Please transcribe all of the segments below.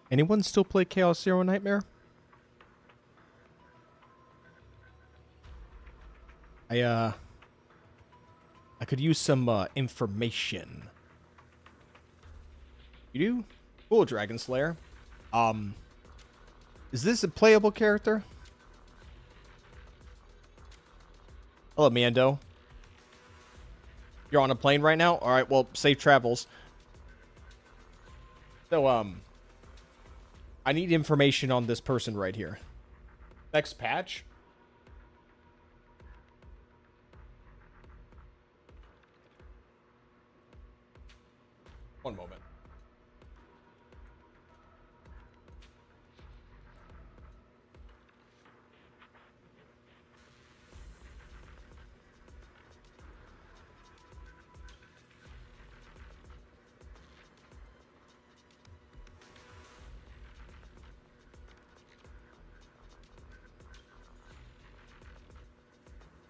Anyone still play Chaos Zero Nightmare? I could use some information. You do? Cool, Dragon Slayer. Is this a playable character? Hello, Mando. You're on a plane right now? Alright, well, safe travels. So, I need information on this person right here. Next patch? One moment.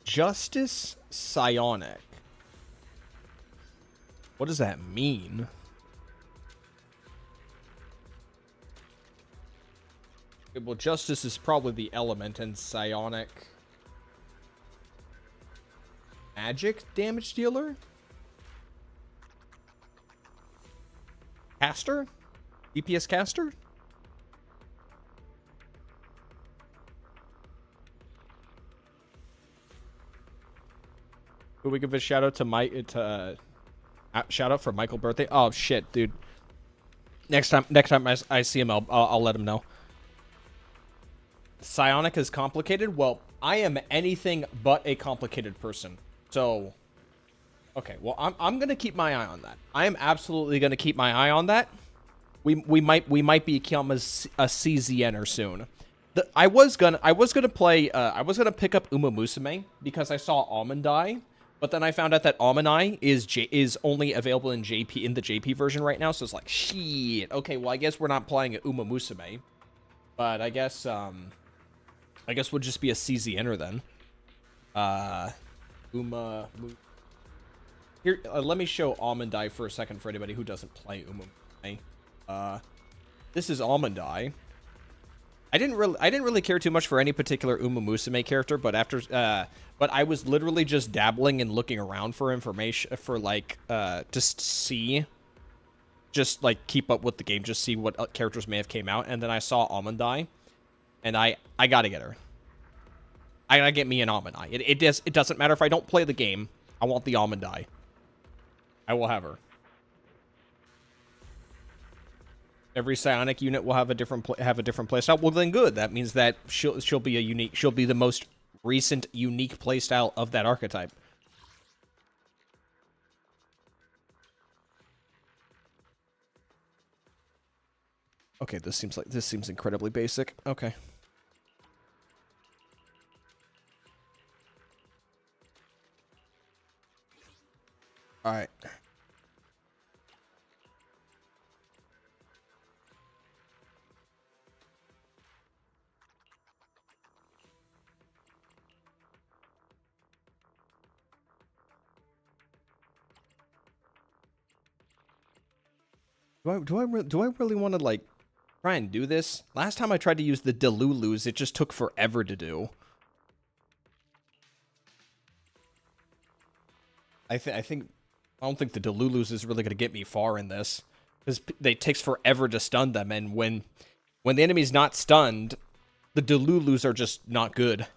Justice Psionic. What does that mean? Okay, well, Justice is probably the element, and Psionic... Magic damage dealer? Caster? DPS caster? Could we give a shout out to shout out for Michael birthday? Oh shit, dude. Next time I see him, I'll let him know. Psionic is complicated. Well, I am anything but a complicated person. So, okay. Well, I'm gonna keep my eye on that. I am absolutely gonna keep my eye on that. We might become a CZNer soon. I was gonna pick up Uma Musume because I saw Almondai. But then I found out that Almani is only available in the JP version right now, so it's like, shit. Okay, well, I guess we're not playing Uma Musume. But I guess we'll just be a CZNer then. Here, let me show Almondai for a second for anybody who doesn't play Uma Musume. This is Almondai. I didn't really care too much for any particular Uma Musume character, but but I was literally just dabbling and looking around for information for like just see, just like keep up with the game, just see what characters may have came out, and then I saw Almondai, and I gotta get her. I gotta get me an Almondai. It doesn't matter if I don't play the game. I want the Almondai. I will have her. Every psionic unit will have a different playstyle. Well, then good. That means that she'll be the most recent unique playstyle of that archetype. Okay, this seems incredibly basic. Okay. All right. Do I really want to like try and do this? Last time I tried to use the Delulus, it just took forever to do. I don't think the Delulus is really going to get me far in this, because it takes forever to stun them, and when the enemy's not stunned, the Delulus are just not good.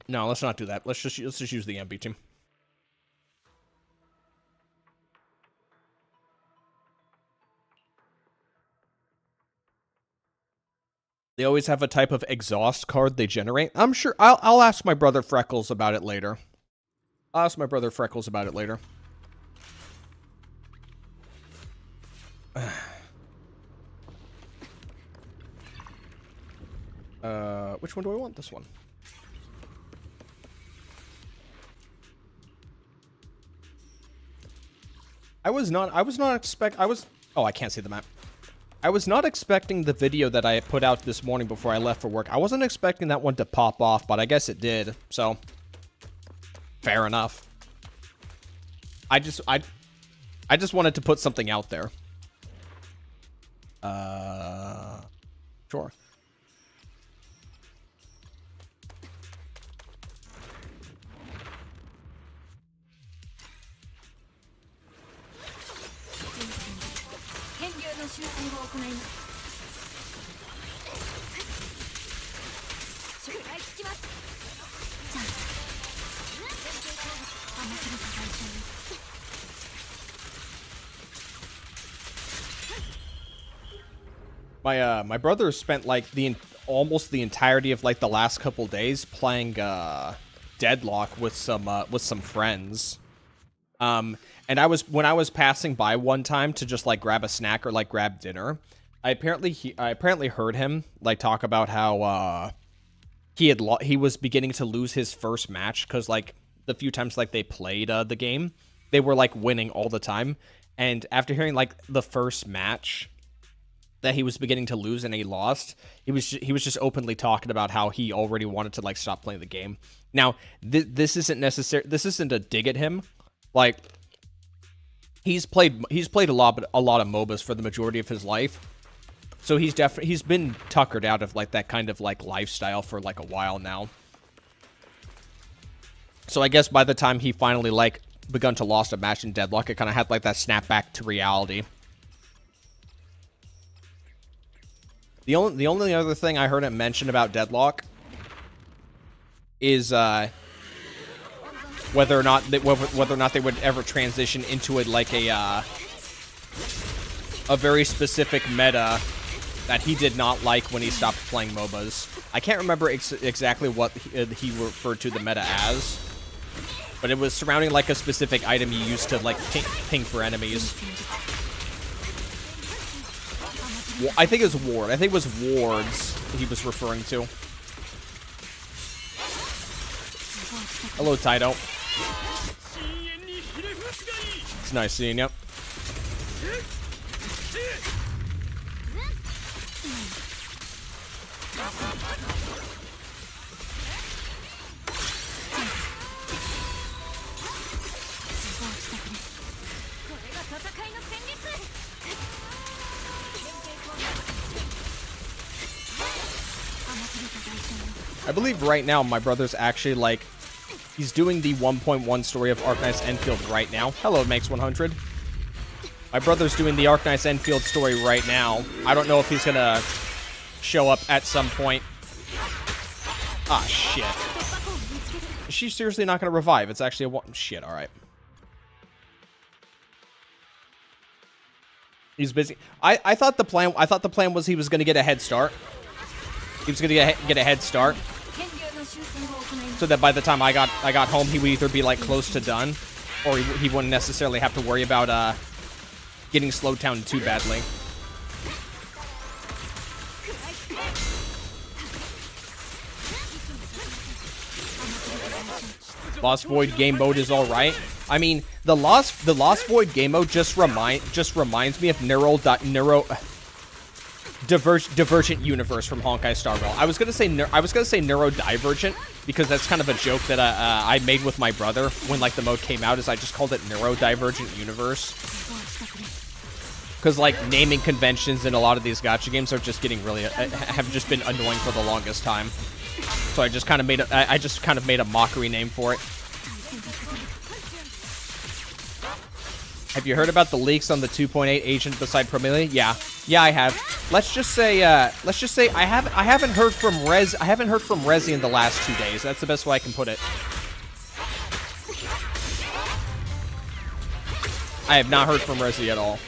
No, let's not do that. Let's just use the MB team. They always have a type of exhaust card they generate. I'm sure I'll ask my brother Freckles about it later. I'll ask my brother Freckles about it later. Which one do I want? This one. Oh, I can't see the map. I was not expecting the video that I put out this morning before I left for work. I wasn't expecting that one to pop off, but I guess it did. So, fair enough. I just wanted to put something out there. Sure. My brother spent like almost the entirety of like the last couple days playing Deadlock with some friends. And when I was passing by one time to just like grab a snack or like grab dinner, I apparently heard him like talk about how he was beginning to lose his first match because like the few times like they played the game, they were like winning all the time, and after hearing like the first match that he was beginning to lose and he lost, he was just openly talking about how he already wanted to like stop playing the game. Now this isn't a dig at him. Like he's played a lot of MOBAs for the majority of his life, so he's been tuckered out of like that kind of like lifestyle for like a while now. So I guess by the time he finally like begun to lost a match in Deadlock, it kind of had like that snap back to reality. The only other thing I heard him mention about Deadlock is whether or not they would ever transition into it like a very specific meta that he did not like when he stopped playing MOBAs. I can't remember exactly what he referred to the meta as, but it was surrounding like a specific item you used to like ping for enemies. I think it was ward. I think it was wards he was referring to. Hello, Taito. It's nice seeing you. I believe right now my brother's actually like, he's doing the 1.1 story of Arknights Endfield right now. Hello, Makes100. My brother's doing the Arknights Endfield story right now. I don't know if he's gonna show up at some point. Ah, shit. Is she seriously not gonna revive? It's actually a one. Shit, alright. He's busy. I thought the plan was he was gonna get a head start. He was gonna get a head start, so that by the time I got home, he would either be like close to done, or he wouldn't necessarily have to worry about getting slowed down too badly. Lost Void game mode is all right. I mean, the Lost Void game mode just reminds me of Divergent Universe from Honkai Star Rail. I was gonna say Neurodivergent because that's kind of a joke that I made with my brother when like the mode came out. Is I just called it Neurodivergent Universe because like naming conventions in a lot of these gacha games are just getting really have just been annoying for the longest time. So I just kind of made a mockery name for it. Have you heard about the leaks on the 2.8 agent beside Promille? Yeah, I have. Let's just say I haven't heard from Rezi in the last 2 days. That's the best way I can put it. I have not heard from Rezi at all.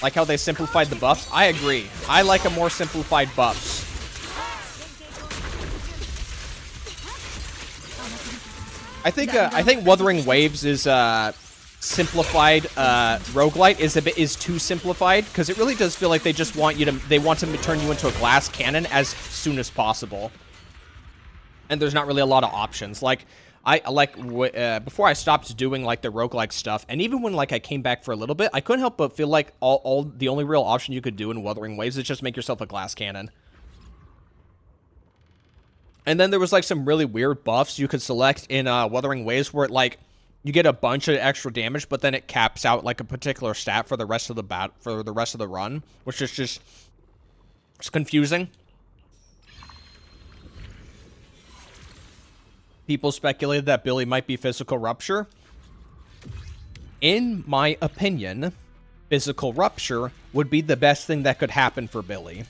Like how they simplified the buffs? I agree. I like a more simplified buffs. I think Wuthering Waves is simplified roguelite is too simplified because it really does feel like they want to turn you into a glass cannon as soon as possible. And there's not really a lot of options. Like before I stopped doing like the roguelike stuff, and even when like I came back for a little bit, I couldn't help but feel like all the only real option you could do in Wuthering Waves is just make yourself a glass cannon. And then there was like some really weird buffs you could select in Wuthering Waves where it like you get a bunch of extra damage, but then it caps out like a particular stat for the rest of the run, which is just it's confusing. People speculated that Billy might be Physical Rupture. In my opinion, Physical Rupture would be the best thing that could happen for Billy.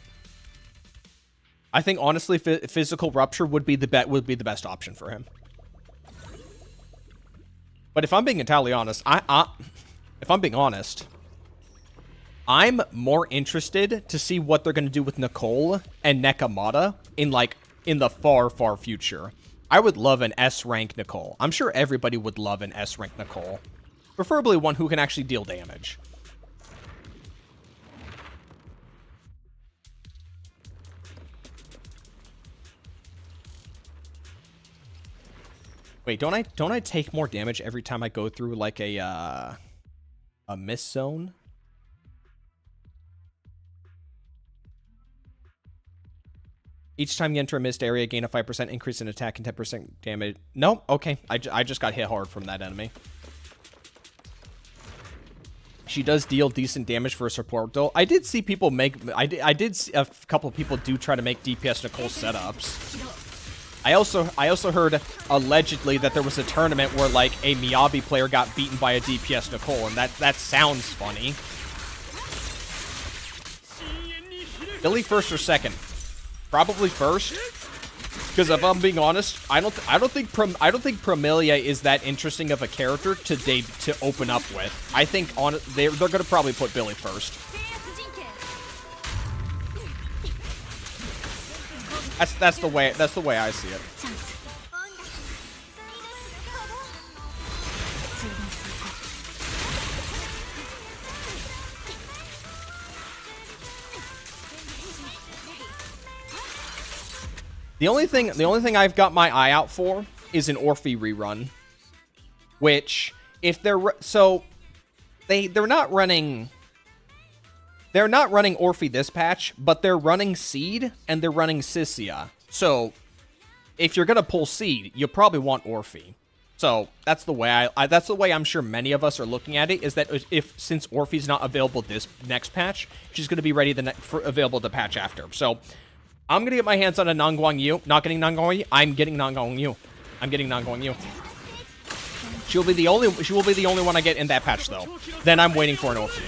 I think honestly, Physical Rupture would be the best option for him. But if I'm being entirely honest, if I'm being honest, I'm more interested to see what they're going to do with Nicole and Nekomata in the far, far future. I would love an S-rank Nicole. I'm sure everybody would love an S-rank Nicole. Preferably one who can actually deal damage. Wait, don't I take more damage every time I go through like a miss zone? Each time you enter a missed area, gain a 5% increase in attack and 10% damage. No? Okay. I just got hit hard from that enemy. She does deal decent damage for a support, though. I did see people make... I did see a couple of people do try to make DPS Nicole setups. I also heard, allegedly, that there was a tournament where, like, a Miyabi player got beaten by a DPS Nicole, and that sounds funny. Billy first or second? Probably first, because if I'm being honest, I don't think Promelia is that interesting of a character to open up with. I think they're gonna probably put Billy first. That's the way I see it. The only thing I've got my eye out for is an Orphe rerun, which if they're they're not running Orphe this patch, but they're running Seed and they're running Sissia. So if you're gonna pull Seed, you probably want Orphe. So that's the way that's the way I'm sure many of us are looking at it, is that since Orphe's not available this next patch, she's gonna be ready available the patch after. So I'm gonna get my hands on a Nanguang Yu. Not getting Nanguang Yu. I'm getting Nanguang Yu. I'm getting Nanguang Yu. She will be the only one I get in that patch, though. Then I'm waiting for an Orphe.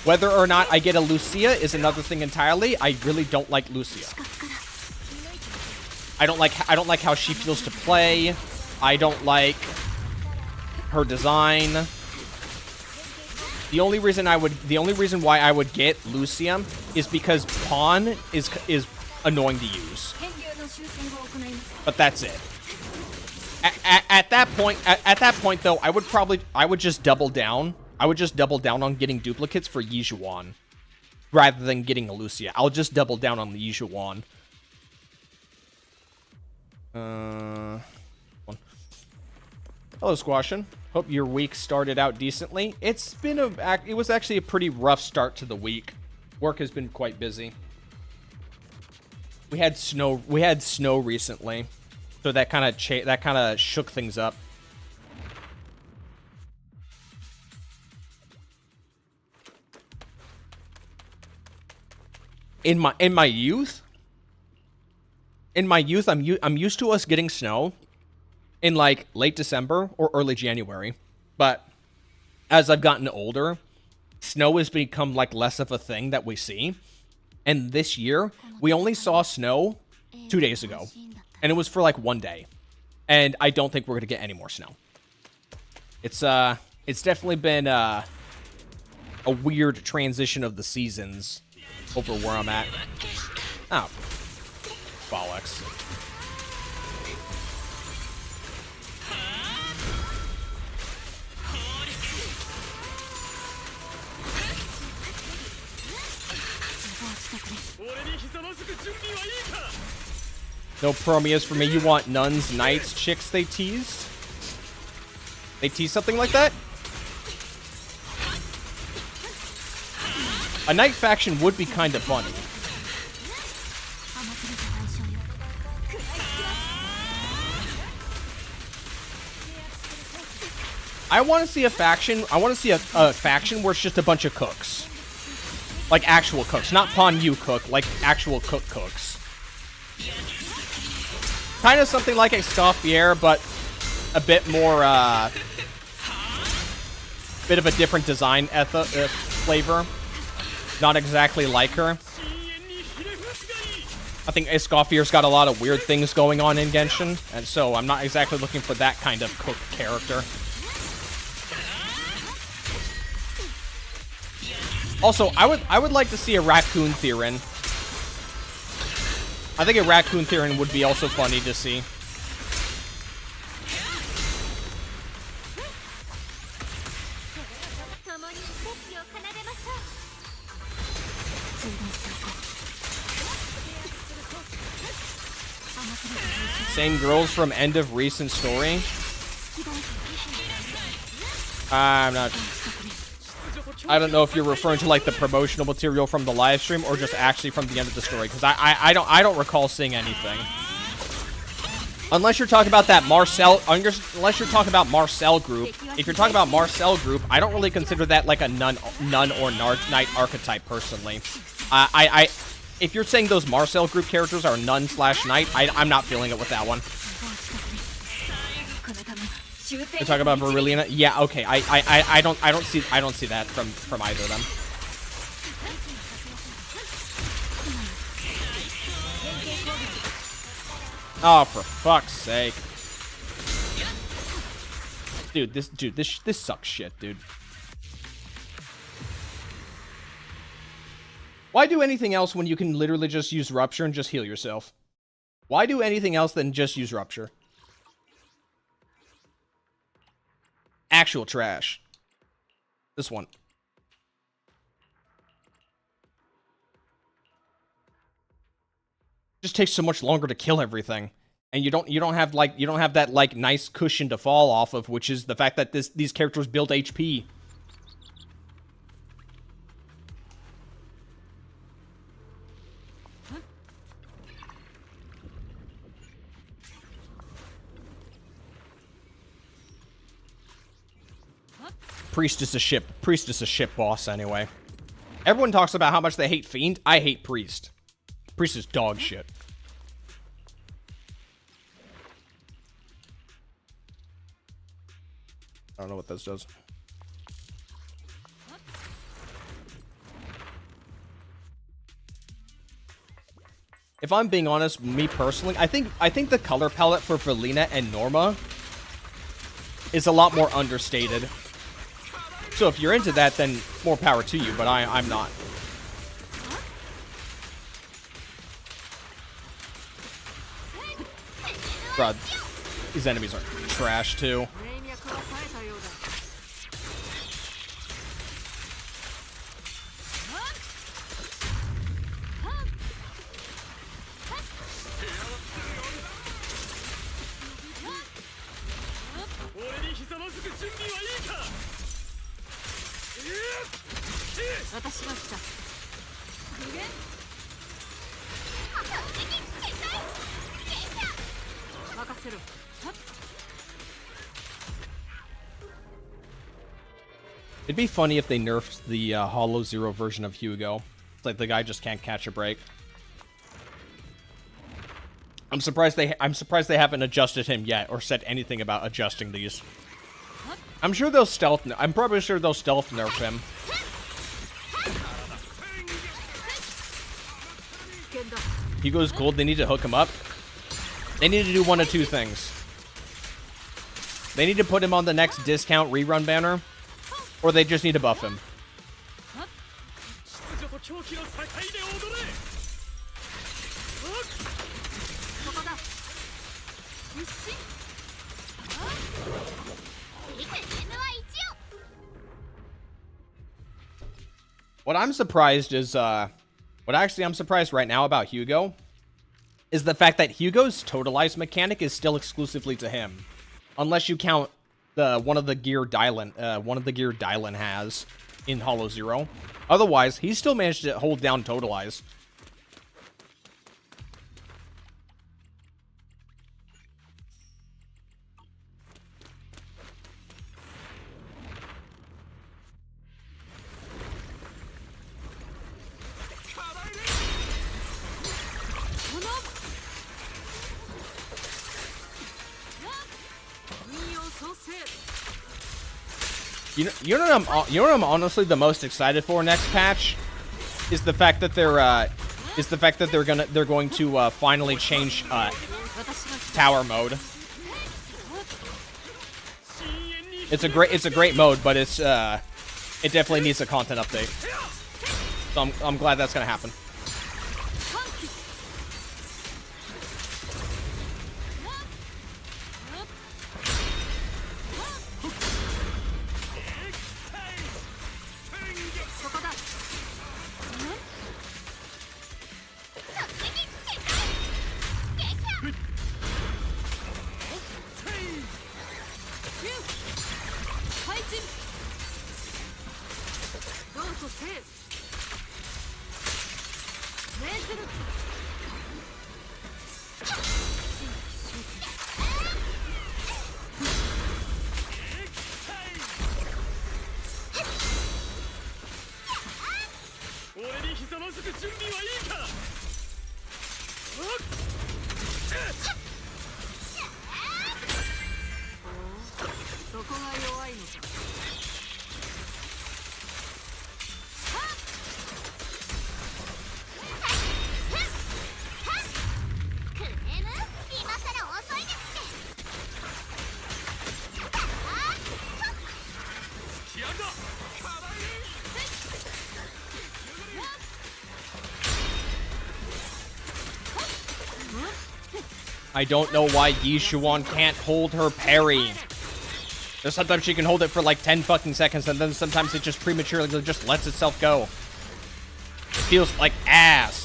Whether or not I get a Lucia is another thing entirely. I really don't like Lucia. I don't like how she feels to play. I don't like her design. The only reason why I would get Lucia is because Pawn is annoying to use. But that's it. At that point though, I would just double down. I would just double down on getting duplicates for Yijuan rather than getting a Lucia. I'll just double down on the Yijuan. Hello, Squashin. Hope your week started out decently. It was actually a pretty rough start to the week. Work has been quite busy. We had snow recently, so that kind of shook things up. In my youth, I'm used to us getting snow in like late December or early January, but as I've gotten older, snow has become like less of a thing that we see. And this year, we only saw snow 2 days ago, and it was for like 1 day. And I don't think we're gonna get any more snow. It's definitely been a weird transition of the seasons over where I'm at. Oh, bollocks. No Promeas for me. You want nuns, knights, chicks they teased? They teased something like that? A knight faction would be kind of funny. I want to see a faction. I want to see a faction where it's just a bunch of cooks, like actual cooks, not Pon Yu cook, like actual cooks. Kind of something like Escoffier, but a bit more, bit of a different design flavor. Not exactly like her. I think Escoffier's got a lot of weird things going on in Genshin, and so I'm not exactly looking for that kind of cook character. Also, I would like to see a Raccoon Theron. I think a Raccoon Theron would be also funny to see. Same girls from end of recent story? I'm not... I don't know if you're referring to like the promotional material from the live stream or just actually from the end of the story, because I don't recall seeing anything. Unless you're talking about that Marcel, unless you're talking about Marcel group. If you're talking about Marcel group, I don't really consider that like a nun or knight archetype personally. If you're saying those Marcel group characters are nun/knight, I'm not feeling it with that one. You're talking about Virilina? Yeah, okay. I don't see that from either of them. Oh, for fuck's sake. Dude, this sucks shit, dude. Why do anything else when you can literally just use Rupture and just heal yourself? Why do anything else than just use Rupture? Actual trash. This one. Just takes so much longer to kill everything. And you don't have that like nice cushion to fall off of, which is the fact that these characters build HP. Priest is a ship boss anyway. Everyone talks about how much they hate Fiend. I hate Priest. Priest is dog shit. I don't know what this does. If I'm being honest, me personally, I think the color palette for Verlina and Norma is a lot more understated. So if you're into that, then more power to you, but I'm not. Bruh, these enemies are trash too. It'd be funny if they nerfed the Hollow Zero version of Hugo. It's like the guy just can't catch a break. I'm surprised they haven't adjusted him yet or said anything about adjusting these. I'm sure they'll stealth. I'm probably sure they'll stealth nerf him. Hugo's cold. They need to hook him up. They need to do one of two things. They need to put him on the next discount rerun banner, or they just need to buff him. What I'm surprised is, I'm surprised right now about Hugo is the fact that Hugo's totalize mechanic is still exclusively to him. Unless you count one of the gear Dylan has in Hollow Zero. Otherwise, he still managed to hold down totalize. You know what I'm honestly the most excited for next patch is the fact that they're going to finally change tower mode. It's a great mode, but it definitely needs a content update. So I'm glad that's gonna happen. I don't know why Yishuan can't hold her parry. There's sometimes she can hold it for like 10 fucking seconds, and then sometimes it just prematurely just lets itself go. It feels like ass.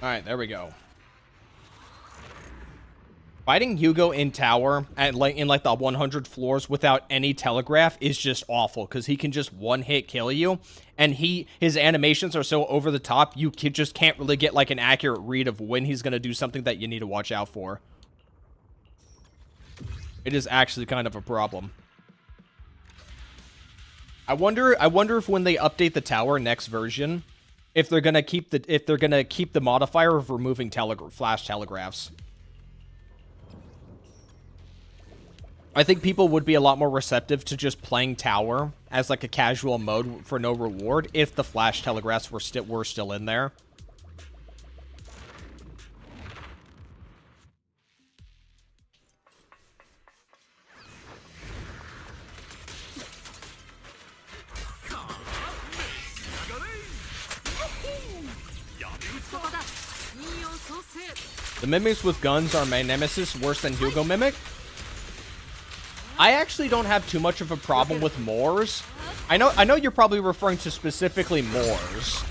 Alright, there we go. Fighting Hugo in tower at in the 100 floors without any telegraph is just awful, because he can just one-hit kill you, and his animations are so over the top, you just can't really get like an accurate read of when he's going to do something that you need to watch out for. It is actually kind of a problem. I wonder if when they update the tower next version, if they're gonna keep the modifier of removing flash telegraphs. I think people would be a lot more receptive to just playing tower as like a casual mode for no reward if the flash telegraphs were still in there. The mimics with guns are my nemesis, worse than Hugo Mimic. I actually don't have too much of a problem with Moors. I know you're probably referring to specifically Moors,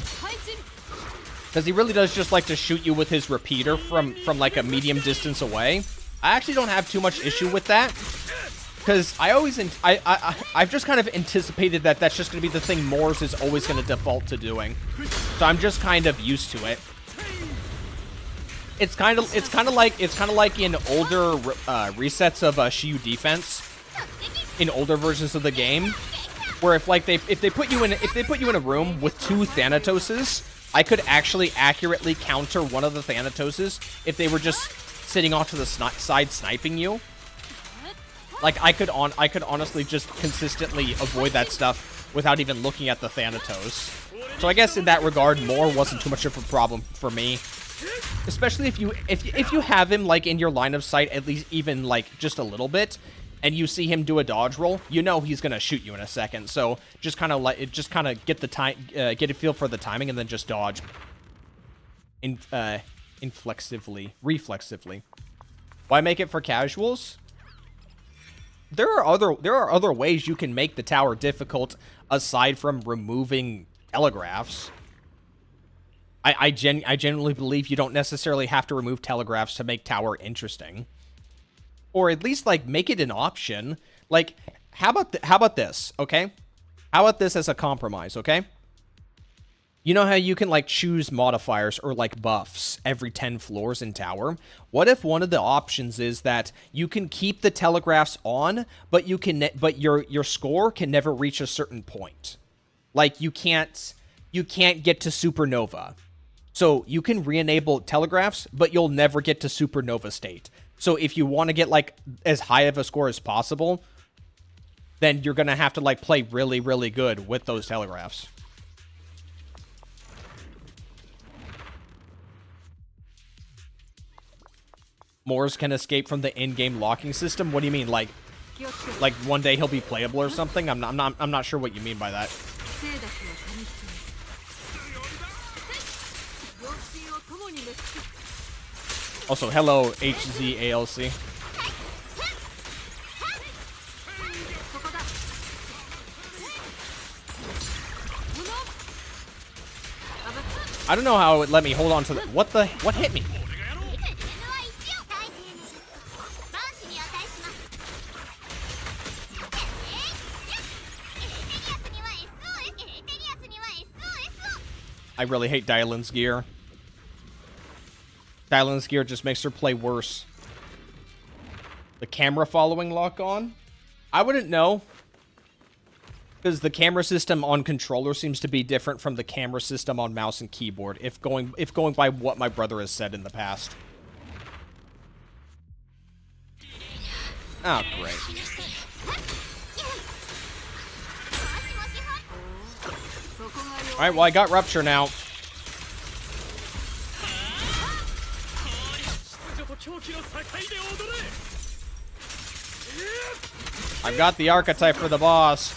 because he really does just like to shoot you with his repeater from like a medium distance away. I actually don't have too much issue with that, because I've just kind of anticipated that that's just going to be the thing Moors is always going to default to doing. So I'm just kind of used to it. It's kind of like in older resets of Shiyu defense, in older versions of the game, where if they put you in a room with 2 Thanatoses, I could actually accurately counter one of the Thanatoses if they were just sitting off to the side sniping you. Like I could honestly just consistently avoid that stuff without even looking at the Thanatos. So I guess in that regard, Moore wasn't too much of a problem for me. Especially if you have him like in your line of sight, at least even like just a little bit, and you see him do a dodge roll, you know he's gonna shoot you in a second. So just kind of get a feel for the timing, and then just dodge. Reflexively. Why make it for casuals? There are other ways you can make the tower difficult aside from removing telegraphs. I genuinely believe you don't necessarily have to remove telegraphs to make tower interesting, or at least like make it an option. Like, how about this? Okay, how about this as a compromise? Okay, You know how you can, like, choose modifiers or, like, buffs every 10 floors in tower? What if one of the options is that you can keep the telegraphs on, but but your score can never reach a certain point? Like, you can't get to supernova. So you can re-enable telegraphs, but you'll never get to supernova state. So if you want to get, like, as high of a score as possible, then you're going to have to, like, play really, really good with those telegraphs. Moors can escape from the in-game locking system? What do you mean? Like one day he'll be playable or something? I'm not sure what you mean by that. Also, hello, HZALC. I don't know how it would let me hold on to the... What hit me? I really hate Dylan's gear. Dylan's gear just makes her play worse. The camera following lock on? I wouldn't know. Because the camera system on controller seems to be different from the camera system on mouse and keyboard, if going by what my brother has said in the past. Oh, great. Alright, well, I got Rupture now. I've got the archetype for the boss.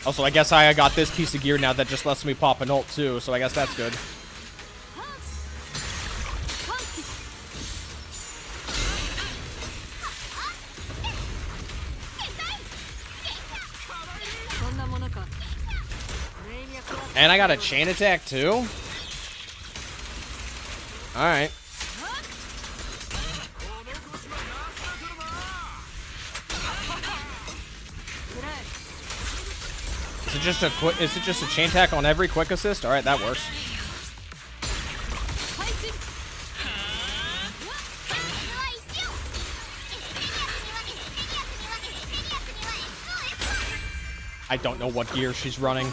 Also, I guess I got this piece of gear now that just lets me pop an ult too, so I guess that's good. And I got a chain attack too? Alright. Is it just a chain attack on every quick assist? Alright, that works. I don't know what gear she's running.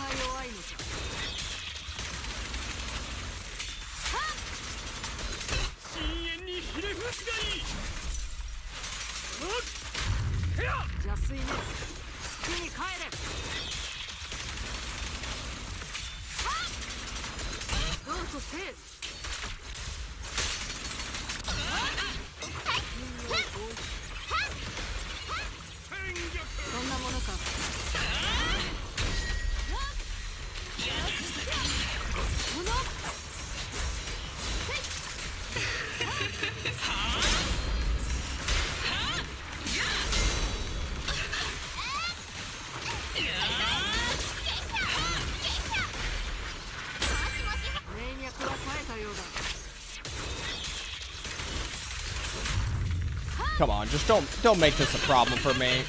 Come on, just don't make this a problem for me.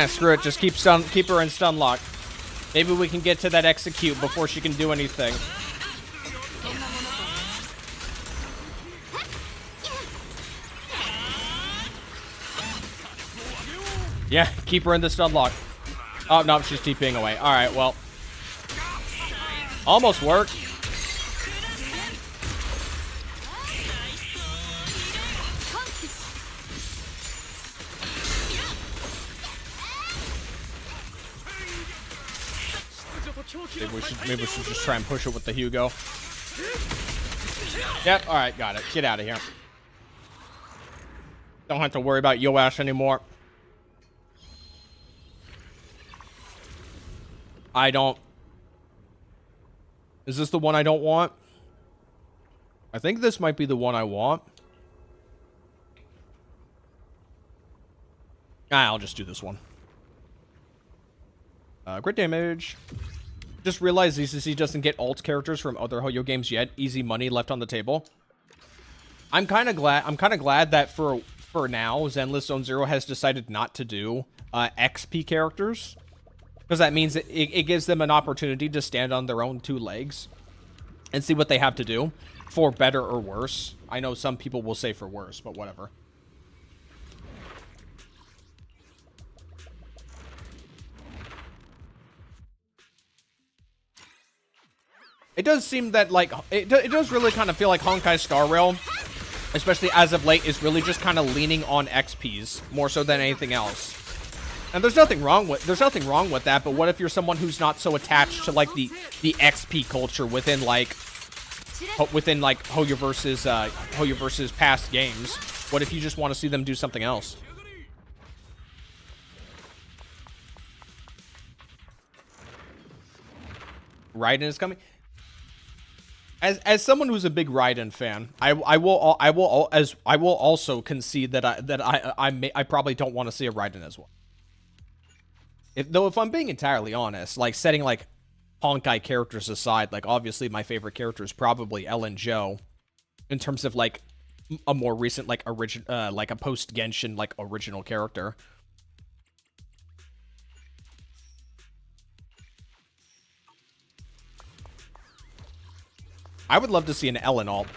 Screw it. Just keep her in stun lock. Maybe we can get to that execute before she can do anything. Yeah, keep her in the stun lock. Oh, no, she's TPing away. Alright, well. Almost worked. Maybe we should just try and push it with the Hugo. Yep, alright, got it. Get out of here. Don't have to worry about Yoash anymore. I don't... Is this the one I don't want? I think this might be the one I want. I'll just do this one. Great damage. Just realized ZCC doesn't get alt characters from other Hoyo games yet. Easy money left on the table. I'm kind of glad that for now, Zenless Zone Zero has decided not to do XP characters. Because that means it gives them an opportunity to stand on their own two legs and see what they have to do, for better or worse. I know some people will say for worse, but whatever. It does seem that, like, it does really kind of feel like Honkai Star Rail, especially as of late, is really just kind of leaning on XPs more so than anything else. And there's nothing wrong with that, but what if you're someone who's not so attached to, like, the XP culture within Hoyo versus past games? What if you just want to see them do something else? Raiden is coming. As someone who's a big Raiden fan, I will also concede that I probably don't want to see a Raiden as well. If I'm being entirely honest, like, setting like Honkai characters aside, like, obviously my favorite character is probably Ellen Joe, in terms of like a more recent, like, like a post Genshin, like, original character. I would love to see an Ellen alt.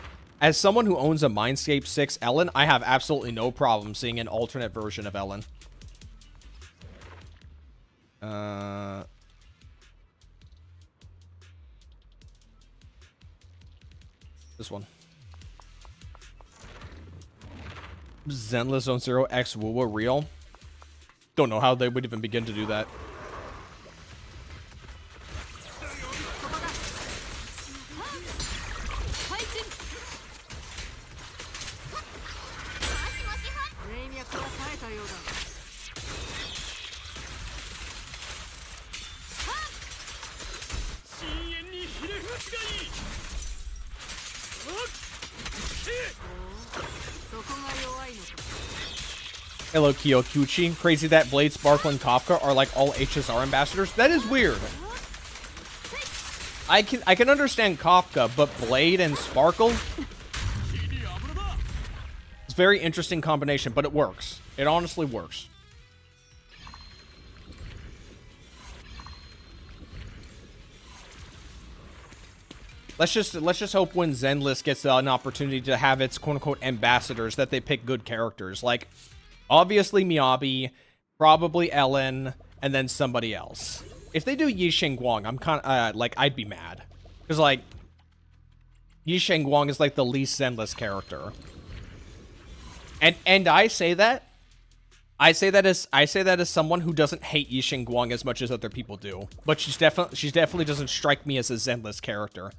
As someone who owns a Mindscape 6 Ellen, I have absolutely no problem seeing an alternate version of Ellen. This one. Zenless Zone Zero X Wuwa real? Don't know how they would even begin to do that. Hello, Kyokuchi. Crazy that Blade, Sparkle, and Kafka are like all HSR ambassadors. That is weird. I can understand Kafka, but Blade and Sparkle? It's a very interesting combination, but it works. It honestly works. Let's just hope when Zenless gets an opportunity to have its quote-unquote ambassadors that they pick good characters. Like, obviously Miyabi, probably Ellen, and then somebody else. If they do Yi Shengguang, I'm kind of, like, I'd be mad. Because, like, Yi Shengguang is, like, the least Zenless character. And I say that as someone who doesn't hate Yi Shengguang as much as other people do. But she definitely doesn't strike me as a Zenless character.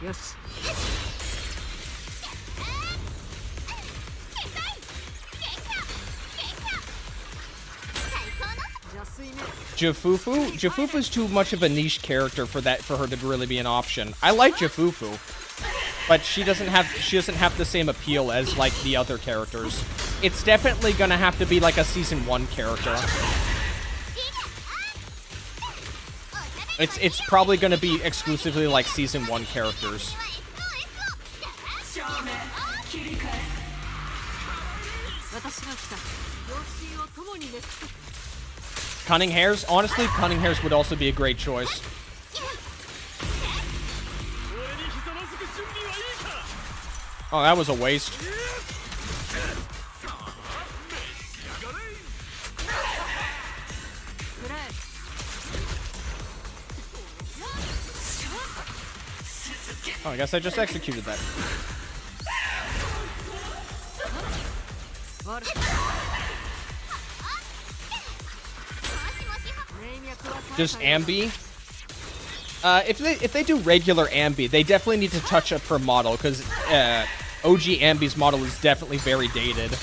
Yes. Jafufu's too much of a niche character for her to really be an option. I like Jafufu, but she doesn't have the same appeal as, like, the other characters. It's definitely gonna have to be like a season 1 character. It's probably gonna be exclusively like season 1 characters. Cunning Hairs? Honestly, Cunning Hairs would also be a great choice. Oh, that was a waste. Oh, I guess I just executed that. just ambi. If they do regular ambi, they definitely need to touch up her model, because OG ambi's model is definitely very dated.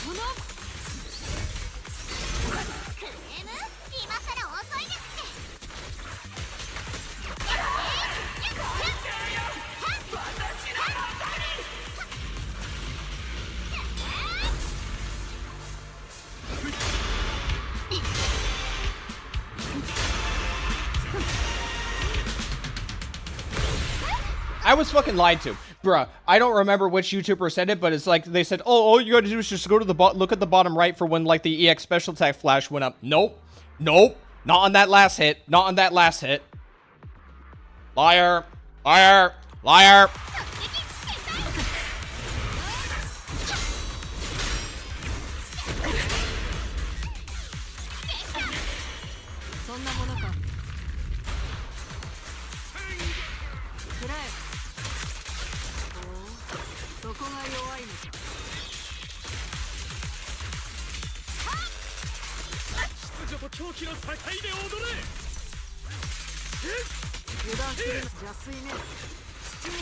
I was fucking lied to. Bruh, I don't remember which YouTuber said it, but it's like, they said, oh, all you gotta do is just go to the look at the bottom right for when, like, the EX special attack flash went up. Nope. Nope. Not on that last hit. Not on that last hit. Liar. Liar. Liar.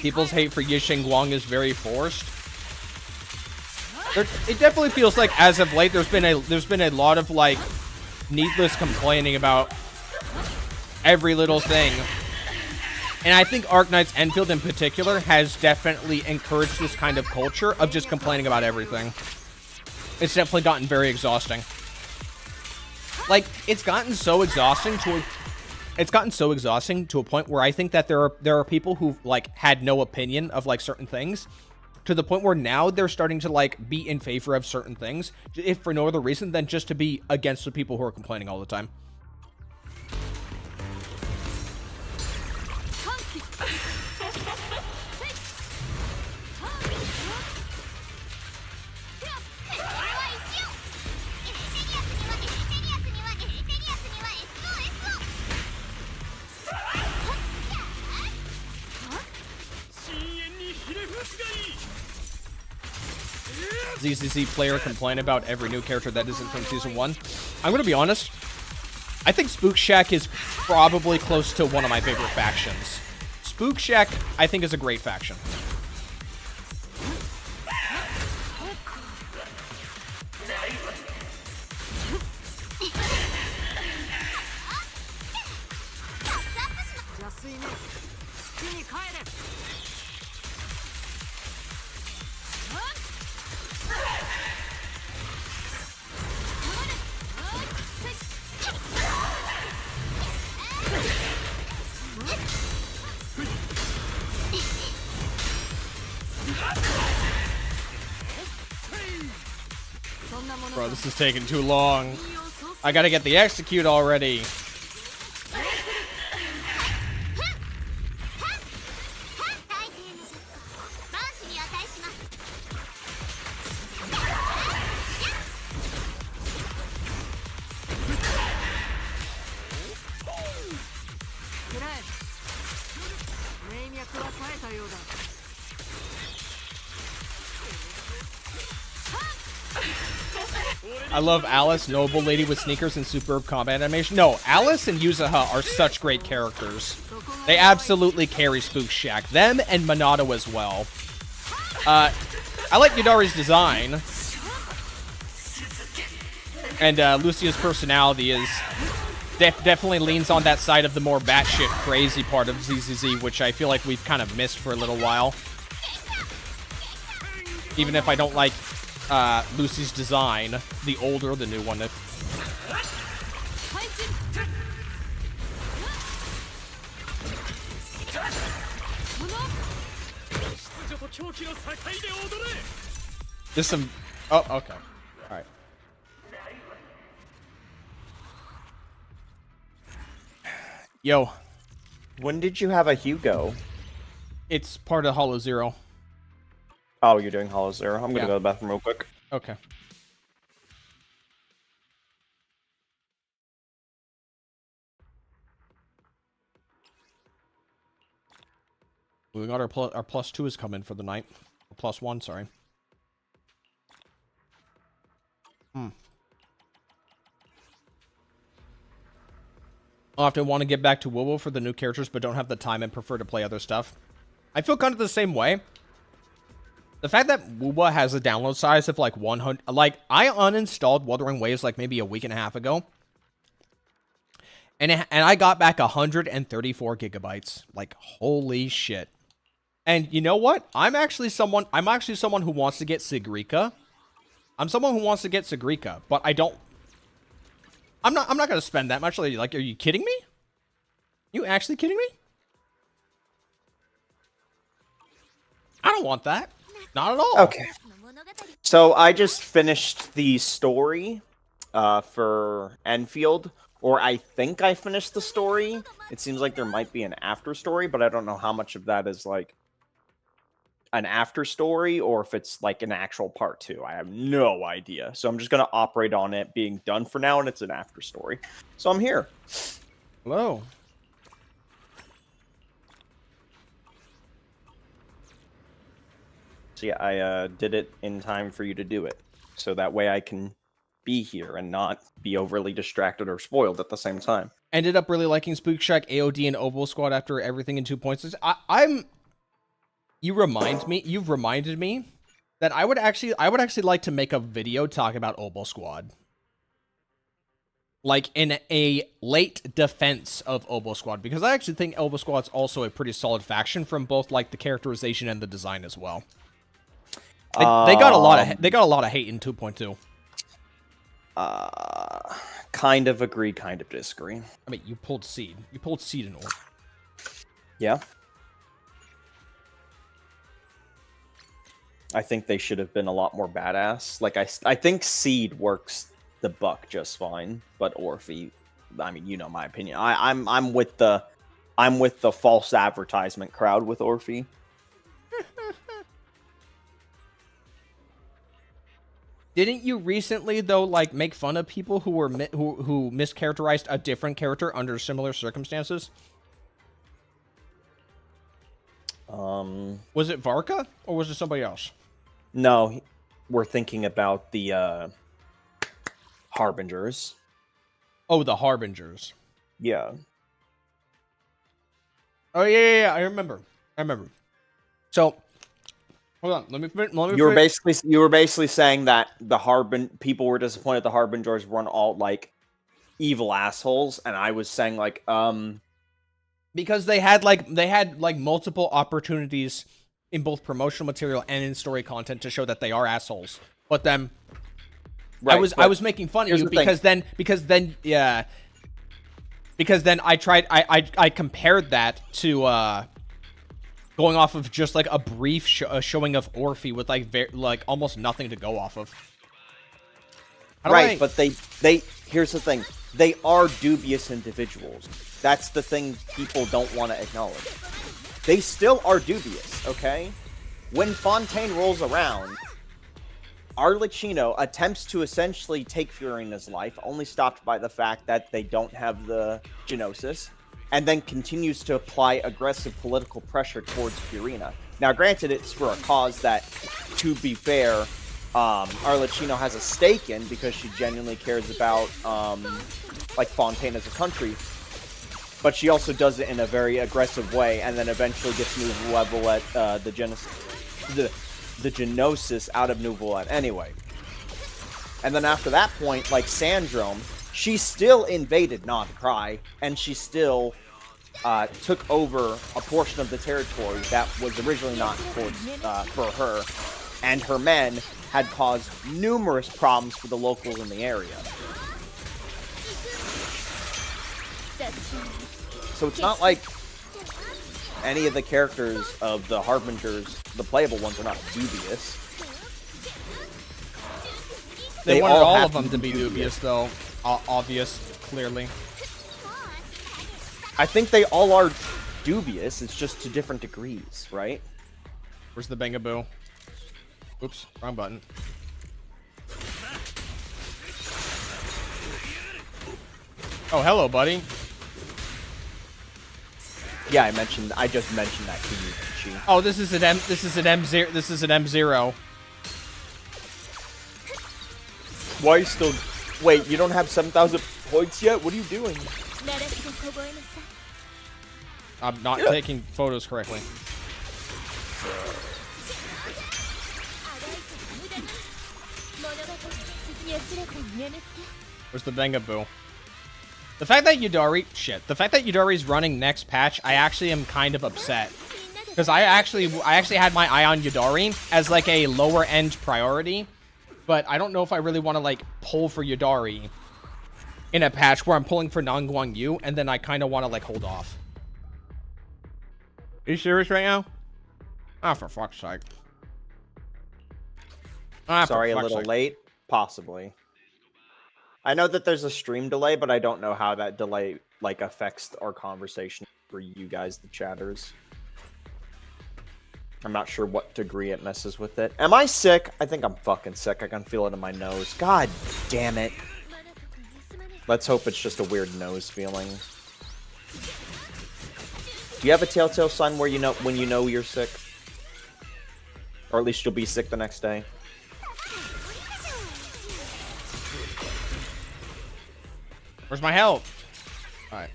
People's hate for Yixing Guang is very forced. It definitely feels like, as of late, there's been a lot of, like, needless complaining about every little thing. And I think Arknights Endfield in particular has definitely encouraged this kind of culture of just complaining about everything. It's definitely gotten very exhausting. Like, it's gotten so exhausting to a point where I think that there are people who, like, had no opinion of, like, certain things, to the point where now they're starting to, like, be in favor of certain things, if for no other reason than just to be against the people who are complaining all the time. ZZZ player complain about every new character that isn't from Season 1. I'm going to be honest. I think Spook Shack is probably close to one of my favorite factions. Spook Shack, I think, is a great faction. Bro, this is taking too long. I gotta get the execute already. I love Alice, Noble Lady with Sneakers, and superb combat animation. No, Alice and Yuzuha are such great characters. They absolutely carry Spook Shack. Them and Minato as well. I like Yudari's design. And Lucia's personality is definitely leans on that side of the more batshit crazy part of ZZZ, which I feel like we've kind of missed for a little while. Even if I don't like Lucy's design, the older, the new one. Just some... Oh, okay. Alright. Yo. When did you have a Hugo? It's part of Hollow Zero. Oh, you're doing Hollow Zero. I'm gonna go to the bathroom real quick. Okay. We got our +2 is coming for the night. +1, sorry. I often want to get back to WoW for the new characters, but don't have the time and prefer to play other stuff. I feel kind of the same way. The fact that WoW has a download size of like 100... Like, I uninstalled Wuthering Waves like maybe a week and a half ago. And I got back 134 gigabytes. Like, holy shit. And you know what? I'm actually someone who wants to get Sigrika. I'm someone who wants to get Sigrika, but I don't... I'm not going to spend that much. Like, are you kidding me? You actually kidding me? I don't want that. Not at all. Okay. So I just finished the story for Endfield, or I think I finished the story. It seems like there might be an after story, but I don't know how much of that is like an after story or if it's like an actual part 2. I have no idea. So I'm just going to operate on it being done for now, and it's an after story. So I'm here. Hello. So yeah, I did it in time for you to do it. So that way I can be here and not be overly distracted or spoiled at the same time. Ended up really liking Spook Shack, AOD, and Oval Squad after everything in 2 points. You've reminded me that I would actually like to make a video talking about Oval Squad. Like in a late defense of Oval Squad, because I actually think Oval Squad's also a pretty solid faction from both like the characterization and the design as well. They got a lot of hate in 2.2. Kind of agree, kind of disagree. I mean, you pulled Seed. You pulled Seed in order. Yeah. I think they should have been a lot more badass. Like, I think Seed works the buck just fine, but Orphe, I mean, you know my opinion. I'm with the false advertisement crowd with Orphe. Didn't you recently though like make fun of people who were who mischaracterized a different character under similar circumstances? Was it Varka or was it somebody else? No, we're thinking about the Harbingers. Oh, the Harbingers. Yeah. Oh yeah, I remember. So, hold on. Let me. You were basically saying that the people were disappointed the Harbingers weren't all like evil assholes, and I was saying like because they had like multiple opportunities in both promotional material and in story content to show that they are assholes. But then I was making fun of you because then I compared that to going off of just like a brief showing of Orphe with like almost nothing to go off of. Right, but they here's the thing. They are dubious individuals. That's the thing people don't want to acknowledge. They still are dubious, okay? When Fontaine rolls around, Arlecchino attempts to essentially take Fiorina's life, only stopped by the fact that they don't have the Genosis, and then continues to apply aggressive political pressure towards Fiorina. Now, granted, it's for a cause that, to be fair, Arlecchino has a stake in because she genuinely cares about, like, Fontaine as a country. But she also does it in a very aggressive way, and then eventually gets Nouveau level at the Genosis out of Nouveau anyway. And then after that point, like Sandrome, she still invaded Nod-Cry, and she still took over a portion of the territory that was originally not towards, for her, and her men had caused numerous problems for the locals in the area. So it's not like any of the characters of the Harbingers, the playable ones, are not dubious. They wanted all of them to be dubious, though. Obvious, clearly. I think they all are dubious. It's just to different degrees, right? Where's the Bangaboo? Oops, wrong button. Oh, hello, buddy. Yeah, I just mentioned that to you, Chi. Oh, this is an M0. This is an M0. Why are you still... Wait, you don't have 7,000 points yet? What are you doing? I'm not taking photos correctly. Where's the Bengaboo? The fact that Yudari's running next patch, I actually am kind of upset. Because I actually had my eye on Yudari as like a lower end priority. But I don't know if I really want to like pull for Yudari in a patch where I'm pulling for Nangguang Yu, and then I kind of want to like hold off. Are you serious right now? Ah, for fuck's sake. Sorry, a little late. Possibly. I know that there's a stream delay, but I don't know how that delay like affects our conversation for you guys, the chatters. I'm not sure what degree it messes with it. Am I sick? I think I'm fucking sick. I can feel it in my nose. God damn it. Let's hope it's just a weird nose feeling. Do you have a telltale sign where you know when you know you're sick? Or at least you'll be sick the next day? Where's my health? Alright.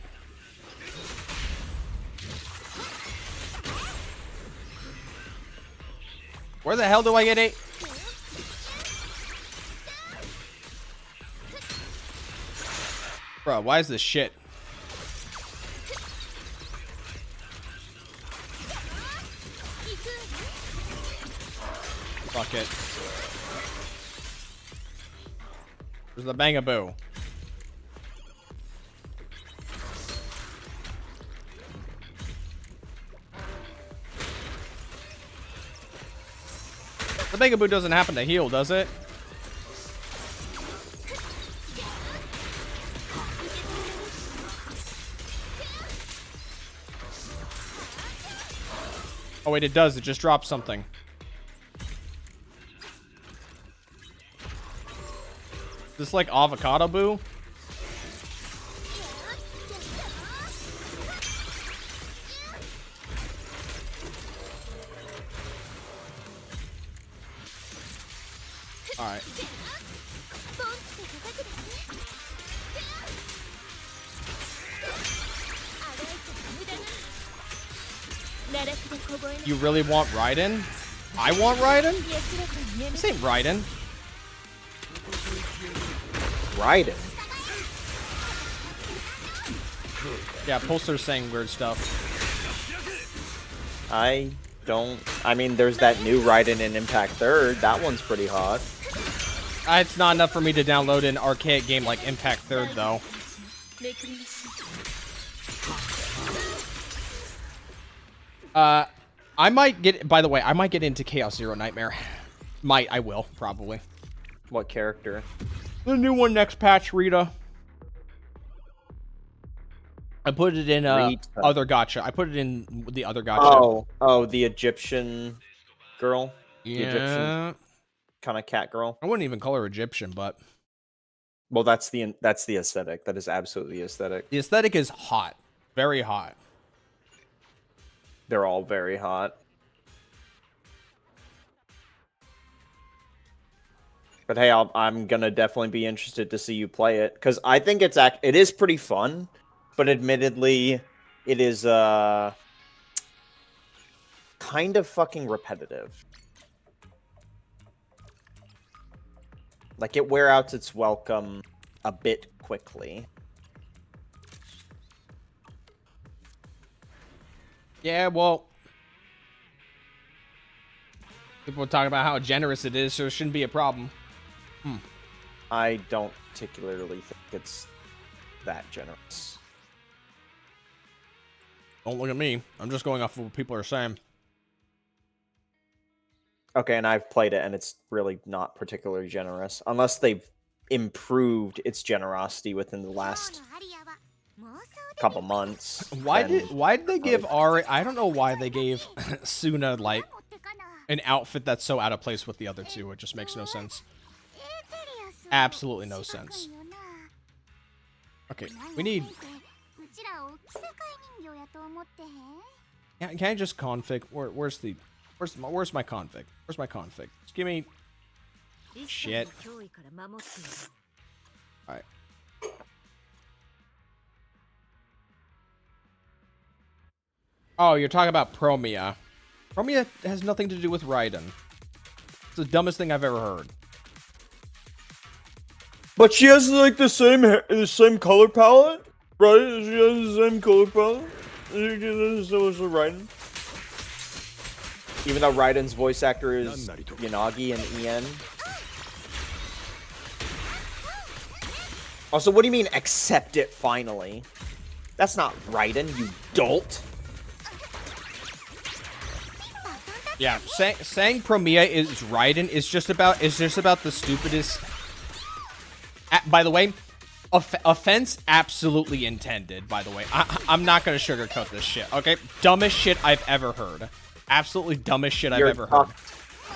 Where the hell do I get it? Bro, why is this shit? Fuck it. Where's the Bangaboo? The Bangaboo doesn't happen to heal, does it? Oh wait, it does. It just dropped something. Is this like Avocado Boo? Alright. You really want Raiden? I want Raiden? This ain't Raiden. Raiden? Yeah, Pulsar's saying weird stuff. I mean, there's that new Raiden in Impact 3rd. That one's pretty hot. It's not enough for me to download an archaic game like Impact 3rd, though. I might get, by the way, I might get into Chaos Zero Nightmare. I will, probably. What character? The new one next patch, Rita. I put it in other gacha. I put it in the other gacha. Oh, the Egyptian girl? Yeah. The Egyptian kind of cat girl? I wouldn't even call her Egyptian, but... Well, that's the aesthetic. That is absolutely aesthetic. The aesthetic is hot. Very hot. They're all very hot. But hey, I'm gonna definitely be interested to see you play it, because I think it is pretty fun, but admittedly, it is kind of fucking repetitive. Like, it wears out its welcome a bit quickly. Yeah, well, people talk about how generous it is, so it shouldn't be a problem. I don't particularly think it's that generous. Don't look at me. I'm just going off of what people are saying. Okay, and I've played it, and it's really not particularly generous. Unless they've improved its generosity within the last couple months. Why did they give Ari... I don't know why they gave Suna, like, an outfit that's so out of place with the other two. It just makes no sense. Absolutely no sense. Okay, we need... Can I just config? Where's my config? Where's my config? Just give me... Shit. Alright. Oh, you're talking about Promia. Promia has nothing to do with Raiden. It's the dumbest thing I've ever heard. But she has like the same color palette, right? She has the same color palette. So is Raiden. Even though Raiden's voice actor is Yanagi and Ian. Also, what do you mean accept it finally? That's not Raiden, you dolt. Yeah, saying Promia is Raiden is just about the stupidest. By the way, offense absolutely intended. By the way, I'm not gonna sugarcoat this shit. Okay, dumbest shit I've ever heard. Absolutely dumbest shit I've ever heard.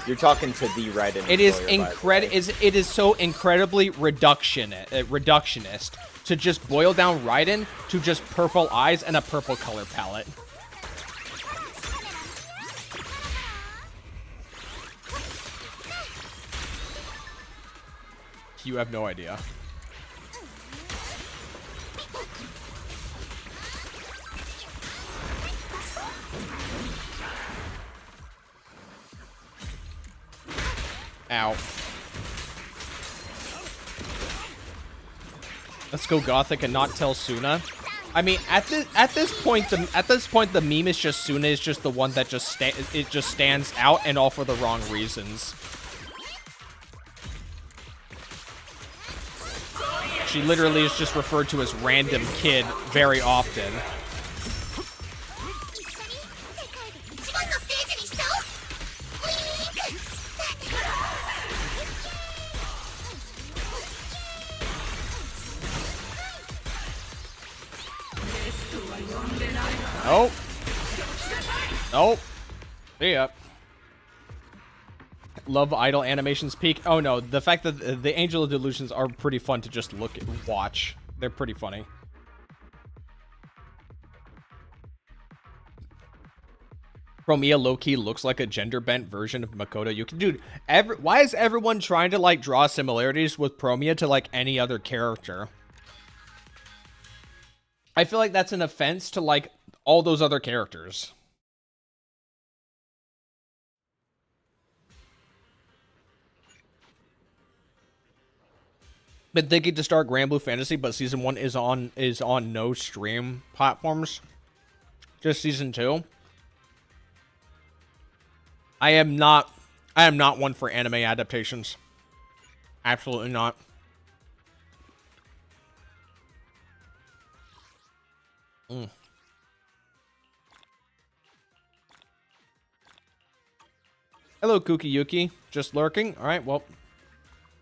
You're talking to the Raiden. It is It is so incredibly reductionist to just boil down Raiden to just purple eyes and a purple color palette. You have no idea. Ow. Let's go Gothic and not tell Suna. I mean, at this point, the meme is just Suna is just the one that just stands out, and all for the wrong reasons. She literally is just referred to as random kid very often. Nope. Nope. See ya. Love idle animations peak. Oh no, the fact that the Angel of Delusions are pretty fun to just look at, watch. They're pretty funny. Promia low-key looks like a gender-bent version of Makoto Yuki. Dude, why is everyone trying to like draw similarities with Promia to like any other character? I feel like that's an offense to like all those other characters. Been thinking to start Grand Blue Fantasy, but season 1 is on no stream platforms. Just season 2. I am not one for anime adaptations. Absolutely not. Hello, Kooky Yuki. Just lurking? Alright, well.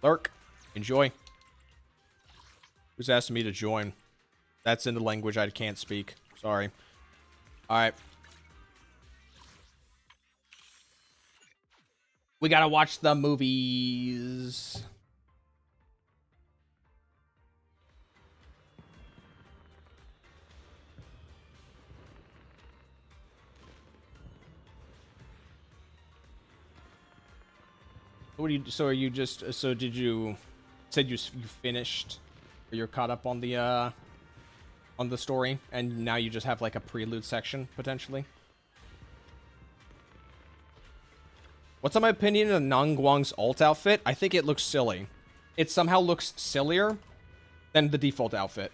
Lurk. Enjoy. Who's asking me to join? That's in the language I can't speak. Sorry. Alright. We gotta watch the movies. What do you? So are you just? So did you? Said you finished? Or you're caught up on the story, and now you just have like a prelude section potentially. What's my opinion of Nangguang's alt outfit? I think it looks silly. It somehow looks sillier than the default outfit.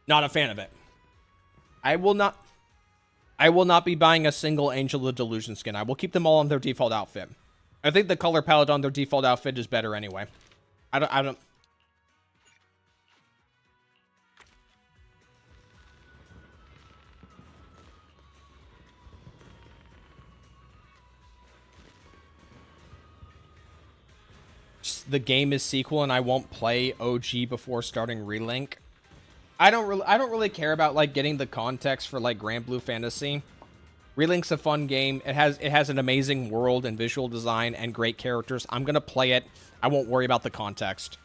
Not a fan of it. I will not be buying a single Angel of Delusion skin. I will keep them all on their default outfit. I think the color palette on their default outfit is better anyway. I don't... The game is sequel and I won't play OG before starting Relink. I don't really care about like getting the context for like Grand Blue Fantasy. Relink's a fun game. It has an amazing world and visual design and great characters. I'm gonna play it. I won't worry about the context.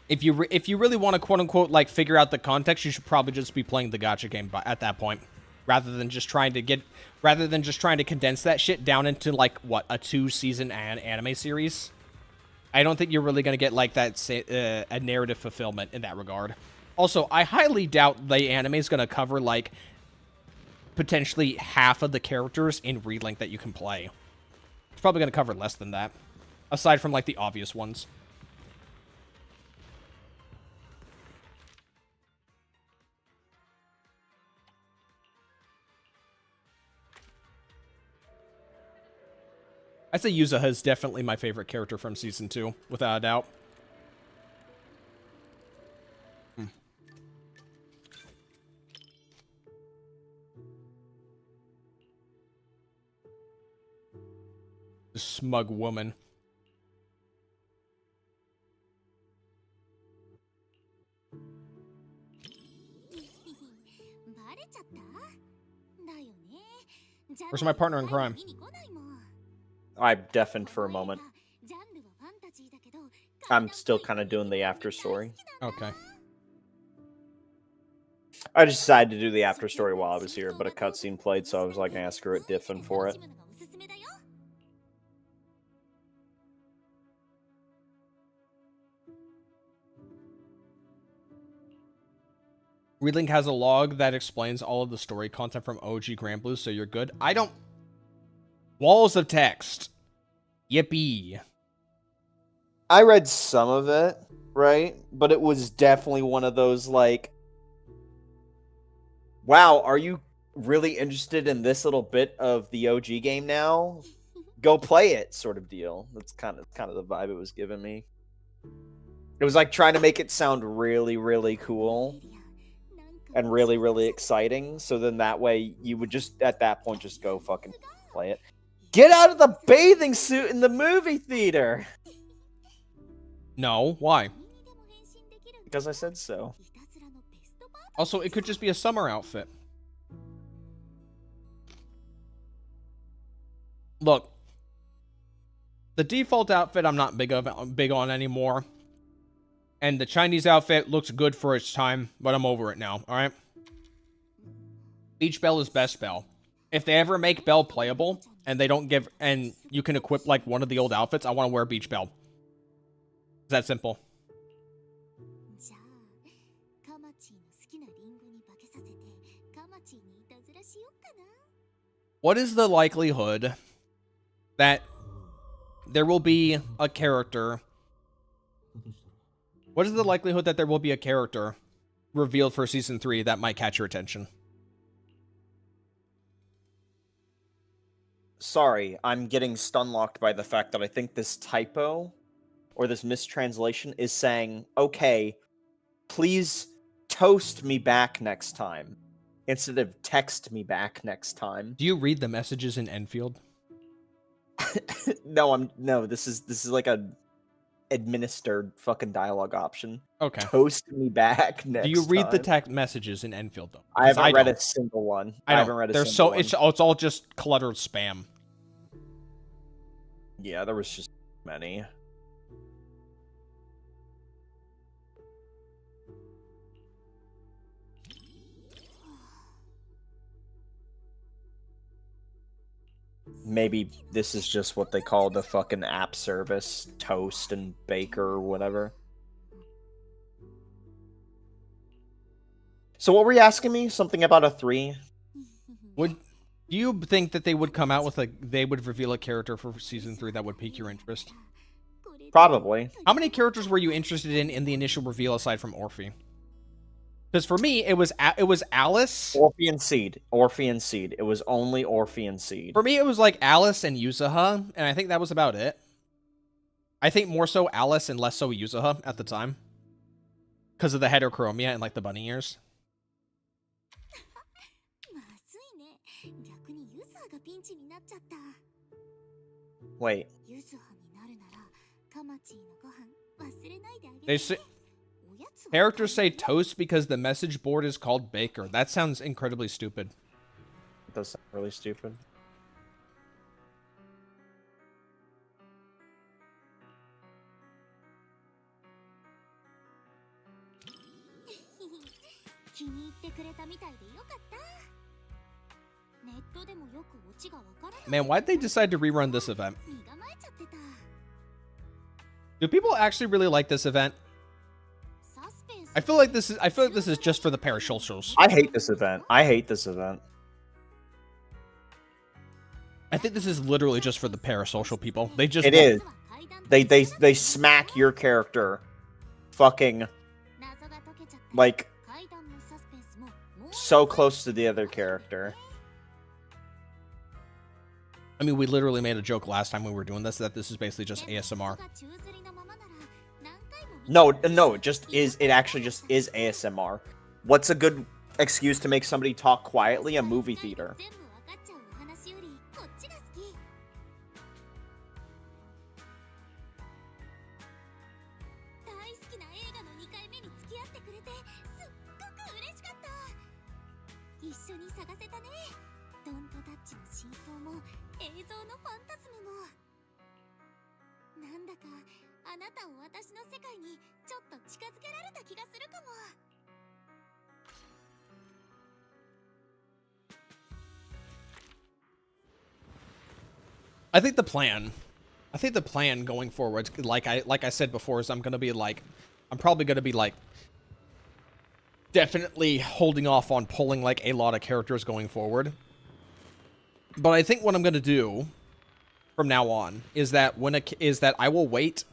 If you really want to quote unquote like figure out the context, you should probably just be playing the gacha game at that point, rather than just trying to condense that shit down into like what, a 2-season anime series. I don't think you're really going to get like that a narrative fulfillment in that regard. Also, I highly doubt the anime is going to cover like potentially half of the characters in Relink that you can play. It's probably going to cover less than that, aside from like the obvious ones. I'd say Yuzuha is definitely my favorite character from Season 2, without a doubt. The smug woman. Where's my partner in crime? I deafened for a moment. I'm still kind of doing the after story. Okay. I just decided to do the after story while I was here, but a cutscene played, so I was like, nah, screw it, diffing for it. Relink has a log that explains all of the story content from OG Grand Blue, so you're good. I don't... Walls of text. Yippee. I read some of it, right? But it was definitely one of those, like, wow, are you really interested in this little bit of the OG game now? Go play it, sort of deal. That's kind of the vibe it was giving me. It was like trying to make it sound really, really cool and really, really exciting. So then that way you would just, at that point, just go fucking play it. Get out of the bathing suit in the movie theater! No, why? Because I said so. Also, it could just be a summer outfit. Look, the default outfit I'm not big on anymore. And the Chinese outfit looks good for its time, but I'm over it now, alright? Each Bell is best Bell. If they ever make Bell playable, and they don't give, and you can equip like one of the old outfits, I want to wear Beach Bell. It's that simple. What is the likelihood that there will be a character? What is the likelihood that there will be a character revealed for Season 3 that might catch your attention? Sorry, I'm getting stun-locked by the fact that I think this typo or this mistranslation is saying, okay, please toast me back next time, instead of text me back next time. Do you read the messages in Endfield? No, this is like a administered fucking dialogue option. Okay. Toast me back next time. Do you read the text messages in Endfield though? I haven't read a single one. I haven't read a single one. It's all just cluttered spam. Yeah, there was just many. Maybe this is just what they call the fucking app service, Toast and Baker or whatever. So what were you asking me? Something about a 3? Do you think that they would come out with they would reveal a character for Season 3 that would pique your interest? Probably. How many characters were you interested in the initial reveal aside from Orphe? Because for me, it was Alice. Orphe and Seed. Orphe and Seed. It was only Orphe and Seed. For me, it was like Alice and Yuzuha, and I think that was about it. I think more so Alice and less so Yuzuha at the time. Because of the heterochromia and like the bunny ears. Wait. They say... Characters say Toast because the message board is called Baker. That sounds incredibly stupid. It does sound really stupid. Man, why'd they decide to rerun this event? Do people actually really like this event? I feel like this is just for the parasocials. I hate this event. I hate this event. I think this is literally just for the parasocial people. They just It is. They smack your character fucking like so close to the other character. I mean, we literally made a joke last time we were doing this that this is basically just ASMR. No, it just is. It actually just is ASMR. What's a good excuse to make somebody talk quietly? A movie theater. I think the plan going forward, like I said before, is I'm probably gonna be like definitely holding off on pulling like a lot of characters going forward. But I think what I'm gonna do from now on is that I will wait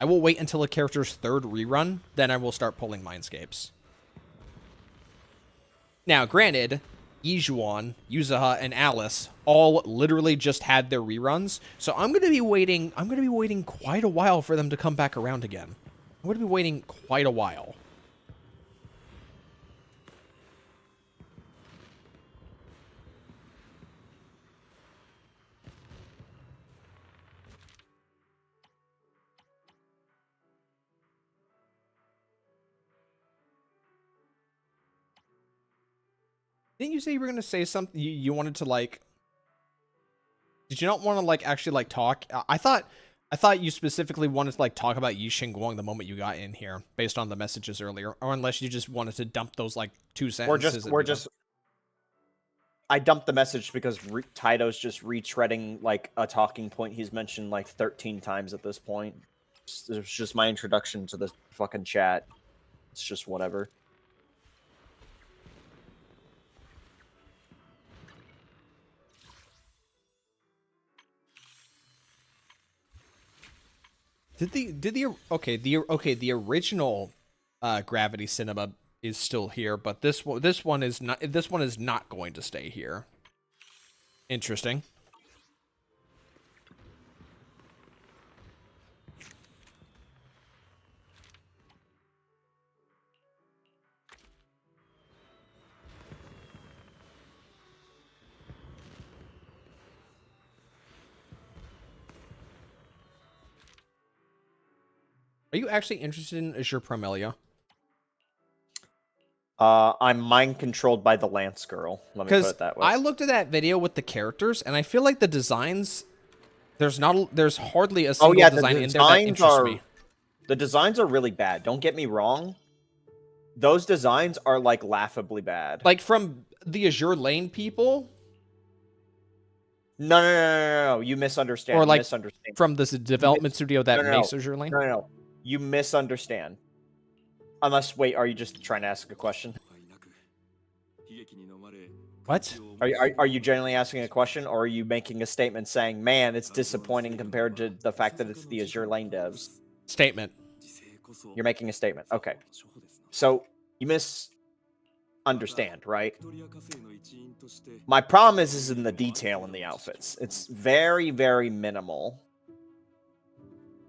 until a character's third rerun, then I will start pulling Mindscapes. Now, granted, Yijuan, Yuzaha, and Alice all literally just had their reruns, so I'm gonna be waiting quite a while for them to come back around again. I'm gonna be waiting quite a while. Didn't you say you were gonna say something? You wanted to like? Did you not want to like actually like talk? I thought you specifically wanted to like talk about Yi Xingguang the moment you got in here, based on the messages earlier, or unless you just wanted to dump those like 2 sentences. I dumped the message because Taito's just retreading like a talking point he's mentioned like 13 times at this point. It's just my introduction to the fucking chat. It's just whatever. The original Gravity Cinema is still here, but this one is not going to stay here. Interesting. Are you actually interested in Azure Promelia? I'm mind controlled by the Lance girl. Let me put it that way. I looked at that video with the characters, and I feel like the designs, there's hardly a single design in there that interests me. The designs are really bad. Don't get me wrong. Those designs are like laughably bad. Like from the Azure Lane people. No. You misunderstand. Or like from this development studio that makes Azure Lane. No. You misunderstand. Unless, wait, are you just trying to ask a question? What? Are you genuinely asking a question, or are you making a statement saying, man, it's disappointing compared to the fact that it's the Azure Lane devs? Statement. You're making a statement. Okay. So, you misunderstand, right? My problem is in the detail in the outfits. It's very, very minimal.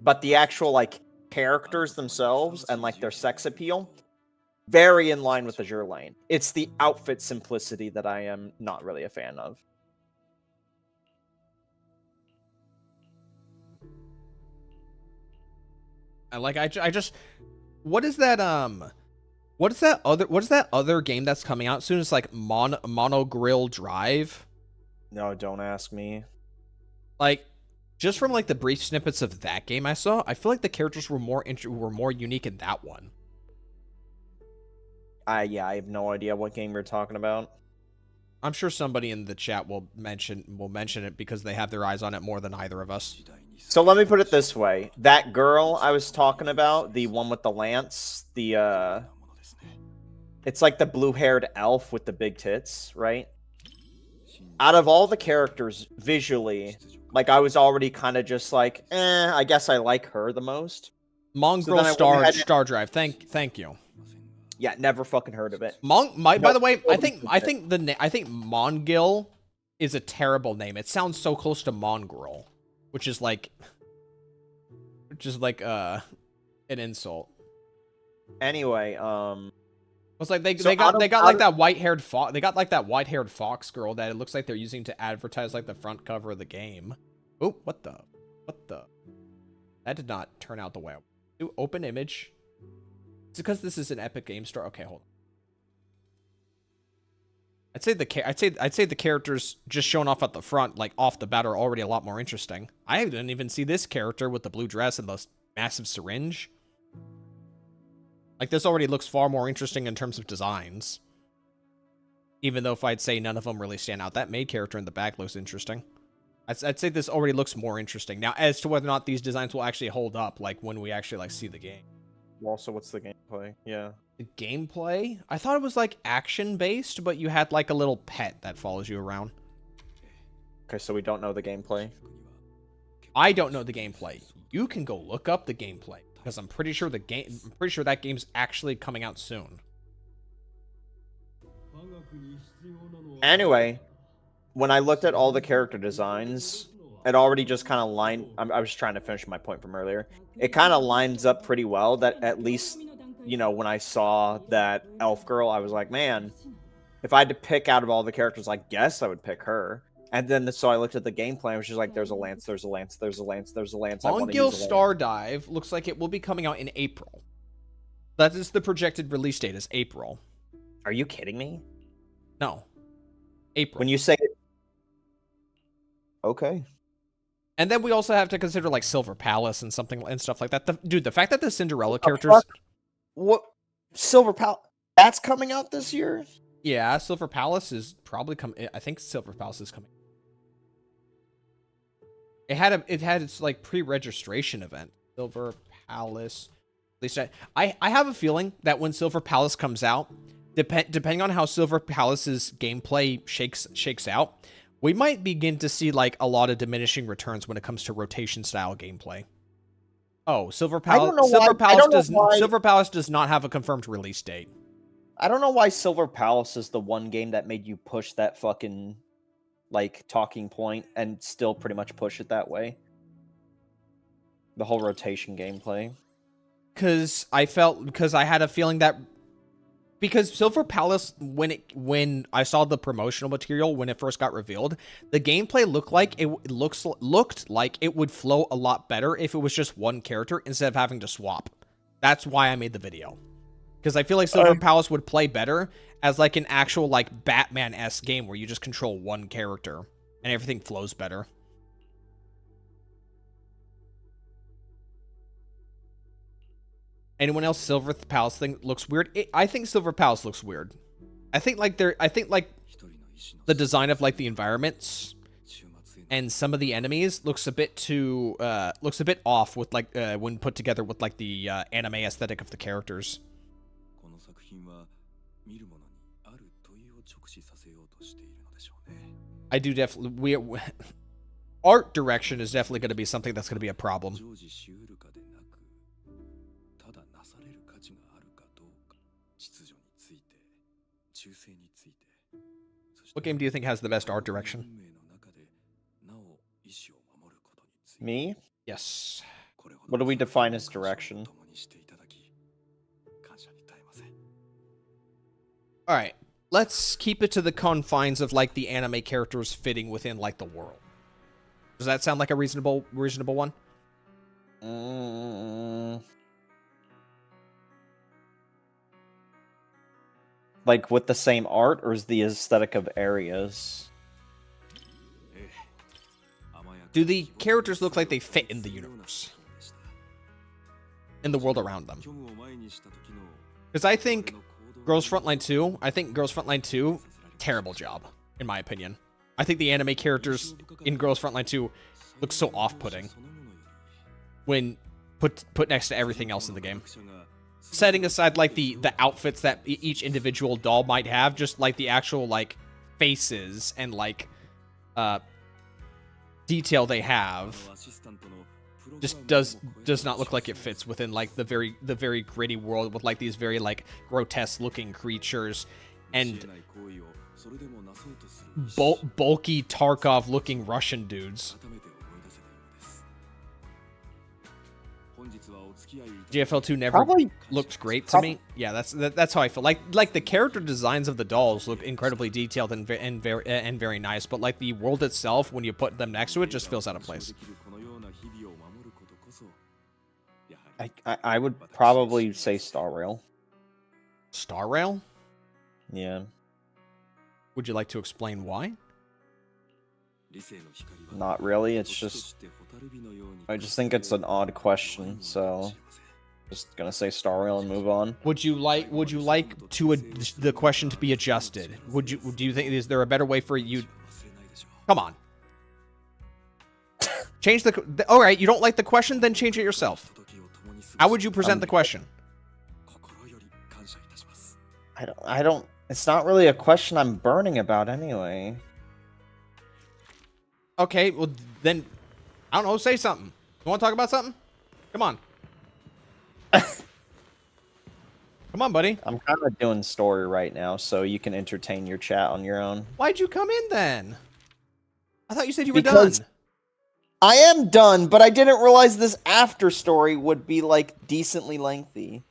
But the actual, like, characters themselves and like their sex appeal, very in line with Azure Lane. It's the outfit simplicity that I am not really a fan of. I just what is that other game that's coming out soon? It's like Mono Grill Drive. No, don't ask me. Like, just from like the brief snippets of that game I saw, I feel like the characters were more unique in that one. Yeah, I have no idea what game you're talking about. I'm sure somebody in the chat will mention it because they have their eyes on it more than either of us. So let me put it this way. That girl I was talking about, the one with the lance, it's like the blue-haired elf with the big tits, right? Out of all the characters, visually, like, I was already kind of just like, I guess I like her the most. Mongrel Star Drive. Thank you. Yeah, never fucking heard of it. By the way, I think Mongil is a terrible name. It sounds so close to mongrel, which is like an insult. Anyway, it's like they got like that white-haired fox. They got like that white-haired fox girl that it looks like they're using to advertise like the front cover of the game. Oh, what the? That did not turn out the way I wanted. Do open image. It's because this is an Epic Game Store. Okay, hold on. I'd say the characters just shown off at the front, like off the bat, are already a lot more interesting. I didn't even see this character with the blue dress and the massive syringe. Like, this already looks far more interesting in terms of designs. Even though if I'd say none of them really stand out, that maid character in the back looks interesting. I'd say this already looks more interesting. Now, as to whether or not these designs will actually hold up, like when we actually like see the game. Also, what's the gameplay? Yeah. The gameplay? I thought it was like action-based, but you had like a little pet that follows you around. Okay, so we don't know the gameplay. I don't know the gameplay. You can go look up the gameplay because I'm pretty sure that game's actually coming out soon. Anyway, when I looked at all the character designs, it already just kind of lined... I was trying to finish my point from earlier. It kind of lines up pretty well that at least, you know, when I saw that elf girl, I was like, man, if I had to pick out of all the characters, I guess I would pick her. And then so I looked at the gameplay, which is like, there's a lance, there's a lance, there's a lance, there's a lance. Mongil Star Dive looks like it will be coming out in April. That is the projected release date, is April. Are you kidding me? No. April. When you say it... Okay. And then we also have to consider like Silver Palace and stuff like that. Dude, the fact that the Cinderella characters... What? Silver Palace? That's coming out this year? Yeah, Silver Palace is probably coming... I think Silver Palace is coming. It had its like pre-registration event. Silver Palace. At least I have a feeling that when Silver Palace comes out, depending on how Silver Palace's gameplay shakes out, we might begin to see like a lot of diminishing returns when it comes to rotation style gameplay. Oh, Silver Palace does not have a confirmed release date. I don't know why Silver Palace is the one game that made you push that fucking like talking point and still pretty much push it that way. The whole rotation gameplay. Because I had a feeling that because Silver Palace, when I saw the promotional material when it first got revealed, the gameplay looked like it would flow a lot better if it was just one character instead of having to swap. That's why I made the video. Because I feel like Silver Palace would play better as like an actual like Batman-esque game where you just control one character and everything flows better. Anyone else? Silver Palace thing looks weird. I think Silver Palace looks weird. I think like the design of like the environments and some of the enemies looks a bit off with like when put together with like the anime aesthetic of the characters. I do definitely art direction is definitely going to be something that's going to be a problem. What game do you think has the best art direction? Me? Yes. What do we define as direction? Alright, let's keep it to the confines of like the anime characters fitting within like the world. Does that sound like a reasonable one? Like with the same art, or is the aesthetic of areas? Do the characters look like they fit in the universe? In the world around them? Because I think Girls Frontline 2, terrible job, in my opinion. I think the anime characters in Girls Frontline 2 look so off-putting. when put next to everything else in the game. Setting aside like the outfits that each individual doll might have, just like the actual like faces and like detail they have just does not look like it fits within like the very gritty world with like these very like grotesque looking creatures and bulky Tarkov looking Russian dudes. GFL2 never looks great to me. Yeah, that's how I feel. Like the character designs of the dolls look incredibly detailed and very nice, but like the world itself, when you put them next to it, just feels out of place. I would probably say Star Rail. Star Rail? Yeah. Would you like to explain why? Not really. It's just I just think it's an odd question, so just gonna say Star Rail and move on. Would you like to the question to be adjusted? Do you think, is there a better way for you? Come on. Change the all right, you don't like the question, then change it yourself. How would you present the question? I don't it's not really a question I'm burning about anyway. Okay, well then I don't know, say something. You want to talk about something? Come on. Come on, buddy. I'm kind of doing story right now, so you can entertain your chat on your own. Why'd you come in then? I thought you said you were Because done. I am done, but I didn't realize this after story would be like decently lengthy.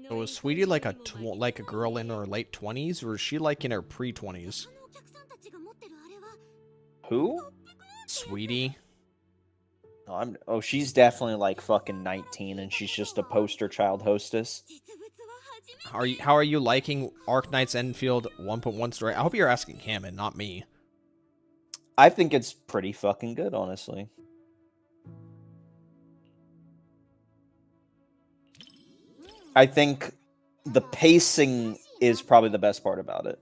So was Sweetie like a girl in her late 20s, or is she like in her pre-20s? Who? Sweetie. Oh, she's definitely like fucking 19, and she's just a poster child hostess. How are you liking Arknights Endfield 1.1 story? I hope you're asking him and not me. I think it's pretty fucking good, honestly. I think the pacing is probably the best part about it.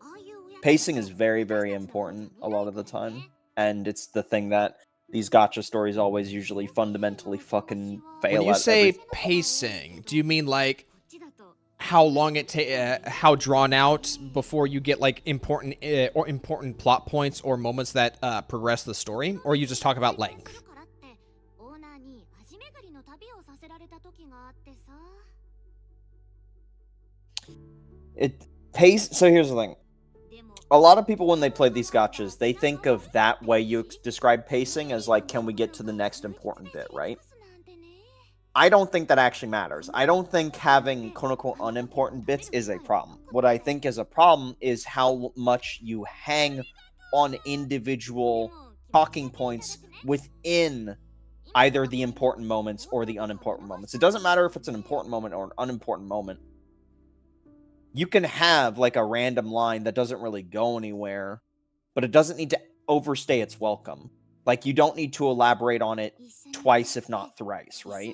Pacing is very, very important a lot of the time, and it's the thing that these gacha stories always usually fundamentally fucking fail at. When you say pacing, do you mean like how long it how drawn out before you get like important plot points or moments that progress the story, or you just talk about length? So here's the thing. A lot of people, when they play these gachas, they think of that way you describe pacing as like, can we get to the next important bit, right? I don't think that actually matters. I don't think having quote-unquote unimportant bits is a problem. What I think is a problem is how much you hang on individual talking points within either the important moments or the unimportant moments. It doesn't matter if it's an important moment or an unimportant moment. You can have like a random line that doesn't really go anywhere, but it doesn't need to overstay its welcome. Like, you don't need to elaborate on it twice, if not thrice, right?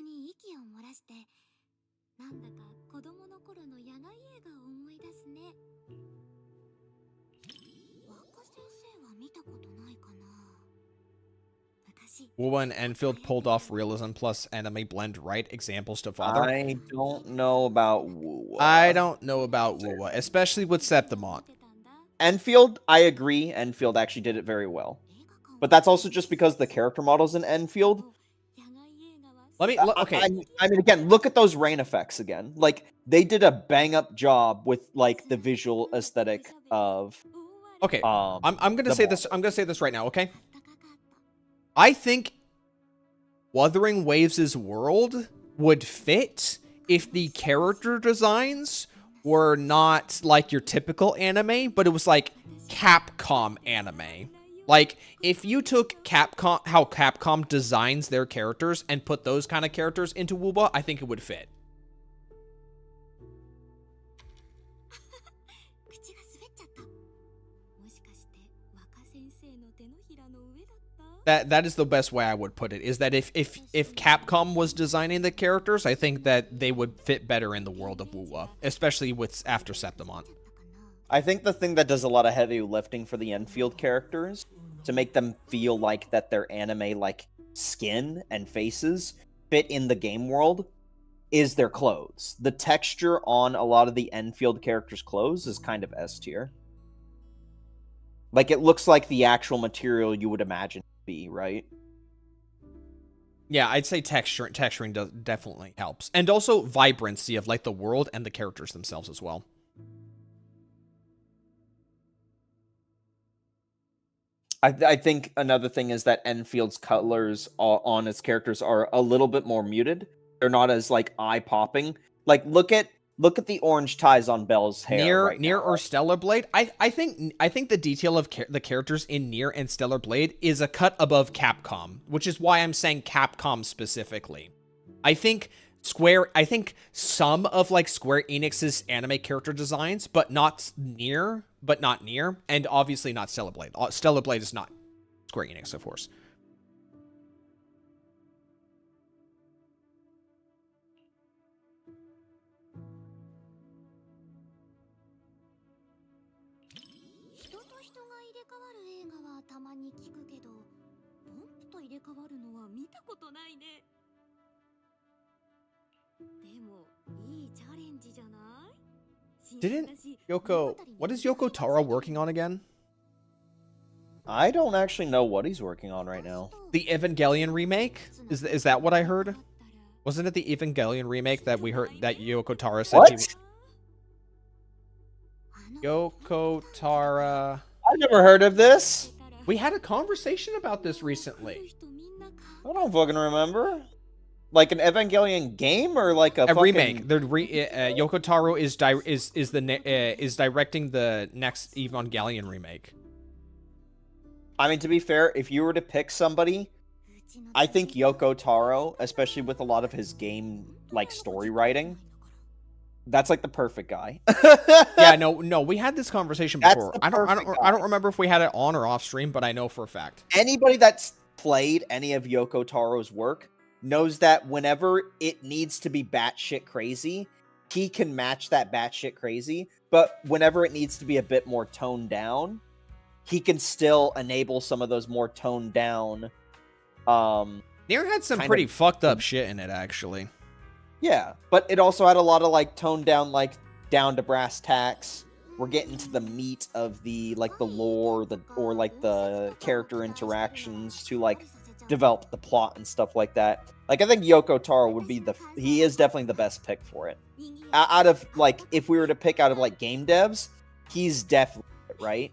Wuwa and Enfield pulled off realism plus anime blend right examples to father. I don't know about Wuwa. I don't know about Wuwa, especially with Septimont. Enfield, I agree. Enfield actually did it very well. But that's also just because the character models in Enfield. Okay. I mean, again, look at those rain effects again. Like, they did a bang-up job with, like, the visual aesthetic of... Okay, I'm gonna say this. I'm gonna say this right now, okay? I think Wuthering Waves' world would fit if the character designs were not like your typical anime, but it was like Capcom anime. Like, if you took Capcom, how Capcom designs their characters and put those kind of characters into Wooba, I think it would fit. That is the best way I would put it, is that if Capcom was designing the characters, I think that they would fit better in the world of Woowa, especially with after Septimont. I think the thing that does a lot of heavy lifting for the Enfield characters to make them feel like that their anime like skin and faces fit in the game world is their clothes. The texture on a lot of the Enfield characters' clothes is kind of S tier. Like, it looks like the actual material you would imagine it to be, right? Yeah, I'd say texturing definitely helps. And also vibrancy of, like, the world and the characters themselves as well. I think another thing is that Enfield's colors on its characters are a little bit more muted. They're not as, like, eye-popping. Like, look at the orange ties on Belle's hair Nier or Stellar Blade. I think the detail of the characters in Nier and Stellar Blade is a cut above Capcom, which is why I'm saying Capcom specifically. I think some of like Square Enix's anime character designs, but not Nier, and obviously not Stellar Blade. Stellar Blade is not Square Enix, of course. Didn't Yoko... What is Yoko Taro working on again? I don't actually know what he's working on right now. The Evangelion remake? Is that what I heard? Wasn't it the Evangelion remake that we heard that Yoko Taro said What? Yoko Taro... I've never heard of this. We had a conversation about this recently. I don't fucking remember. Like an Evangelion game or like a fucking... remake. Yoko Taro is directing the next Evangelion remake. I mean, to be fair, if you were to pick somebody, I think Yoko Taro, especially with a lot of his game like story writing, that's like the perfect guy. Yeah, no, we had this conversation before. I don't remember if we had it on or off stream, but I know for a fact. Anybody that's played any of Yoko Taro's work knows that whenever it needs to be batshit crazy, he can match that batshit crazy. But whenever it needs to be a bit more toned down, he can still enable some of those more toned down. Nier had some pretty fucked up shit in it, actually. Yeah, but it also had a lot of like toned down, like down to brass tacks. We're getting to the meat of the like the lore, or like the character interactions to like develop the plot and stuff like that. Like, I think Yoko Taro would be he is definitely the best pick for it. Out of like, if we were to pick out of like game devs, he's definitely it, right?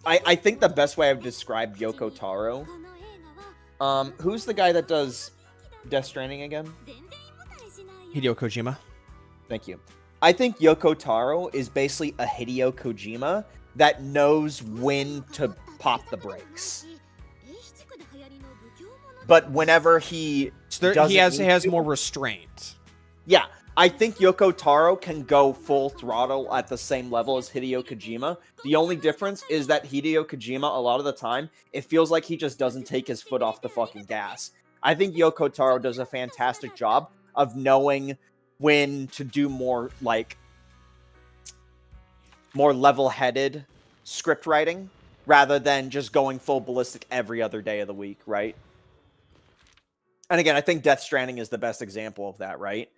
I think the best way I've described Yoko Taro, who's the guy that does Death Stranding again? Hideo Kojima. Thank you. I think Yoko Taro is basically a Hideo Kojima that knows when to pop the brakes. But whenever he has more restraint. Yeah, I think Yoko Taro can go full throttle at the same level as Hideo Kojima. The only difference is that Hideo Kojima, a lot of the time, it feels like he just doesn't take his foot off the fucking gas. I think Yoko Taro does a fantastic job of knowing when to do more, like, more level-headed script writing, rather than just going full ballistic every other day of the week, right? And again, I think Death Stranding is the best example of that, right?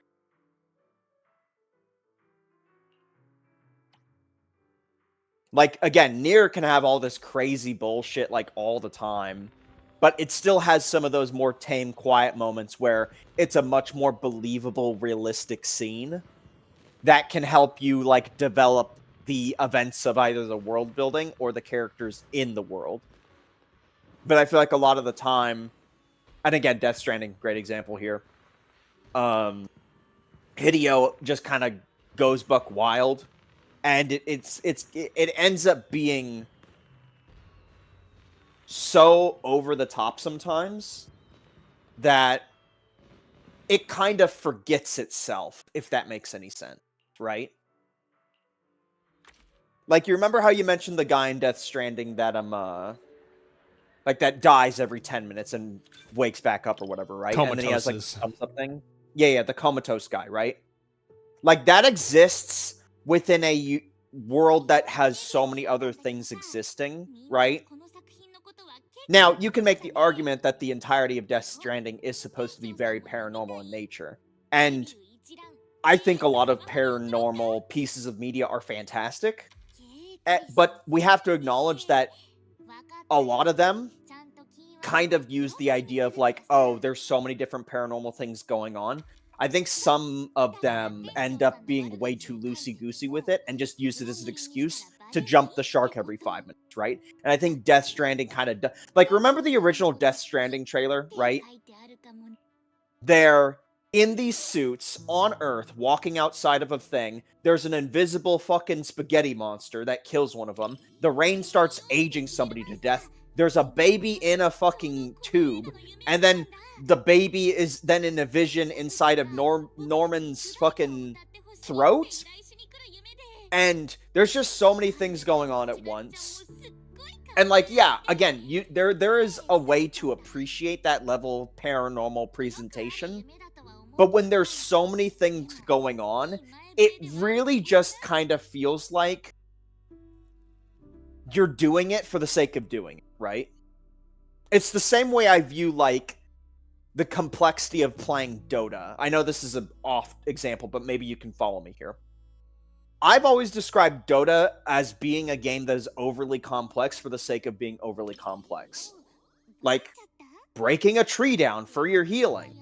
Like, again, Nier can have all this crazy bullshit, like, all the time. But it still has some of those more tame, quiet moments where it's a much more believable, realistic scene that can help you, like, develop the events of either the world building or the characters in the world. But I feel like a lot of the time, and again, Death Stranding, great example here. Hideo just kind of goes buck wild, and it ends up being so over the top sometimes that it kind of forgets itself, if that makes any sense, right? Like, you remember how you mentioned the guy in Death Stranding that like that dies every 10 minutes and wakes back up or whatever, right? And then he has like something. Yeah, the comatose guy, right? Like, that exists within a world that has so many other things existing, right? Now, you can make the argument that the entirety of Death Stranding is supposed to be very paranormal in nature. And I think a lot of paranormal pieces of media are fantastic. But we have to acknowledge that a lot of them kind of use the idea of like, oh, there's so many different paranormal things going on. I think some of them end up being way too loosey-goosey with it and just use it as an excuse to jump the shark every 5 minutes, right? And I think Death Stranding kind of... Like, remember the original Death Stranding trailer, right? They're in these suits on Earth, walking outside of a thing. There's an invisible fucking spaghetti monster that kills one of them. The rain starts aging somebody to death. There's a baby in a fucking tube. And then the baby is then in a vision inside of Norman's fucking throat. And there's just so many things going on at once. And like, yeah, again, there is a way to appreciate that level of paranormal presentation. But when there's so many things going on, it really just kind of feels like you're doing it for the sake of doing it, right? It's the same way I view, like, the complexity of playing Dota. I know this is an off example, but maybe you can follow me here. I've always described Dota as being a game that is overly complex for the sake of being overly complex. Like, breaking a tree down for your healing.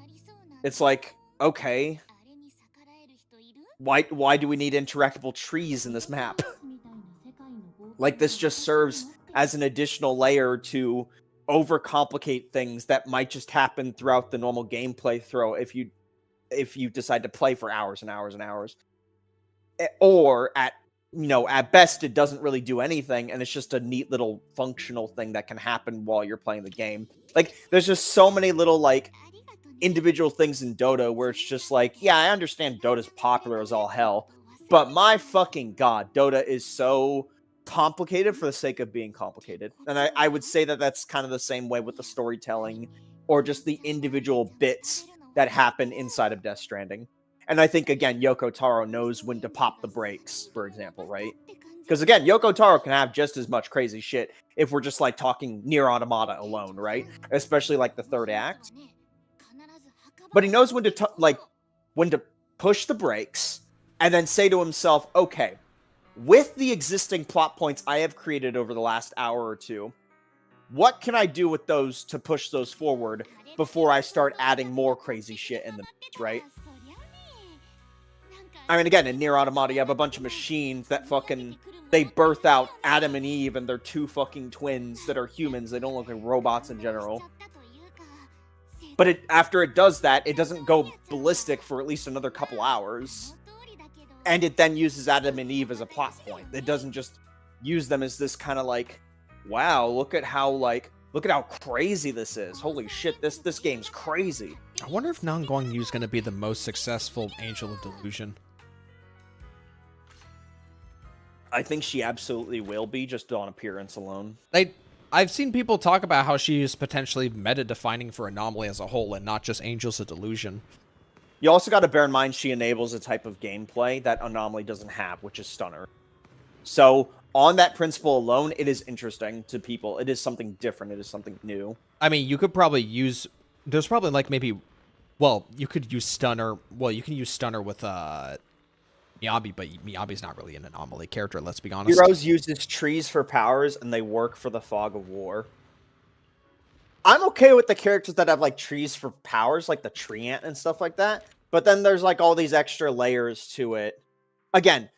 It's like, okay, why do we need interactable trees in this map? Like, this just serves as an additional layer to overcomplicate things that might just happen throughout the normal gameplay throw if you decide to play for hours and hours and hours. Or at best, it doesn't really do anything, and it's just a neat little functional thing that can happen while you're playing the game. Like, there's just so many little, like, individual things in Dota where it's just like, yeah, I understand Dota's popular as all hell, but my fucking god, Dota is so complicated for the sake of being complicated. And I would say that that's kind of the same way with the storytelling or just the individual bits that happen inside of Death Stranding. And I think, again, Yoko Taro knows when to pop the brakes, for example, right? Because, again, Yoko Taro can have just as much crazy shit if we're just, like, talking Nier Automata alone, right? Especially, like, the third act. But he knows when to push the brakes and then say to himself, okay, with the existing plot points I have created over the last hour or two, what can I do with those to push those forward before I start adding more crazy shit in the mix, right? I mean, again, in Nier Automata, you have a bunch of machines that they birth out Adam and Eve, and they're two fucking twins that are humans. They don't look like robots in general. But after it does that, it doesn't go ballistic for at least another couple hours. And it then uses Adam and Eve as a plot point. It doesn't just use them as this kind of like, wow, look at how crazy this is. Holy shit, this game's crazy. I wonder if Nan Guangyu is going to be the most successful Angel of Delusion. I think she absolutely will be, just on appearance alone. I've seen people talk about how she is potentially meta-defining for Anomaly as a whole and not just Angels of Delusion. You also got to bear in mind she enables a type of gameplay that Anomaly doesn't have, which is Stunner. So, on that principle alone, it is interesting to people. It is something different. It is something new. I mean, you could probably use... There's probably, like, maybe... Well, you could use Stunner... Well, you can use Stunner with, Miyabi, but Miyabi's not really an Anomaly character, let's be honest. Heroes uses trees for powers, and they work for the Fog of War. I'm okay with the characters that have, like, trees for powers, like the Tree Ant and stuff like that. But then there's, like, all these extra layers to it. Again,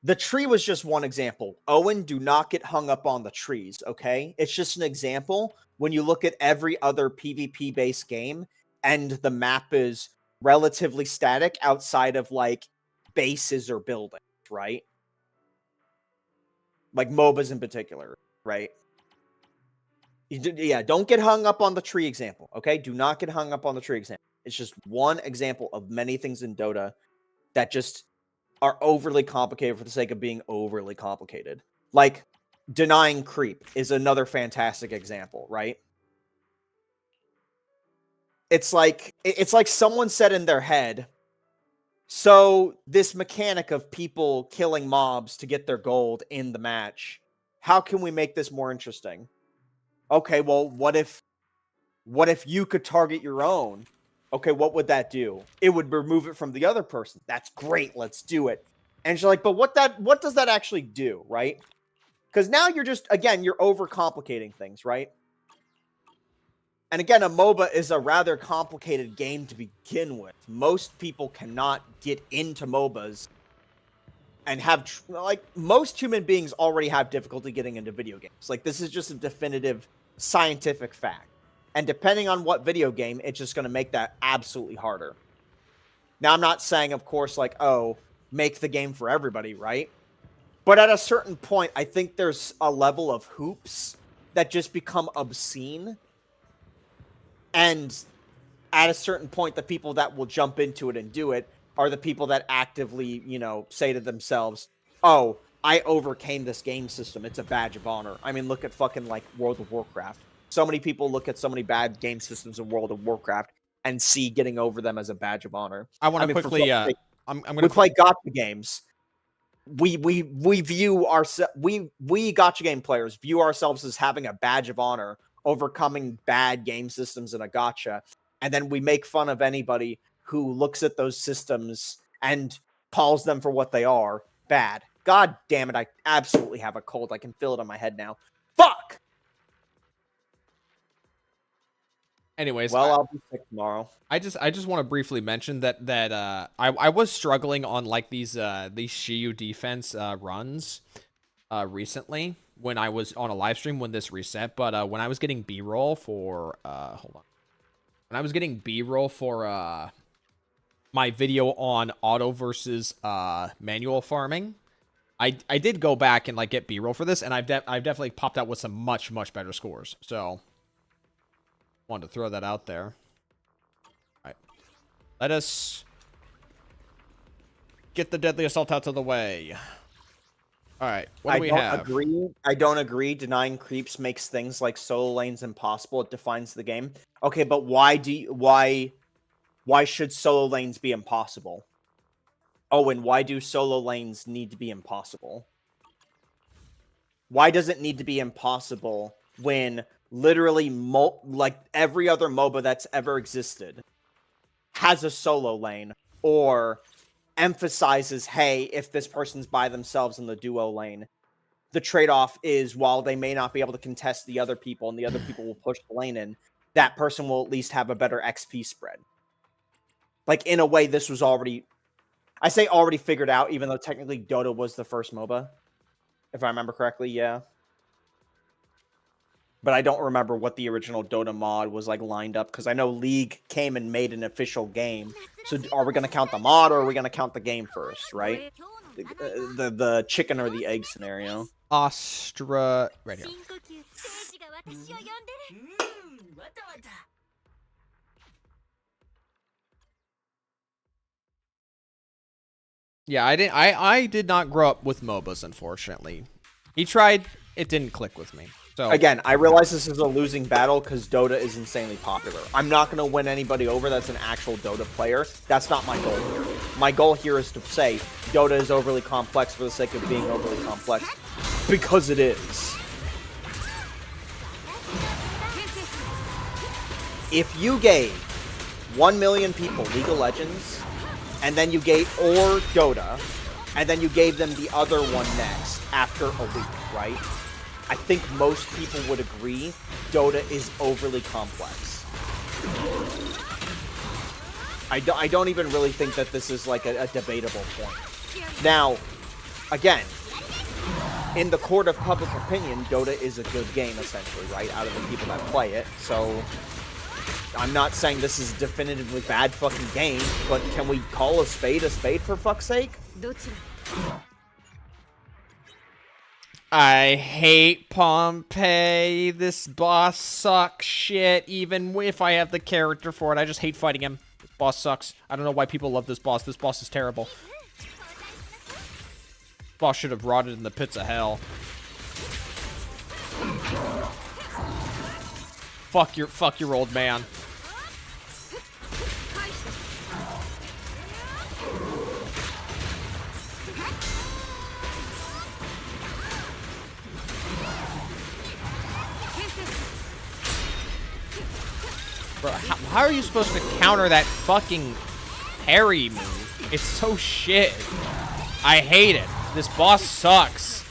the tree was just one example. Owen, do not get hung up on the trees, okay? It's just an example. When you look at every other PvP-based game, and the map is relatively static outside of, like, bases or buildings, right? Like MOBAs in particular, right? Yeah, don't get hung up on the tree example, okay? Do not get hung up on the tree example. It's just one example of many things in Dota that just are overly complicated for the sake of being overly complicated. Like, denying creep is another fantastic example, right? It's like someone said in their head, so this mechanic of people killing mobs to get their gold in the match, how can we make this more interesting? Okay, well, what if you could target your own? Okay, what would that do? It would remove it from the other person. That's great. Let's do it. And she's like, but what does that actually do, right? Because now you're overcomplicating things, right? And again, a MOBA is a rather complicated game to begin with. Most people cannot get into MOBAs and have, most human beings already have difficulty getting into video games. Like, this is just a definitive scientific fact. And depending on what video game, it's just going to make that absolutely harder. Now, I'm not saying, of course, like, oh, make the game for everybody, right? But at a certain point, I think there's a level of hoops that just become obscene. And at a certain point, the people that will jump into it and do it are the people that actively, say to themselves, oh, I overcame this game system. It's a badge of honor. I mean, look at fucking, like, World of Warcraft. So many people look at so many bad game systems in World of Warcraft and see getting over them as a badge of honor. I want to quickly, we play gacha games. We view we gacha game players view ourselves as having a badge of honor, overcoming bad game systems in a gacha, and then we make fun of anybody who looks at those systems and calls them for what they are, bad. God damn it, I absolutely have a cold. I can feel it on my head now. Fuck! Anyways, well, I'll be sick tomorrow. I just want to briefly mention that I was struggling on like these Shiyu defense runs recently when I was on a live stream when this reset, but when I was getting B-roll for when I was getting B-roll for my video on auto versus manual farming, I did go back and like get B-roll for this, and I've definitely popped out with some much better scores. So wanted to throw that out there. All right, let us get the deadly assault out of the way. All right, what do we have? I don't agree. Denying creeps makes things like solo lanes impossible. It defines the game. Okay, but why should solo lanes be impossible? Oh, and why do solo lanes need to be impossible? Why does it need to be impossible when literally like every other MOBA that's ever existed has a solo lane, or emphasizes, hey, if this person's by themselves in the duo lane, the trade-off is while they may not be able to contest the other people and the other people will push the lane in, that person will at least have a better XP spread. Like, in a way, this was already, I say already figured out, even though technically Dota was the first MOBA. If I remember correctly, yeah. But I don't remember what the original Dota mod was like lined up, because I know League came and made an official game. So are we going to count the mod, or are we going to count the game first, right? The chicken or the egg scenario. Astra... Right here. Yeah, I did not grow up with MOBAs, unfortunately. He tried, it didn't click with me. So again, I realize this is a losing battle because Dota is insanely popular. I'm not going to win anybody over that's an actual Dota player. That's not my goal here. My goal here is to say Dota is overly complex for the sake of being overly complex, because it is. If you gave 1 million people League of Legends, and then you gave, or Dota, and then you gave them the other one next after a week, right? I think most people would agree Dota is overly complex. I don't even really think that this is like a debatable point. Now, again, in the court of public opinion, Dota is a good game, essentially, right? Out of the people that play it. So, I'm not saying this is a definitively bad fucking game, but can we call a spade for fuck's sake? I hate Pompeii. This boss sucks shit, even if I have the character for it. I just hate fighting him. This boss sucks. I don't know why people love this boss. This boss is terrible. This boss should have rotted in the pits of hell. Fuck your old man. Bro, how are you supposed to counter that fucking parry move? It's so shit. I hate it. This boss sucks.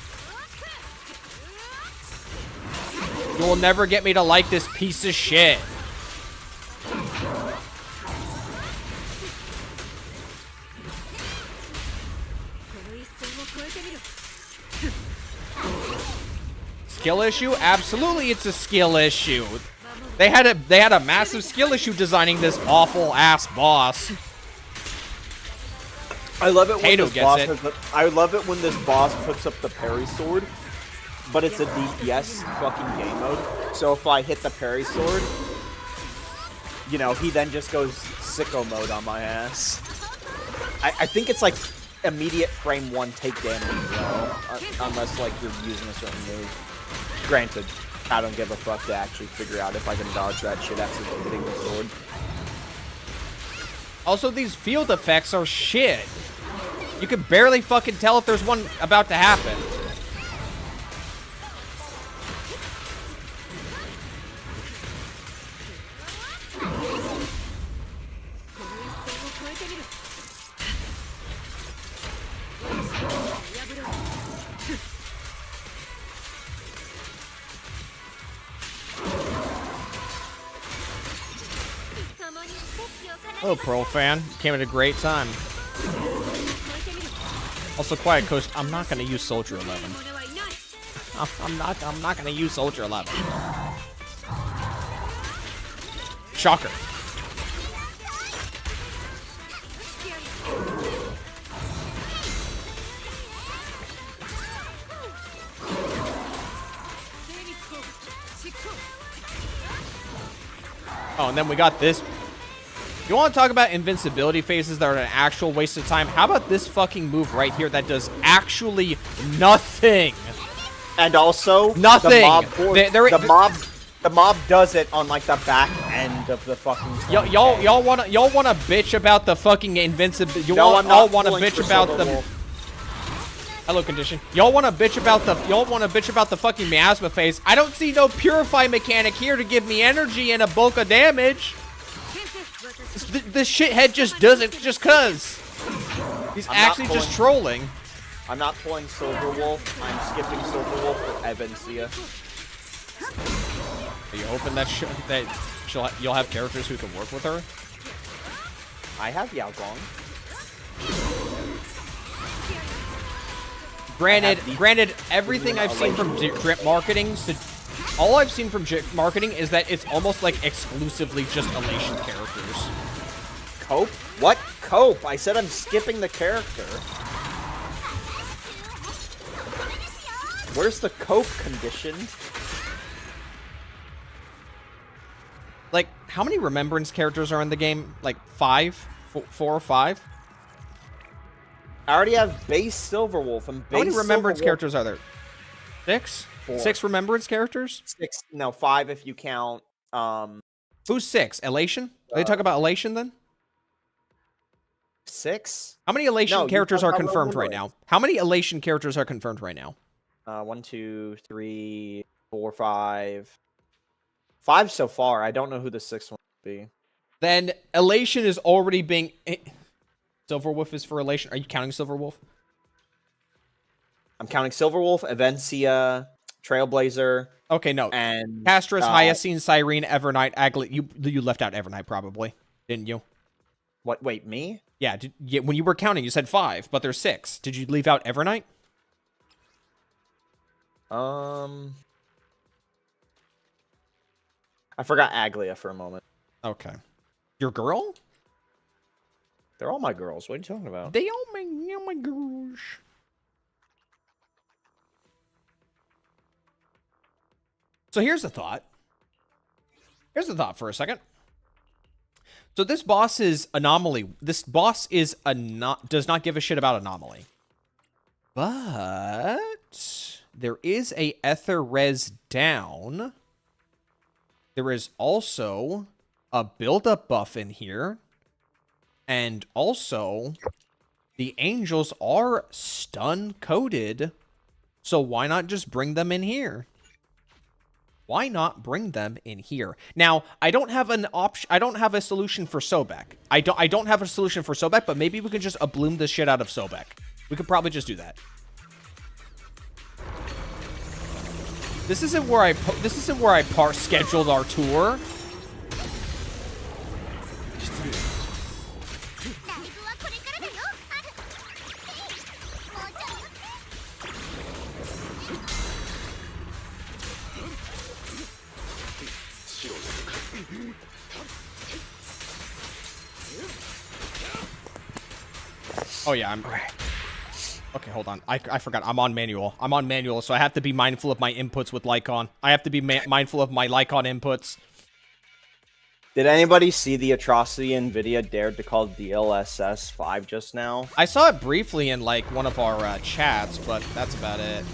You will never get me to like this piece of shit. Skill issue? Absolutely, it's a skill issue. They had a massive skill issue designing this awful ass boss. I love it when Kato this boss gets it. I love it when this boss puts up the parry sword, but it's a DPS fucking game mode. So if I hit the parry sword, you know, he then just goes sicko mode on my ass. I think it's like immediate frame 1 take damage, though, unless like you're using a certain move. Granted, I don't give a fuck to actually figure out if I can dodge that shit after hitting the sword. Also, these field effects are shit. You can barely fucking tell if there's one about to happen. Oh, Pearl fan. Came at a great time. Also, Quiet Coast, I'm not gonna use Soldier 11. I'm not gonna use Soldier 11. Shocker. Oh, and then we got this. You want to talk about invincibility phases that are an actual waste of time? How about this fucking move right here that does actually nothing? And also, nothing. The mob does it on like the back end of the fucking. Y'all wanna bitch about the fucking invincibility? You all wanna bitch about the. Hello, condition. Y'all wanna bitch about the fucking miasma phase? I don't see no purify mechanic here to give me energy and a bulk of damage. This shithead just does it just cuz. He's actually just trolling. I'm not pulling Silver Wolf. I'm skipping Silver Wolf for Evancia. Are you hoping that you'll have characters who can work with her? I have Yao Gong. Granted, everything I've seen from drip marketing, all I've seen from drip marketing is that it's almost like exclusively just Elation characters. Cope? What cope? I said I'm skipping the character. Where's the cope conditioned? Like, how many Remembrance characters are in the game? Like, 4 or 5? I already have base Silverwolf and base. How many Remembrance characters are there? 6? 4. 6 Remembrance characters? 6. No, 5 if you count. Who's 6? Elation? Are they talking about Elation then? 6? How many Elation characters are confirmed right now? How many Elation characters are confirmed right now? 1, 2, 3, 4, 5. 5 so far. I don't know who the 6th one will be. Then Elation is already being. Silverwolf is for Elation. Are you counting Silverwolf? I'm counting Silverwolf, Evancia, Trailblazer. Okay, no. And Castris, Hyacine, Cyrene, Evernight, Aglet. You left out Evernight probably, didn't you? What? Wait, me? Yeah. When you were counting, you said 5, but there's 6. Did you leave out Evernight? I forgot Aglia for a moment. Okay. Your girl? They're all my girls. What are you talking about? They all my girls. So here's a thought. Here's a thought for a second. So this boss is Anomaly. This boss is does not give a shit about Anomaly. But there is a Ether Res down. There is also a build-up buff in here. And also, the angels are stun-coded. So why not just bring them in here? Why not bring them in here? Now, I don't have an option. I don't have a solution for Sobek. I don't have a solution for Sobek, but maybe we can just bloom the shit out of Sobek. We could probably just do that. This isn't where I scheduled our tour. Oh yeah, I'm... Okay, hold on. I forgot. I'm on manual. I'm on manual, so I have to be mindful of my inputs with Lycon. I have to be mindful of my Lycon inputs. Did anybody see the atrocity NVIDIA dared to call DLSS 5 just now? I saw it briefly in, like, one of our chats, but that's about it.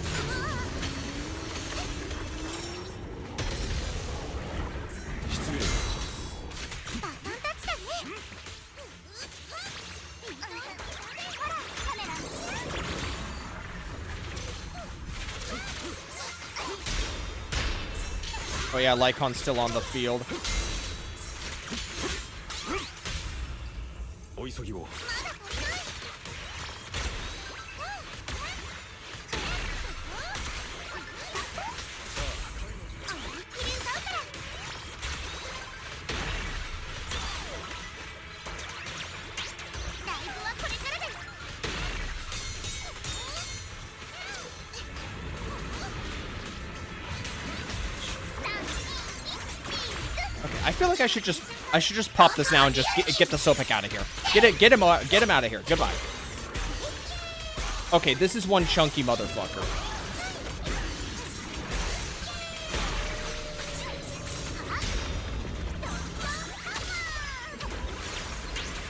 Oh yeah, Lycon's still on the field. I feel like I should just pop this now and just get the Sophic out of here. Get him out of here. Goodbye. Okay, this is one chunky motherfucker.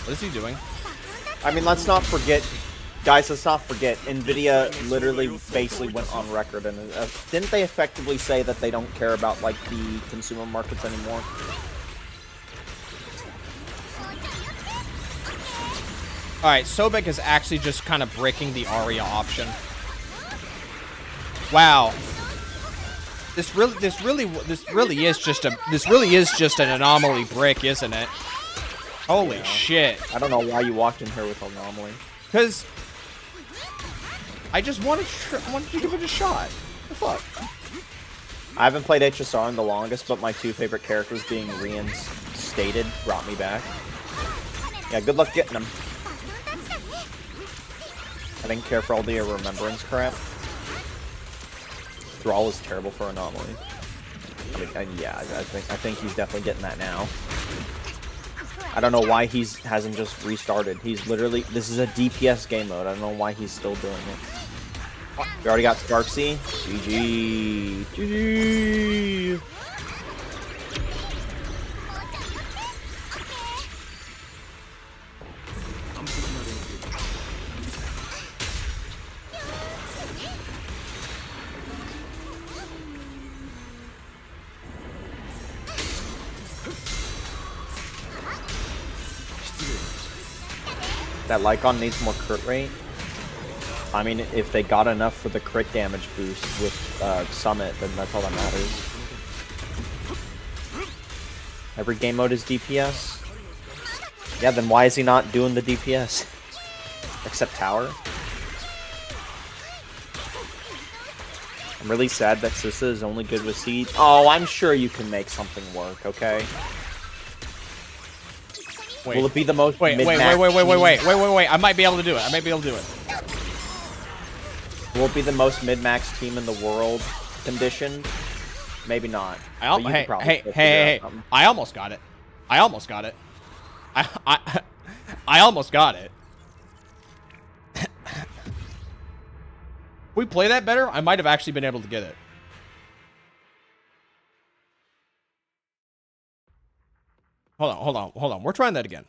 What is he doing? I mean, let's not forget, guys. Let's not forget. NVIDIA literally basically went on record, and didn't they effectively say that they don't care about like the consumer markets anymore? All right, Sobek is actually just kind of breaking the Arya option. Wow. This really is just an anomaly brick, isn't it? Holy shit. I don't know why you walked in here with Anomaly. Because I just wanted to give it a shot. What the fuck? I haven't played HSR in the longest, but my two favorite characters being reinstated brought me back. Yeah, good luck getting them. I didn't care for all the remembrance crap. Thrall is terrible for Anomaly. I mean, yeah, I think he's definitely getting that now. I don't know why he hasn't just restarted. He's literally... This is a DPS game mode. I don't know why he's still doing it. We already got Sparksy. GG. GG. That Lycon needs more crit rate. I mean, if they got enough for the crit damage boost with Summit, then that's all that matters. Every game mode is DPS. Yeah, then why is he not doing the DPS? Except tower. I'm really sad that Sissa is only good with Seed. Oh, I'm sure you can make something work, okay? Wait. Will it be the most wait, I might be able to do it. Will it be the most mid-max team in the world conditioned? Maybe not. Hey, I almost got it. I I almost got it. If we play that better, I might have actually been able to get it. Hold on. We're trying that again.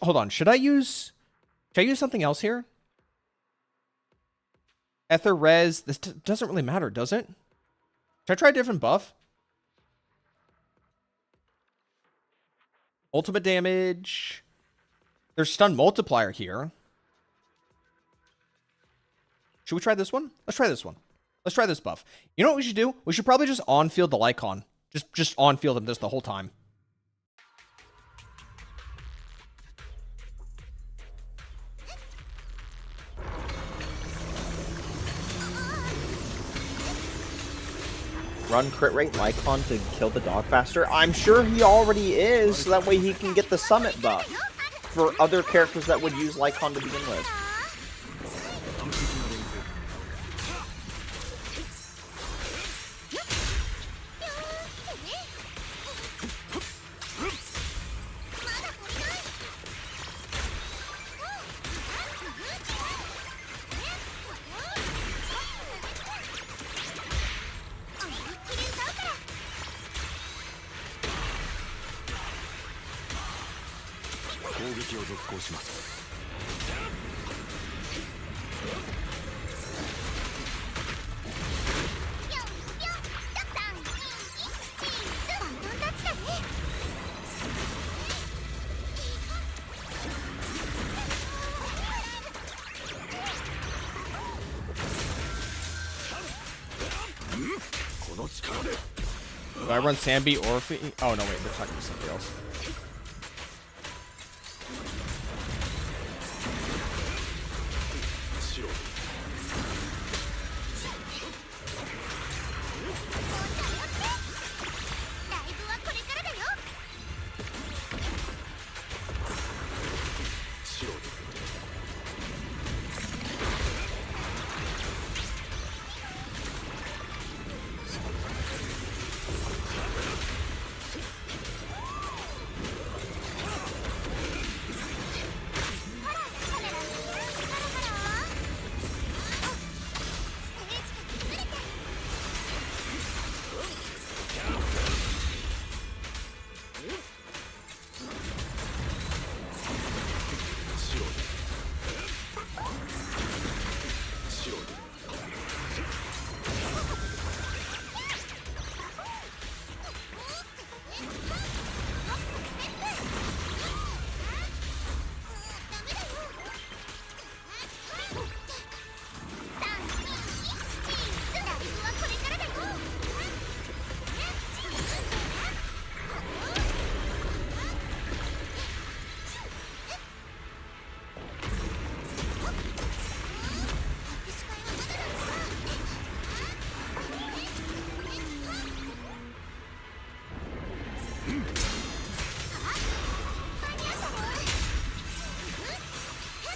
Hold on. Should I use something else here? Ether res. This doesn't really matter, does it? Should I try a different buff? Ultimate damage. There's stun multiplier here. Should we try this one? Let's try this one. Let's try this buff. You know what we should do? We should probably just on-field the Lycon. Just on-field him this the whole time. Run crit rate Lycon to kill the dog faster? I'm sure he already is, so that way he can get the summit buff for other characters that would use Lycon to begin with. Do I run Sambi or oh no, wait, they're talking to somebody else.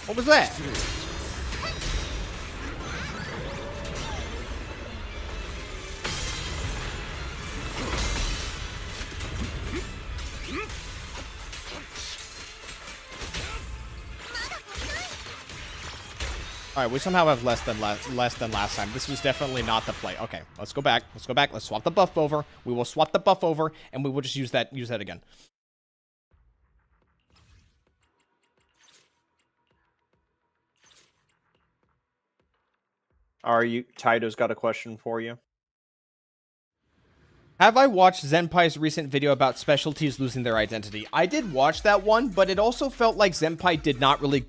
What was that? All right, we somehow have less than last time. This was definitely not the play. Okay, let's go back. Let's go back. Let's swap the buff over. We will swap the buff over, and we will just use that again. Taito's got a question for you. Have I watched Zenpai's recent video about specialties losing their identity? I did watch that one, but it also felt like Zenpai didn't really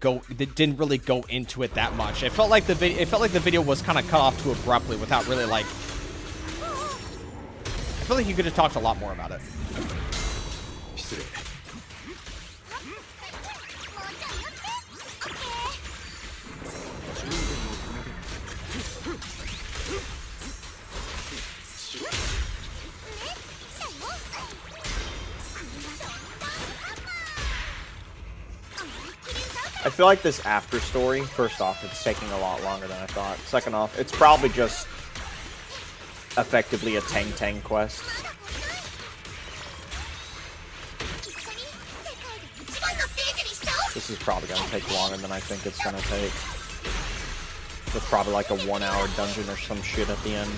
go into it that much. It felt like the video was kind of cut off too abruptly without really like. I feel like you could have talked a lot more about it. I feel like this after story, first off, it's taking a lot longer than I thought. Second off, it's probably just effectively a Tangtang quest. This is probably gonna take longer than I think it's gonna take. With probably like a 1-hour dungeon or some shit at the end.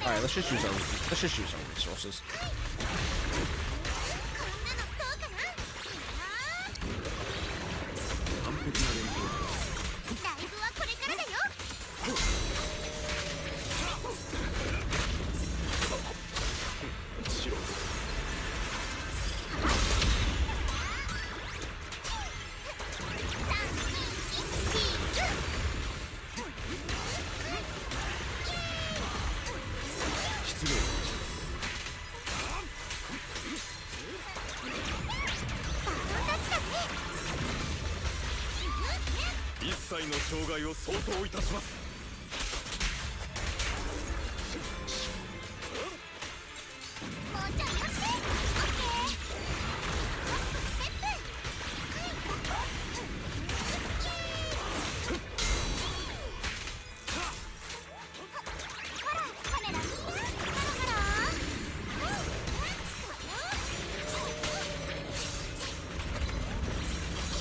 All right, let's just use our resources.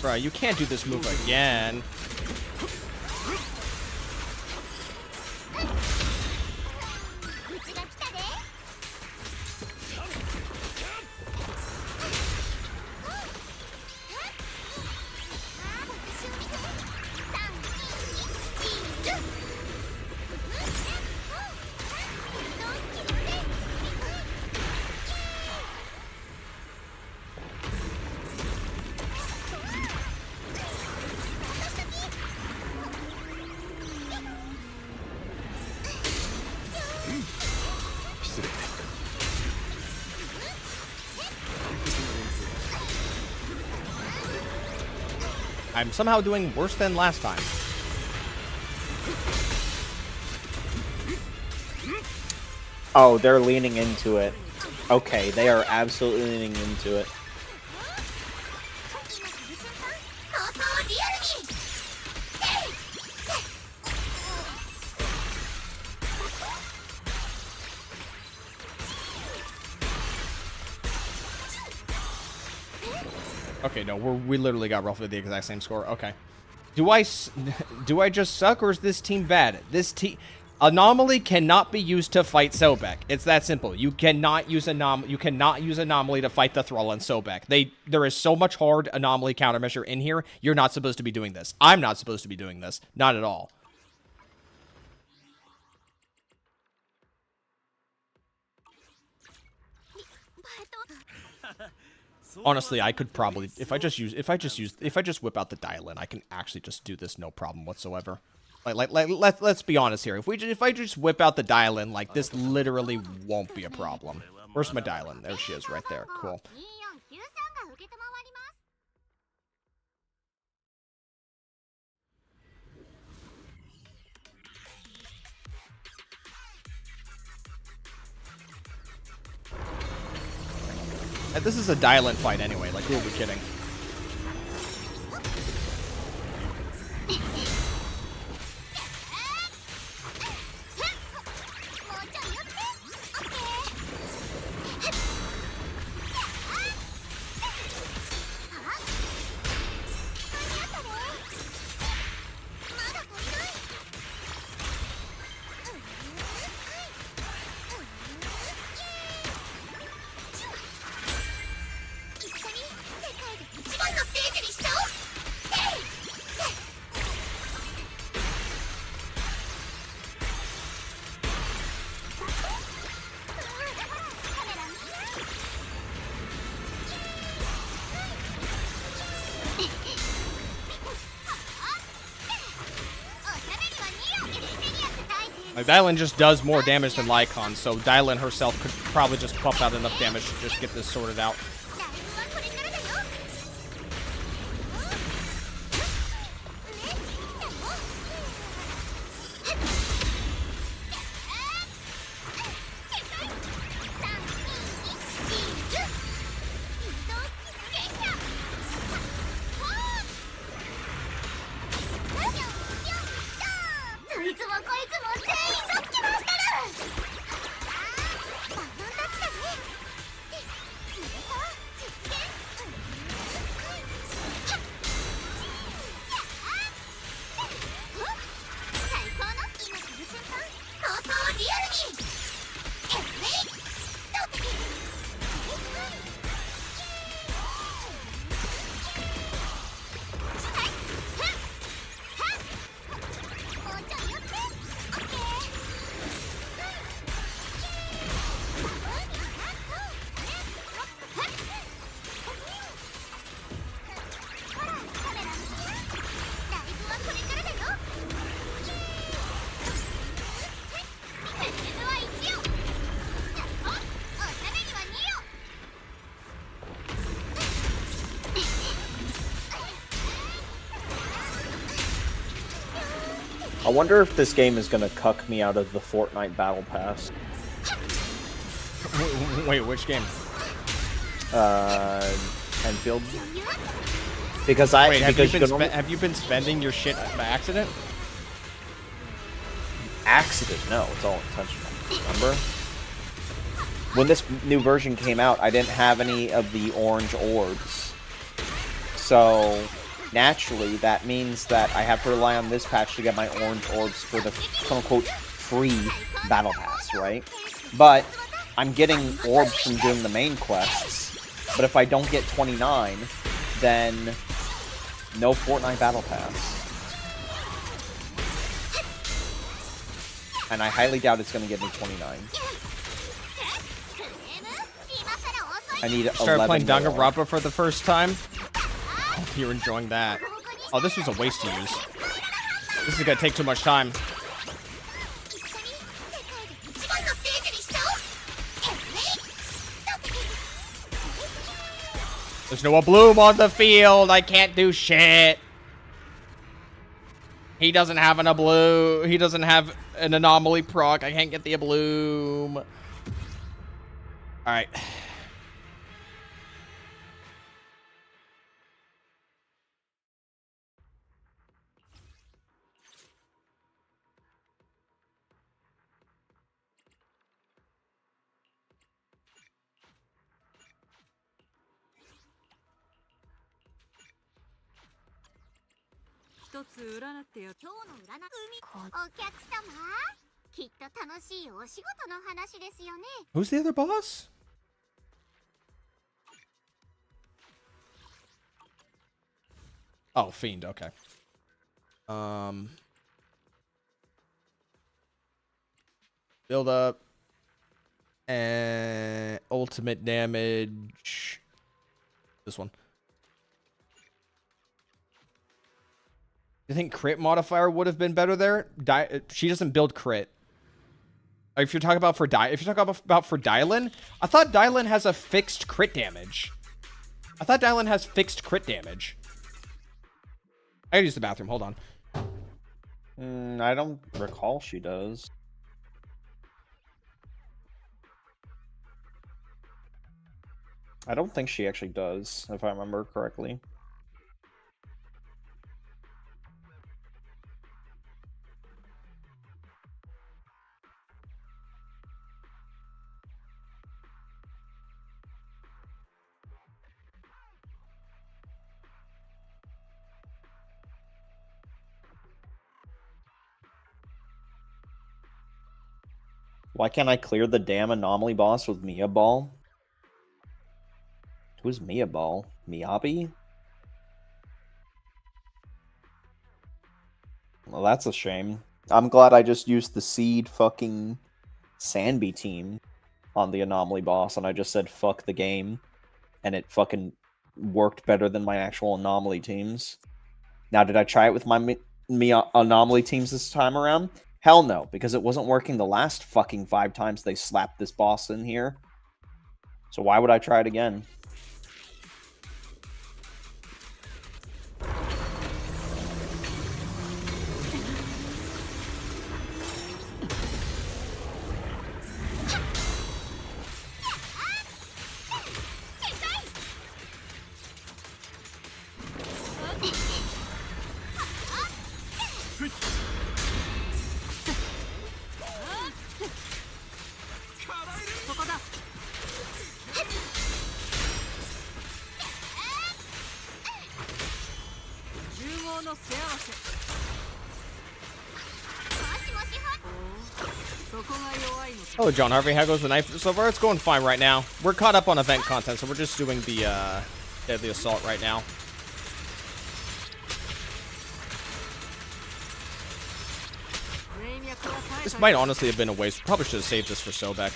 Bruh, you can't do this move again. I'm somehow doing worse than last time. Oh, they're leaning into it. Okay, they are absolutely leaning into it. Okay, no, we literally got roughly the exact same score. Okay. Do I just suck, or is this team bad? This team... Anomaly cannot be used to fight Sobek. It's that simple. You cannot use Anomaly to fight the Thrall and Sobek. There is so much hard Anomaly countermeasure in here. You're not supposed to be doing this. I'm not supposed to be doing this. Not at all. Honestly, I could probably, if I just whip out the dial-in, I can actually just do this no problem whatsoever. Let's be honest here. If I just whip out the dial-in, like, this literally won't be a problem. Where's my dial-in? There she is, right there. Cool. And this is a dial-in fight anyway. Like, who are we kidding? Like, Dylan just does more damage than Lycon, so Dylan herself could probably just pump out enough damage to just get this sorted out. I wonder if this game is gonna cuck me out of the Fortnite Battle Pass. Wait, which game? Endfield. Because have you been spending your shit by accident? Accident? No, it's all intentional. Remember? When this new version came out, I didn't have any of the orange orbs. So, naturally, that means that I have to rely on this patch to get my orange orbs for the quote-unquote free battle pass, right? But I'm getting orbs from doing the main quests. But if I don't get 29, then no Fortnite battle pass. And I highly doubt it's going to give me 29. I need 11 Started playing more. Danganronpa for the first time. Oh, you're enjoying that. Oh, this was a waste to use. This is gonna take too much time. There's no bloom on the field. I can't do shit. He doesn't have an bloom. He doesn't have an anomaly proc. I can't get the bloom. All right. Who's the other boss? Oh, Fiend, okay. Build up. And ultimate damage. This one. You think crit modifier would have been better there? She doesn't build crit. If you're talking about for Dylan, I thought Dylan has a fixed crit damage. I thought Dylan has fixed crit damage. I gotta use the bathroom. Hold on. I don't recall she does. I don't think she actually does, if I remember correctly. Why can't I clear the damn anomaly boss with Mia Ball? Who's Mia Ball? Miyabi? Well, that's a shame. I'm glad I just used the seed fucking Sanby team on the anomaly boss, and I just said fuck the game, and it fucking worked better than my actual anomaly teams. Now, did I try it with my anomaly teams this time around? Hell no, because it wasn't working the last fucking 5 times they slapped this boss in here. So why would I try it again? Hello, John Harvey. How goes the knife so far? It's going fine right now. We're caught up on event content, so we're just doing the Deadly Assault right now. This might honestly have been a waste. Probably should have saved this for Sobek.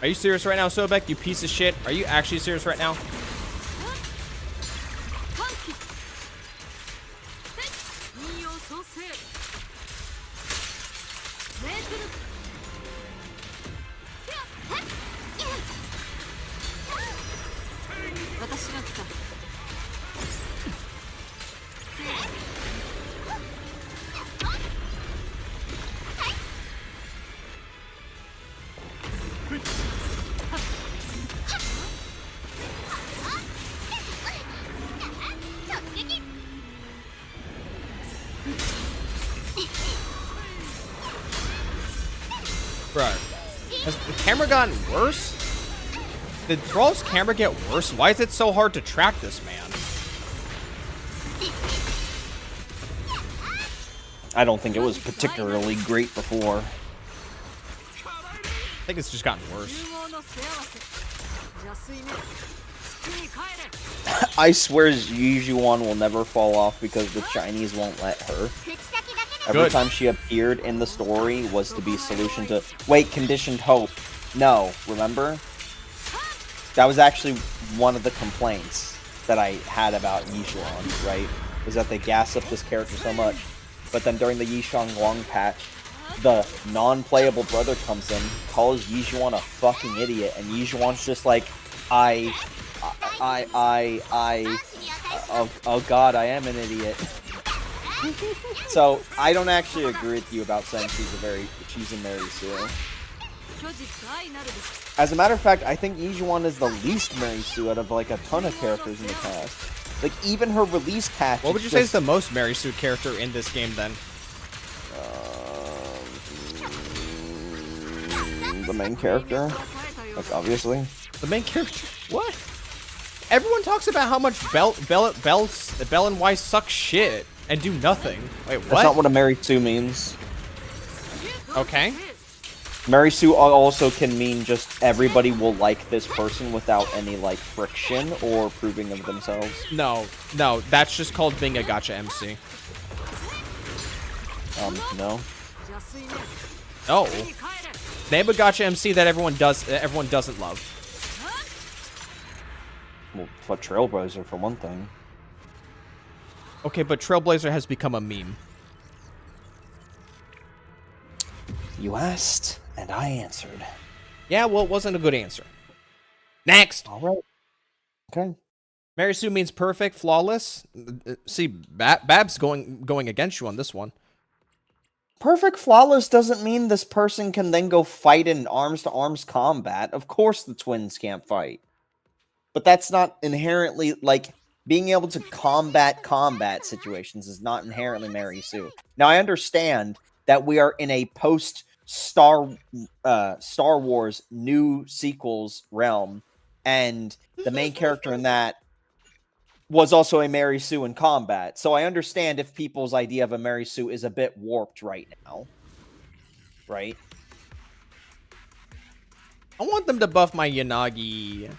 Are you serious right now, Sobek? You piece of shit. Are you actually serious right now? Bro, has the camera gotten worse? Did Thrall's camera get worse? Why is it so hard to track this man? I don't think it was particularly great before. I think it's just gotten worse. I swear Yijuan will never fall off because the Chinese won't let her. Every time she appeared in the story was to be solution to... Wait, conditioned hope. No, remember? That was actually one of the complaints that I had about Yijuan, right? Was that they gas up this character so much. But then during the Yishang Long patch, the non-playable brother comes in, calls Yijuan a fucking idiot, and Yijuan's just like, oh god, I am an idiot. So, I don't actually agree with you about saying she's a Mary Sue. As a matter of fact, I think Yijuan is the least Mary Sue out of like a ton of characters in the past. Like, even her release patch. What would you say is the most Mary Sue character in this game then? The main character. Like, obviously. The main character? What? Everyone talks about how much Bell and Weiss suck shit and do nothing. Wait, what? That's not what a Mary Sue means. Okay. Mary Sue also can mean just everybody will like this person without any, like, friction or proving of themselves. No, that's just called being a gacha MC. No. No. Name a gacha MC that everyone doesn't love. Well, what Trailblazer for one thing. Okay, but Trailblazer has become a meme. You asked, and I answered. Yeah, well, it wasn't a good answer. Next! Alright. Okay. Mary Sue means perfect, flawless. See, Bab's going against you on this one. Perfect flawless doesn't mean this person can then go fight in arms-to-arms combat. Of course the twins can't fight. But that's not inherently, like, being able to combat situations is not inherently Mary Sue. Now, I understand that we are in a post-Star Wars new sequels realm, and the main character in that was also a Mary Sue in combat. So I understand if people's idea of a Mary Sue is a bit warped right now. Right? I want them to buff my Yanagi.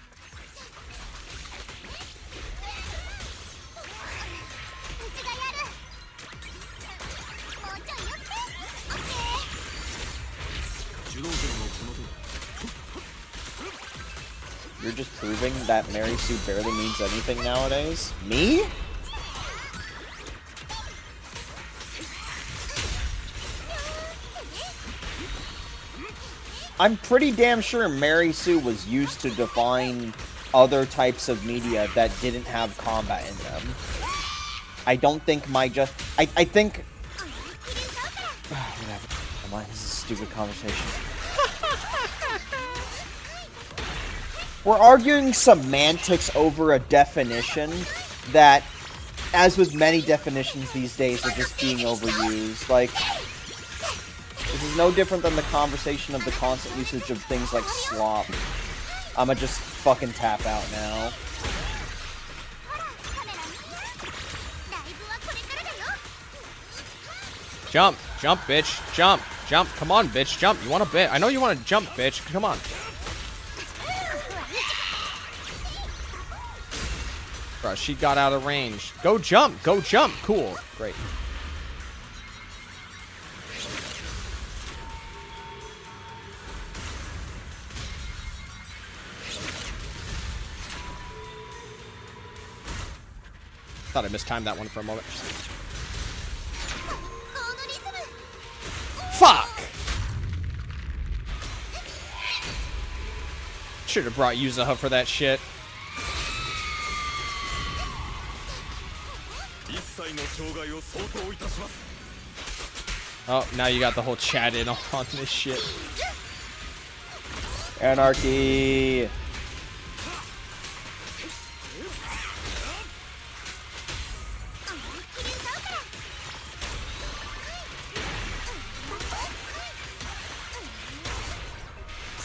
You're just proving that Mary Sue barely means anything nowadays? Me? I'm pretty damn sure Mary Sue was used to define other types of media that didn't have combat in them. I don't think I think... Whatever. Come on, this is a stupid conversation. We're arguing semantics over a definition that, as with many definitions these days, are just being overused. Like, this is no different than the conversation of the constant usage of things like slop. I'ma just fucking tap out now. Jump, bitch, jump. Come on, bitch, jump. You want to bit? I know you want to jump, bitch. Come on. Bro, she got out of range. Go jump. Cool. Great. Thought I mistimed that one for a moment. Fuck! Should have brought Yuzaha for that shit. Oh, now you got the whole chat in on this shit. Anarchy.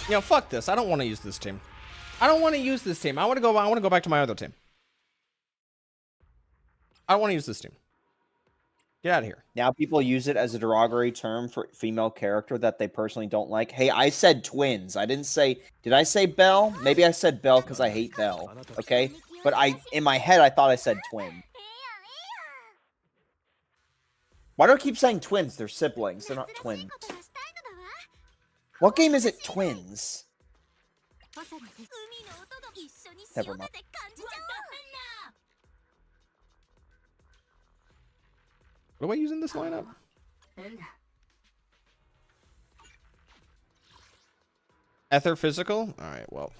Yo, fuck this. I don't want to use this team. I don't want to use this team. I want to go back to my other team. I don't want to use this team. Get out of here. Now people use it as a derogatory term for female character that they personally don't like. Hey, I said twins. I didn't say... Did I say Belle? Maybe I said Belle because I hate Belle. Okay? But in my head, I thought I said twin. Why do I keep saying twins? They're siblings. They're not twins. What game is it twins? Never mind. What do I use in this lineup? Ether physical? Alright, well.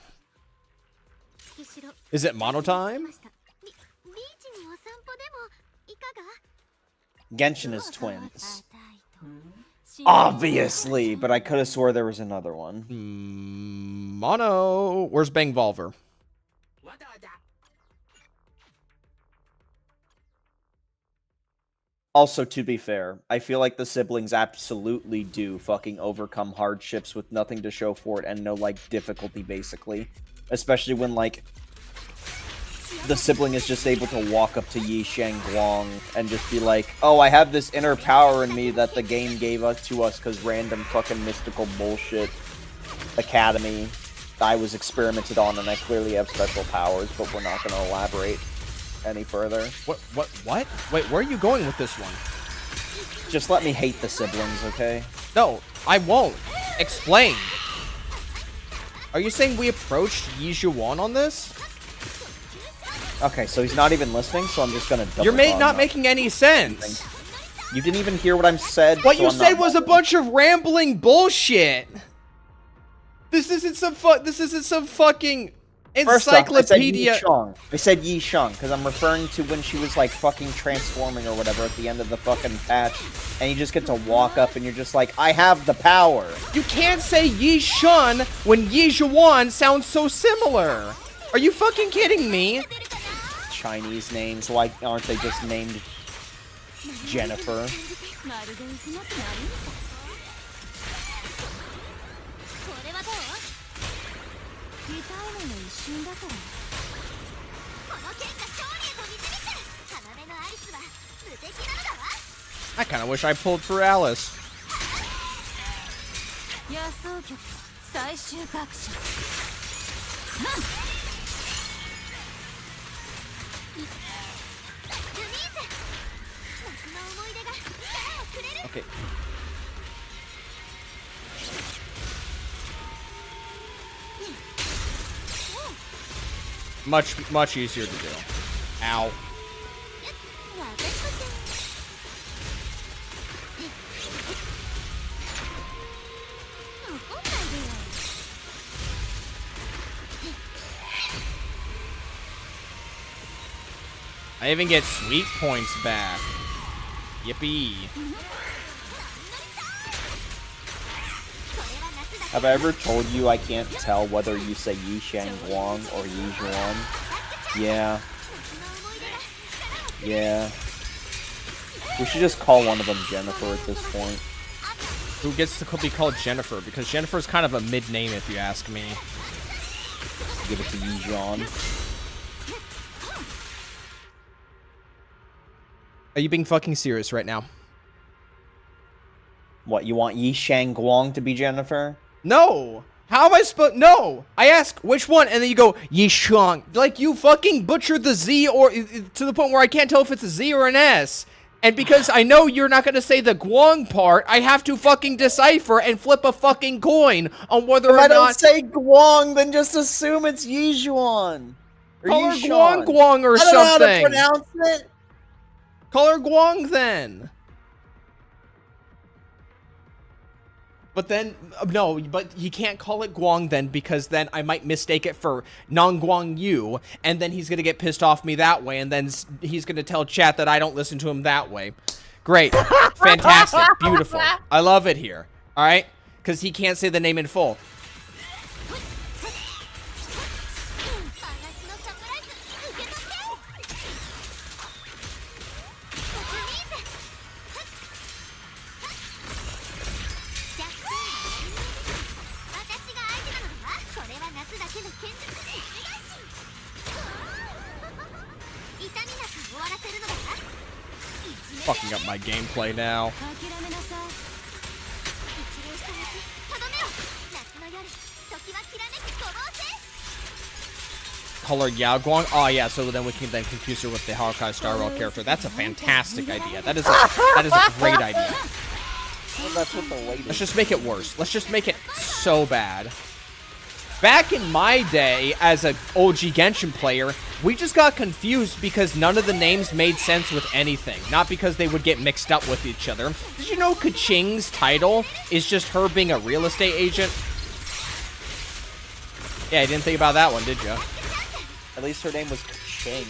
Is it mono time? Genshin is twins. Obviously, but I could have swore there was another one. Mono. Where's Bangvolver? Also, to be fair, I feel like the siblings absolutely do fucking overcome hardships with nothing to show for it and no, like, difficulty, basically. Especially when, like, the sibling is just able to walk up to Yi Shangguang and just be like, oh, I have this inner power in me that the game gave to us because random fucking mystical bullshit academy I was experimented on and I clearly have special powers, but we're not going to elaborate any further. What? Wait, where are you going with this one? Just let me hate the siblings, okay? No, I won't. Explain. Are you saying we approached Yi Zhuan on this? Okay, so he's not even listening, so I'm just gonna double You're not making any sense. You didn't even hear what I'm said. What you said was a bunch of rambling bullshit. This isn't some fucking encyclopedia. First off, I said Yi Shang because I'm referring to when she was like fucking transforming or whatever at the end of the fucking patch, and you just get to walk up and you're just like, I have the power. You can't say Yi Shun when Yi Zhuan sounds so similar. Are you fucking kidding me? Chinese names, why aren't they just named Jennifer? I kind of wish I pulled for Alice. Okay. Much easier to do. Ow. I even get sweet points back. Yippee. Have I ever told you I can't tell whether you say Yi Shangguang or Yi Zhuan? Yeah. Yeah. We should just call one of them Jennifer at this point. Who gets to be called Jennifer? Because Jennifer's kind of a mid-name if you ask me. Give it to Yi Zhuan. Are you being fucking serious right now? What, you want Yi Shangguang to be Jennifer? No! How am I supposed... No! I ask which one, and then you go, Yi Shang. Like, you fucking butchered the Z or to the point where I can't tell if it's a Z or an S. And because I know you're not going to say the Guang part, I have to fucking decipher and flip a fucking coin on whether or not... If I don't say Guang, then just assume it's Yi Zhuan. Or Call her Yi Guang Shan. Guang or I don't know how to something. pronounce it. Call her Guang then. But then, no, but he can't call it Guang then, because then I might mistake it for Non-Guang Yu, and then he's going to get pissed off me that way, and then he's going to tell chat that I don't listen to him that way. Great. Fantastic. Beautiful. I love it here. All right? Because he can't say the name in full. Fucking up my gameplay now. Color Yao Guang. Oh yeah, so then we can then confuse her with the Hawkeye Star Rail character. That's a fantastic idea. That is a great idea. Well, that's what the weight is. Let's just make it worse. Let's just make it so bad. Back in my day, as an OG Genshin player, we just got confused because none of the names made sense with anything. Not because they would get mixed up with each other. Did you know Kaching's title is just her being a real estate agent? Yeah, you didn't think about that one, did you? At least her name was Kaching,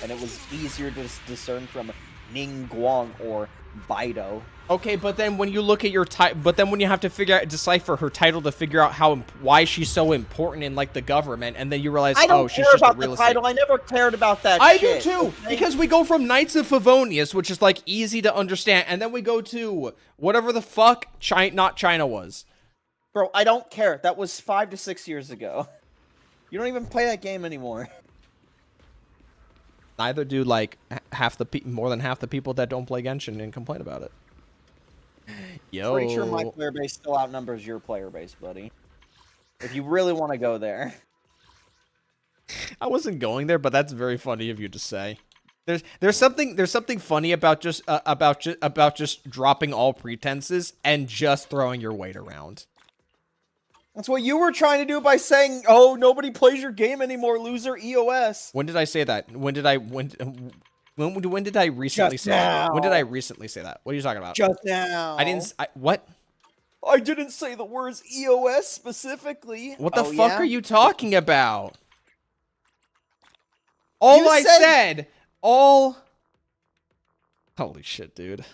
and it was easier to discern from Ning Guang or Baido. Okay, but then when you look at your but then when you have to decipher her title to figure out why she's so important in like the government, and then you realize, oh, she's just a real estate. Title. I never cared about that. I do too, because we go from Knights of Favonius, which is like easy to understand, and then we go to whatever the fuck not China was. Bro, I don't care. That was 5 to 6 years ago. You don't even play that game anymore. Neither do like more than half the people that don't play Genshin and complain about it. Yo. Pretty sure my player base still outnumbers your player base, buddy. If you really want to go there. I wasn't going there, but that's very funny of you to say. There's something funny about just dropping all pretenses and just throwing your weight around. That's what you were trying to do by saying, "Oh, nobody plays your game anymore, loser." EOS. When did I say that? When did I recently say that? When did I recently say that? What are you talking about? Just now. What? I didn't say the words EOS specifically. What the fuck are you talking about? Holy shit, dude.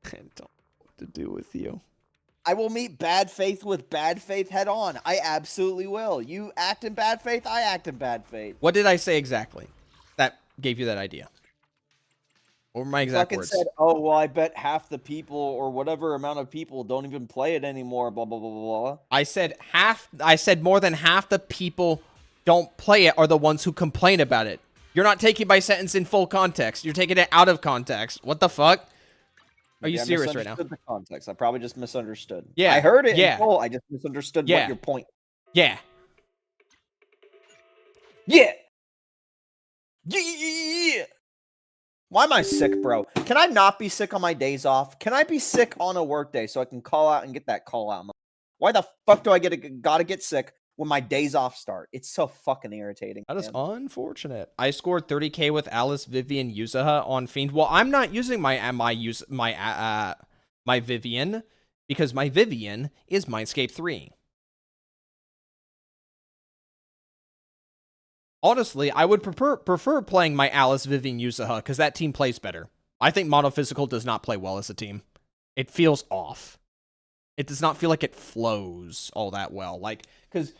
I don't know what to do with you. I will meet bad faith with bad faith head on. I absolutely will. You act in bad faith, I act in bad faith. What did I say exactly that gave you that idea? What were my exact words? Said, oh, well, I bet half the people or whatever amount of people don't even play it anymore, blah, blah, blah, blah. I said more than half the people don't play it are the ones who complain about it. You're not taking my sentence in full context. You're taking it out of context. What the fuck? Are you serious right now? The context. I probably just misunderstood. Yeah. I heard it in full. I just misunderstood what your point. Yeah. Yeah. Yeah. Why am I sick, bro? Can I not be sick on my days off? Can I be sick on a work day so I can call out and get that call out? Why the fuck do I gotta get sick when my days off start? It's so fucking irritating. That is unfortunate. I scored 30k with Alice, Vivian, Yuzuha on Fiend. Well, I'm not using my Vivian because my Vivian is Mindscape 3. Honestly, I would prefer playing my Alice, Vivian, Yuzuha because that team plays better. I think Monophysical does not play well as a team. It feels off. It does not feel like it flows all that well. Like, because,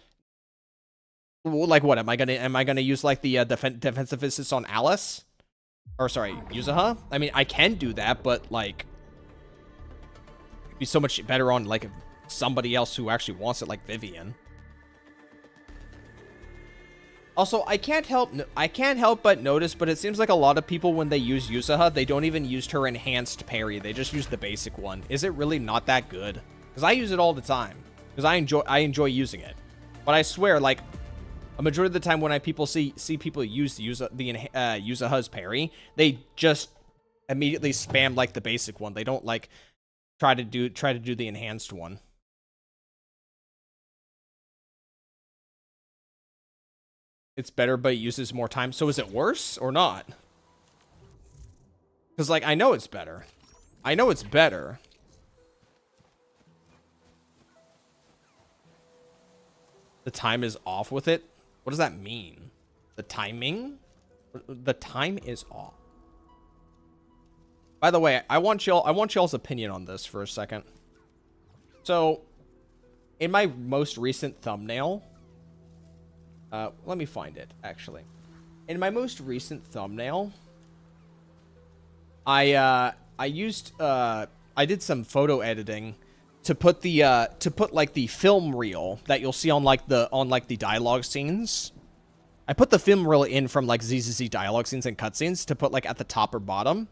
like, what am I gonna use like the defensive assist on Alice, or sorry, Yuzuha? I mean, I can do that, but like, it'd be so much better on like somebody else who actually wants it, like Vivian. Also, I can't help but notice, but it seems like a lot of people, when they use Yuzuha, they don't even use her enhanced parry. They just use the basic one. Is it really not that good? Because I use it all the time. Because I enjoy using it. But I swear, like, a majority of the time when people see people use Yuzuha's parry, they just immediately spam like the basic one. They don't like try to do the enhanced one. It's better, but it uses more time. So is it worse or not? Because, like, I know it's better. I know it's better. The time is off with it. What does that mean? The timing? The time is off. By the way, I want y'all's opinion on this for a second. So, in my most recent thumbnail, let me find it actually. In my most recent thumbnail, I did some photo editing to put like the film reel that you'll see on the dialogue scenes. I put the film reel in from like ZZZ dialogue scenes and cutscenes to put like at the top or bottom.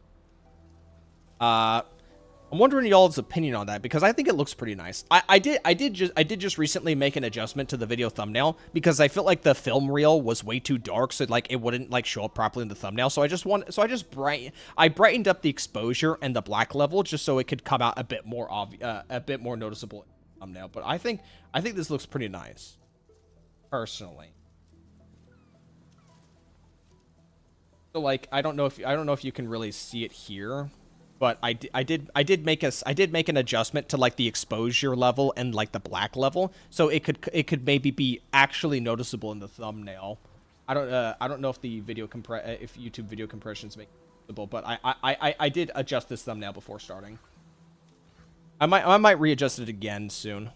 I'm wondering y'all's opinion on that because I think it looks pretty nice. I did just recently make an adjustment to the video thumbnail because I felt like the film reel was way too dark, so like it wouldn't like show up properly in the thumbnail. So I brightened up the exposure and the black level just so it could come out a bit more noticeable in the thumbnail. But I think this looks pretty nice, personally. So like I don't know if you can really see it here. But I did make an adjustment to like the exposure level and like the black level, so it could maybe be actually noticeable in the thumbnail. I don't know if the if YouTube video compressions make it visible, but I did adjust this thumbnail before starting. I might readjust it again soon.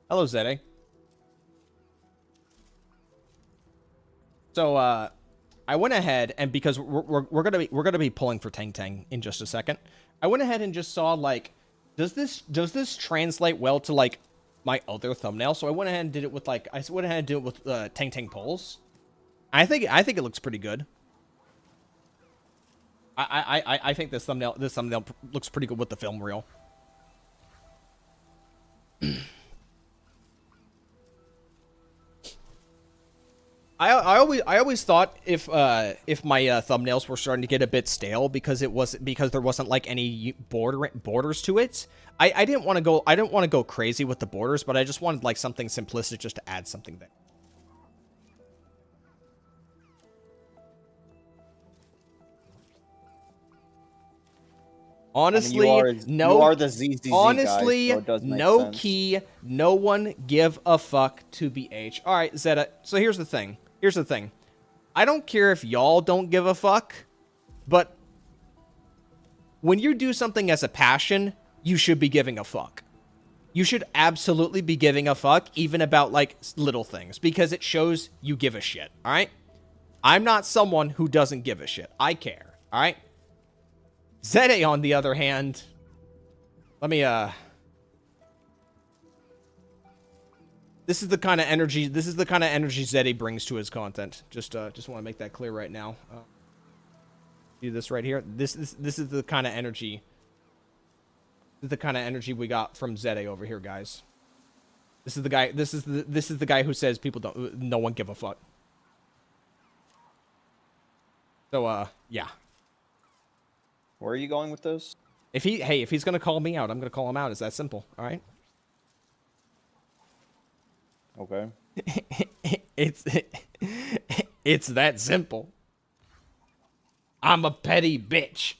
Hello, Zede. So I went ahead and because we're gonna be pulling for Tangtang in just a second. I went ahead and just saw like, does this translate well to like my other thumbnail? So I went ahead and did it with like Tangtang pulls. I think it looks pretty good. I think this thumbnail looks pretty good with the film reel. I always thought if my thumbnails were starting to get a bit stale because there wasn't like any borders to it. I didn't want to go crazy with the borders, but I just wanted like something simplistic just to add something there. Honestly, I mean, you are the ZZZ honestly, guy, so it does make no sense. key, no one give a fuck to BH. All right, Zeta. So here's the thing. I don't care if y'all don't give a fuck, but when you do something as a passion, you should be giving a fuck. You should absolutely be giving a fuck, even about like little things, because it shows you give a shit. All right. I'm not someone who doesn't give a shit. I care. All right. Zede, on the other hand, let me, this is the kind of energy Zede brings to his content. Just want to make that clear right now. See this right here? This is the kind of energy. This is the kind of energy we got from Zede over here, guys. This is the guy, this is the guy who says no one give a fuck. So, yeah. Where are you going with this? If he's gonna call me out, I'm gonna call him out. It's that simple. All right. Okay. It's that simple. I'm a petty bitch.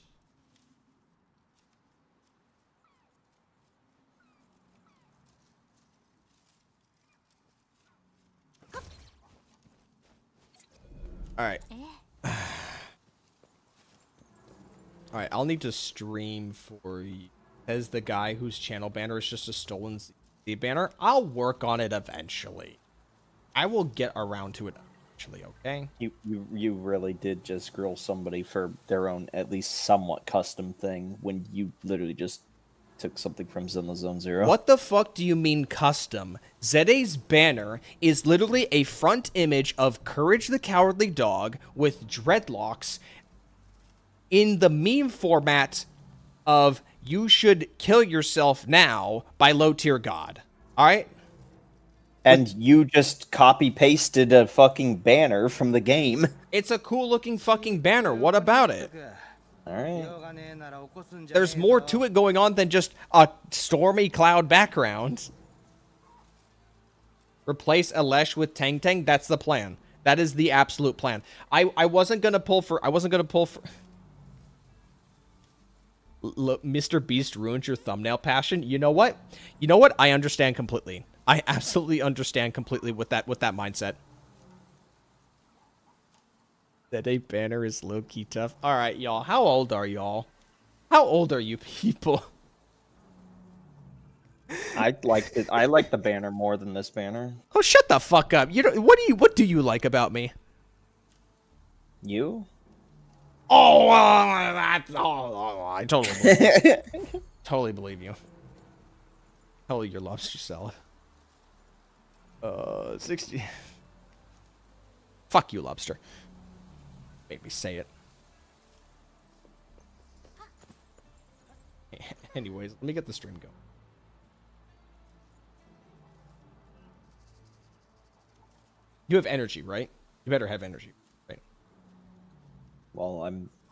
All right. All right, I'll need to stream for you. Says the guy whose channel banner is just a stolen Z banner. I'll work on it eventually. I will get around to it eventually, okay? You really did just grill somebody for their own, at least somewhat custom thing when you literally just took something from Zenless Zone Zero. What the fuck do you mean custom? Zede's banner is literally a front image of Courage the Cowardly Dog with dreadlocks in the meme format of "You should kill yourself now" by Low Tier God. Alright? And you just copy-pasted a fucking banner from the game. It's a cool looking fucking banner. What about it? Alright. There's more to it going on than just a stormy cloud background. Replace Elesh with Tangtang. That's the plan. That is the absolute plan. I wasn't gonna pull for Mr. Beast ruined your thumbnail passion. You know what? You know what? I understand completely. I absolutely understand completely with that mindset. That a banner is low-key tough. All right, y'all. How old are y'all? How old are you people? I like the banner more than this banner. Oh, shut the fuck up. You know what do you like about me? You? Oh, I totally believe you. Totally believe you. Hell, your lobster salad. 60. Fuck you, lobster. Made me say it. Anyways, let me get the stream going. You have energy, right? You better have energy, right? Well,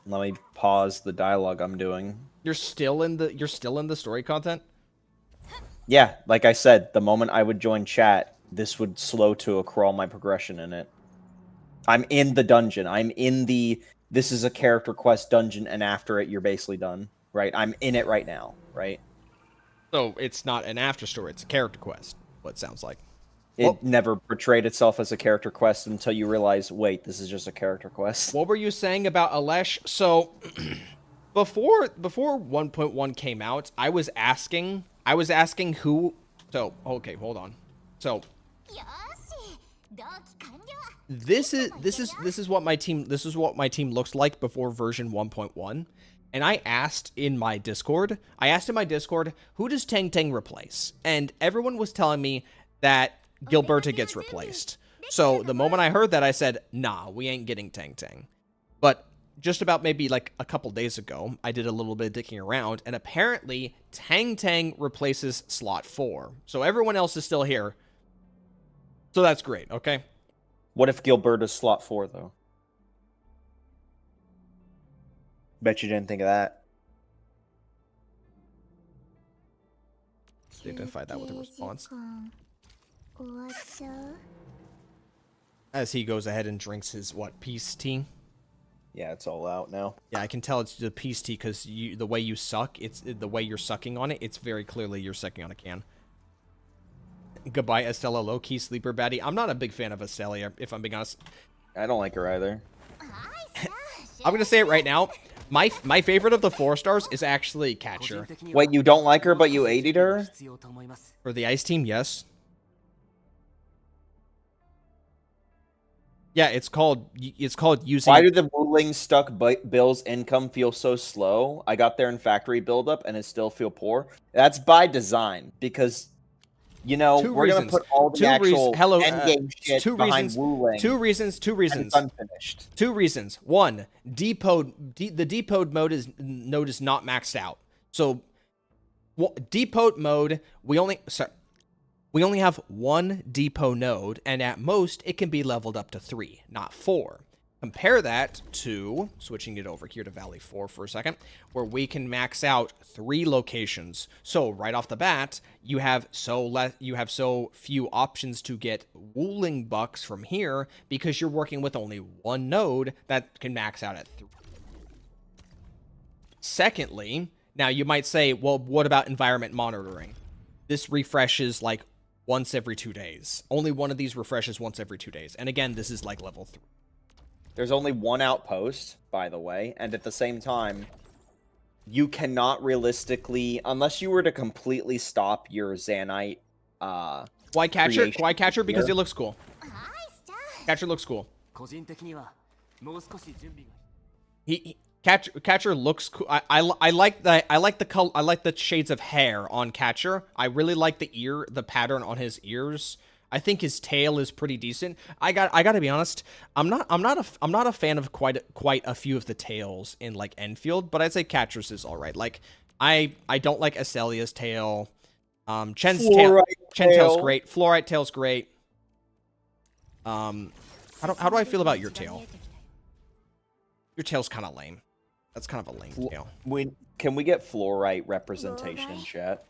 let me pause the dialogue I'm doing. You're still in the story content? Yeah, like I said, the moment I would join chat, this would slow to a crawl my progression in it. I'm in the dungeon. I'm in the this is a character quest dungeon, and after it you're basically done. Right? I'm in it right now, right? So it's not an after story, it's a character quest, what it sounds like. It never portrayed itself as a character quest until you realize, wait, this is just a character quest. What were you saying about Alesh? So before 1.1 came out, I was asking who. So okay, hold on. So this is what my team looks like before version 1.1. And I asked in my Discord, who does Tangtang replace? And everyone was telling me that Gilberta gets replaced. So the moment I heard that, I said, nah, we ain't getting Tangtang. But just about maybe like a couple days ago, I did a little bit of dicking around, and apparently Tangtang replaces slot 4. So everyone else is still here. So that's great, okay? What if Gilberta's slot 4, though? Bet you didn't think of that. Identify that with a response. As he goes ahead and drinks his, peace tea? Yeah, it's all out now. Yeah, I can tell it's the peace tea because the way you suck, the way you're sucking on it, it's very clearly you're sucking on a can. Goodbye, Estella, low-key sleeper baddie. I'm not a big fan of Estella, if I'm being honest. I don't like her either. I'm going to say it right now. My favorite of the 4 stars is actually Catcher. Wait, you don't like her, but you aided her? For the ice team, yes. Yeah, it's called using... Why do the ruling stuck Bill's income feel so slow? I got there in factory buildup and it still feel poor. That's by design, because... You know, we're going to put all the actual endgame shit behind Wuling. Two reasons. And it's unfinished. 2 reasons. 1, the depot mode is not maxed out. So, depot mode, we only have 1 depot node, and at most, it can be leveled up to 3, not 4. Compare that to, switching it over here to Valley 4 for a second, where we can max out 3 locations. So right off the bat, you have so few options to get Wuling bucks from here because you're working with only 1 node that can max out at 3. Secondly, now you might say, well, what about environment monitoring? This refreshes like once every 2 days. Only one of these refreshes once every 2 days. And again, this is like level 3. There's only 1 outpost, by the way, and at the same time, you cannot realistically, unless you were to completely stop your Zanite. Why Catcher? Why Catcher? Because it looks cool. Catcher looks cool. Catcher looks cool. I like the color. I like the shades of hair on Catcher. I really like the pattern on his ears. I think his tail is pretty decent. I gotta be honest. I'm not a fan of quite a few of the tails in like Endfield, but I'd say Catcher's is all right. Like I don't like Estelia's tail. Chen's tail's great. Fluorite tail's great. How do I feel about your tail? Your tail's kind of lame. That's kind of a lame tail. Can we get fluorite representation in chat?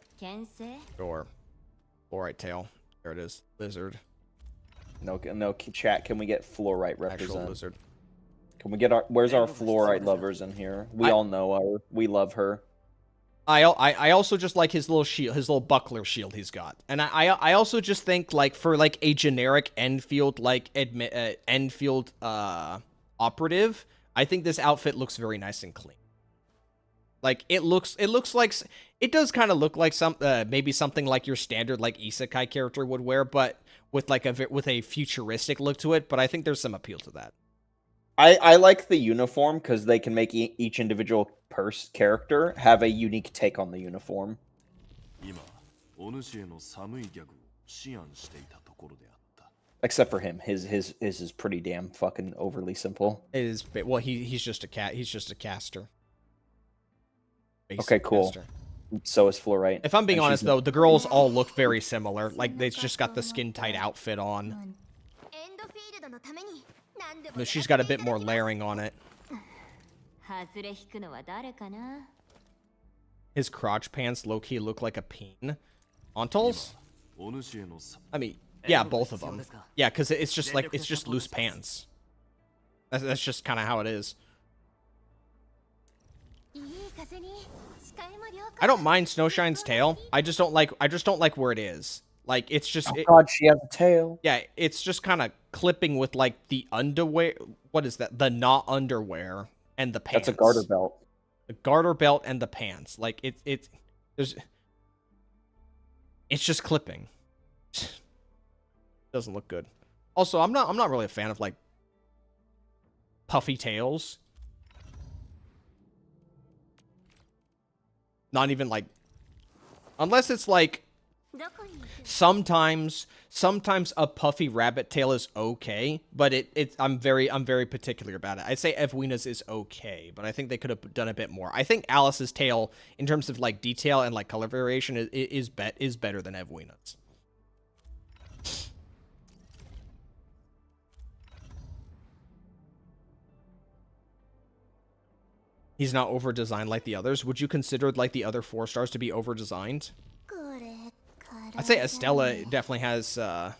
Sure. Fluorite tail. There it is. Lizard. No, chat. Can we get fluorite represent? Actual lizard. Can we get where's our fluorite lovers in here? We all know her. We love her. I also just like his little shield, his little buckler shield he's got, and I also just think like for like a generic Enfield like Enfield operative, I think this outfit looks very nice and clean. Like it looks like it does kind of look like some maybe something like your standard like isekai character would wear, but with like a futuristic look to it. But I think there's some appeal to that. I like the uniform because they can make each individual character have a unique take on the uniform. Except for him, his is pretty damn fucking overly simple. It is well, he's just a cat. He's just a caster. Basic okay, cool. Caster. So is Fluorite. If I'm being honest though, the girls all look very similar. Like they've just got the skin tight outfit on. But she's got a bit more layering on it. His crotch pants low-key look like a peen. Ontals? I mean, yeah, both of them. Yeah, because it's just loose pants. That's just kind of how it is. I don't mind Snowshine's tail. I just don't like where it is. Like it's just God, she has a tail. Yeah, it's just kind of clipping with like the underwear. What is that? The not underwear and the pants. That's a garter belt. The garter belt and the pants. Like it's just clipping. Doesn't look good. Also, I'm not really a fan of like puffy tails. Not even like, unless it's like sometimes a puffy rabbit tail is okay, but I'm very particular about it. I'd say Evwina's is okay, but I think they could have done a bit more. I think Alice's tail, in terms of like detail and like color variation, is better than Evwina's. He's not over-designed like the others. Would you consider like the other 4 stars to be over-designed? I'd say Estella definitely has, Hello,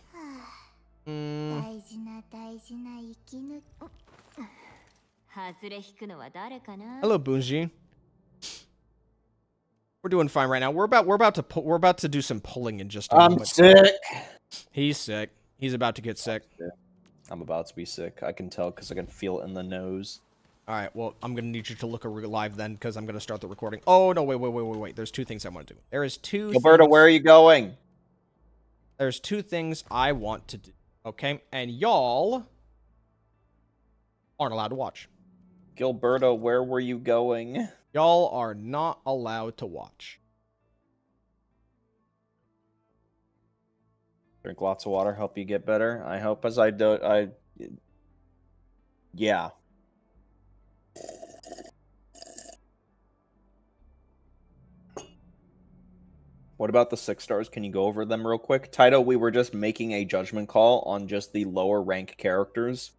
Bunji. We're doing fine right now. We're about to do some pulling in just a moment. I'm sick. He's sick. He's about to get sick. I'm about to be sick. I can tell because I can feel it in the nose. All right, well, I'm going to need you to look live then, because I'm going to start the recording. Oh, no, wait. There's 2 things I want to do. There is 2 Gilberto, where are you going? There's 2 things I want to do, okay? And y'all aren't allowed to watch. Gilberto, where were you going? Y'all are not allowed to watch. Drink lots of water, help you get better. I hope as I do, yeah. What about the 6 stars? Can you go over them real quick? Taito, we were just making a judgment call on just the lower rank characters.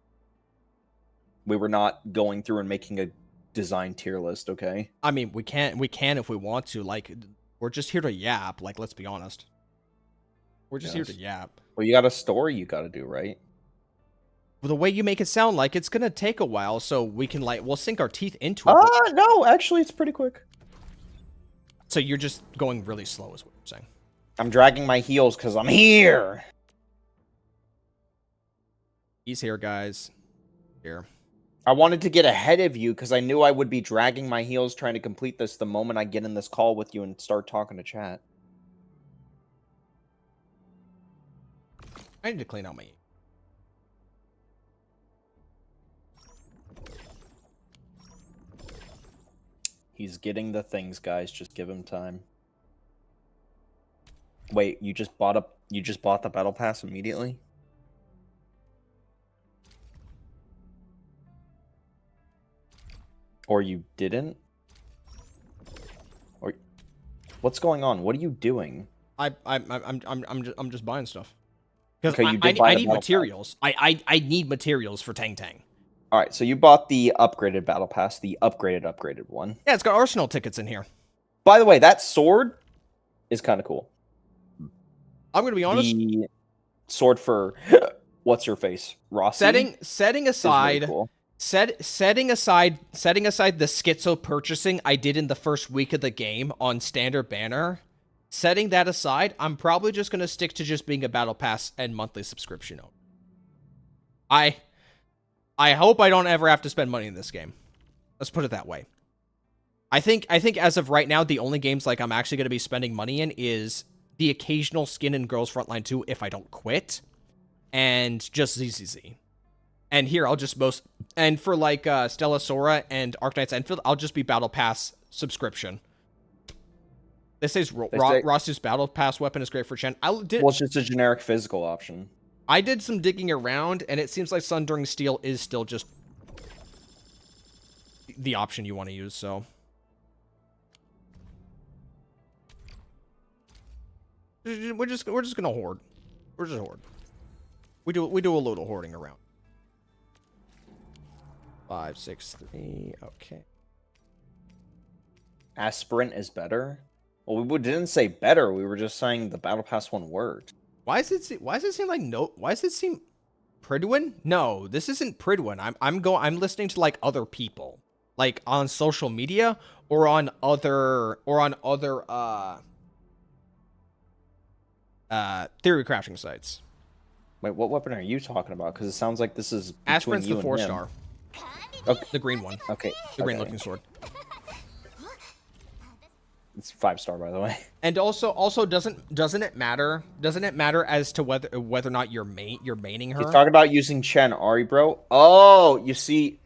We were not going through and making a design tier list, okay? I mean, we can if we want to. Like, we're just here to yap. Like, let's be honest. We're just here to yap. Well, you got a story you got to do, right? The way you make it sound like it's going to take a while, so we can, like, we'll sink our teeth into it. No, actually, it's pretty quick. So you're just going really slow is what you're saying. I'm dragging my heels because I'm here. He's here, guys. Here. I wanted to get ahead of you because I knew I would be dragging my heels trying to complete this the moment I get in this call with you and start talking to chat. I need to clean out my ear. He's getting the things, guys. Just give him time. Wait, you just bought the battle pass immediately? Or you didn't? Or what's going on? What are you doing? I'm just buying stuff. Because okay, I need materials. I need materials for Tangtang. All right, so you bought the upgraded battle pass, the upgraded one. Yeah, it's got arsenal tickets in here. By the way, that sword is kind of cool. I'm gonna be honest. The sword for what's her face, Rossi. Setting aside, really cool. setting aside the schizo purchasing I did in the first week of the game on standard banner, setting that aside, I'm probably just going to stick to just being a battle pass and monthly subscription. I hope I don't ever have to spend money in this game. Let's put it that way. I think as of right now, the only games like I'm actually going to be spending money in is the occasional skin in Girls Frontline 2 if I don't quit, and just ZZZ. And here I'll just and for like Stella Sora and Arknights Endfield, I'll just be battle pass subscription. This says Ross's battle pass weapon is great for Chen. Well, it's just a generic physical option. I did some digging around, and it seems like Sundering Steel is still just the option you want to use, so. We're just gonna hoard. We're just hoard. We do a little hoarding around. 5, 6, 3. Okay. Aspirant is better. Well, we didn't say better. We were just saying the battle pass one worked. Why does it seem like no? Why does it seem Pridwin? No, this isn't Pridwin. I'm listening to like other people, like on social media or on other theory crafting sites. Wait, what weapon are you talking about? Because it sounds like this is Aspirant's the 4-star. Okay. The green one. Okay. The green looking sword. It's 5-star, by the way. And also doesn't it matter? Doesn't it matter as to whether or not you're maining her? He's talking about using Chen Ari, bro. Oh, you see,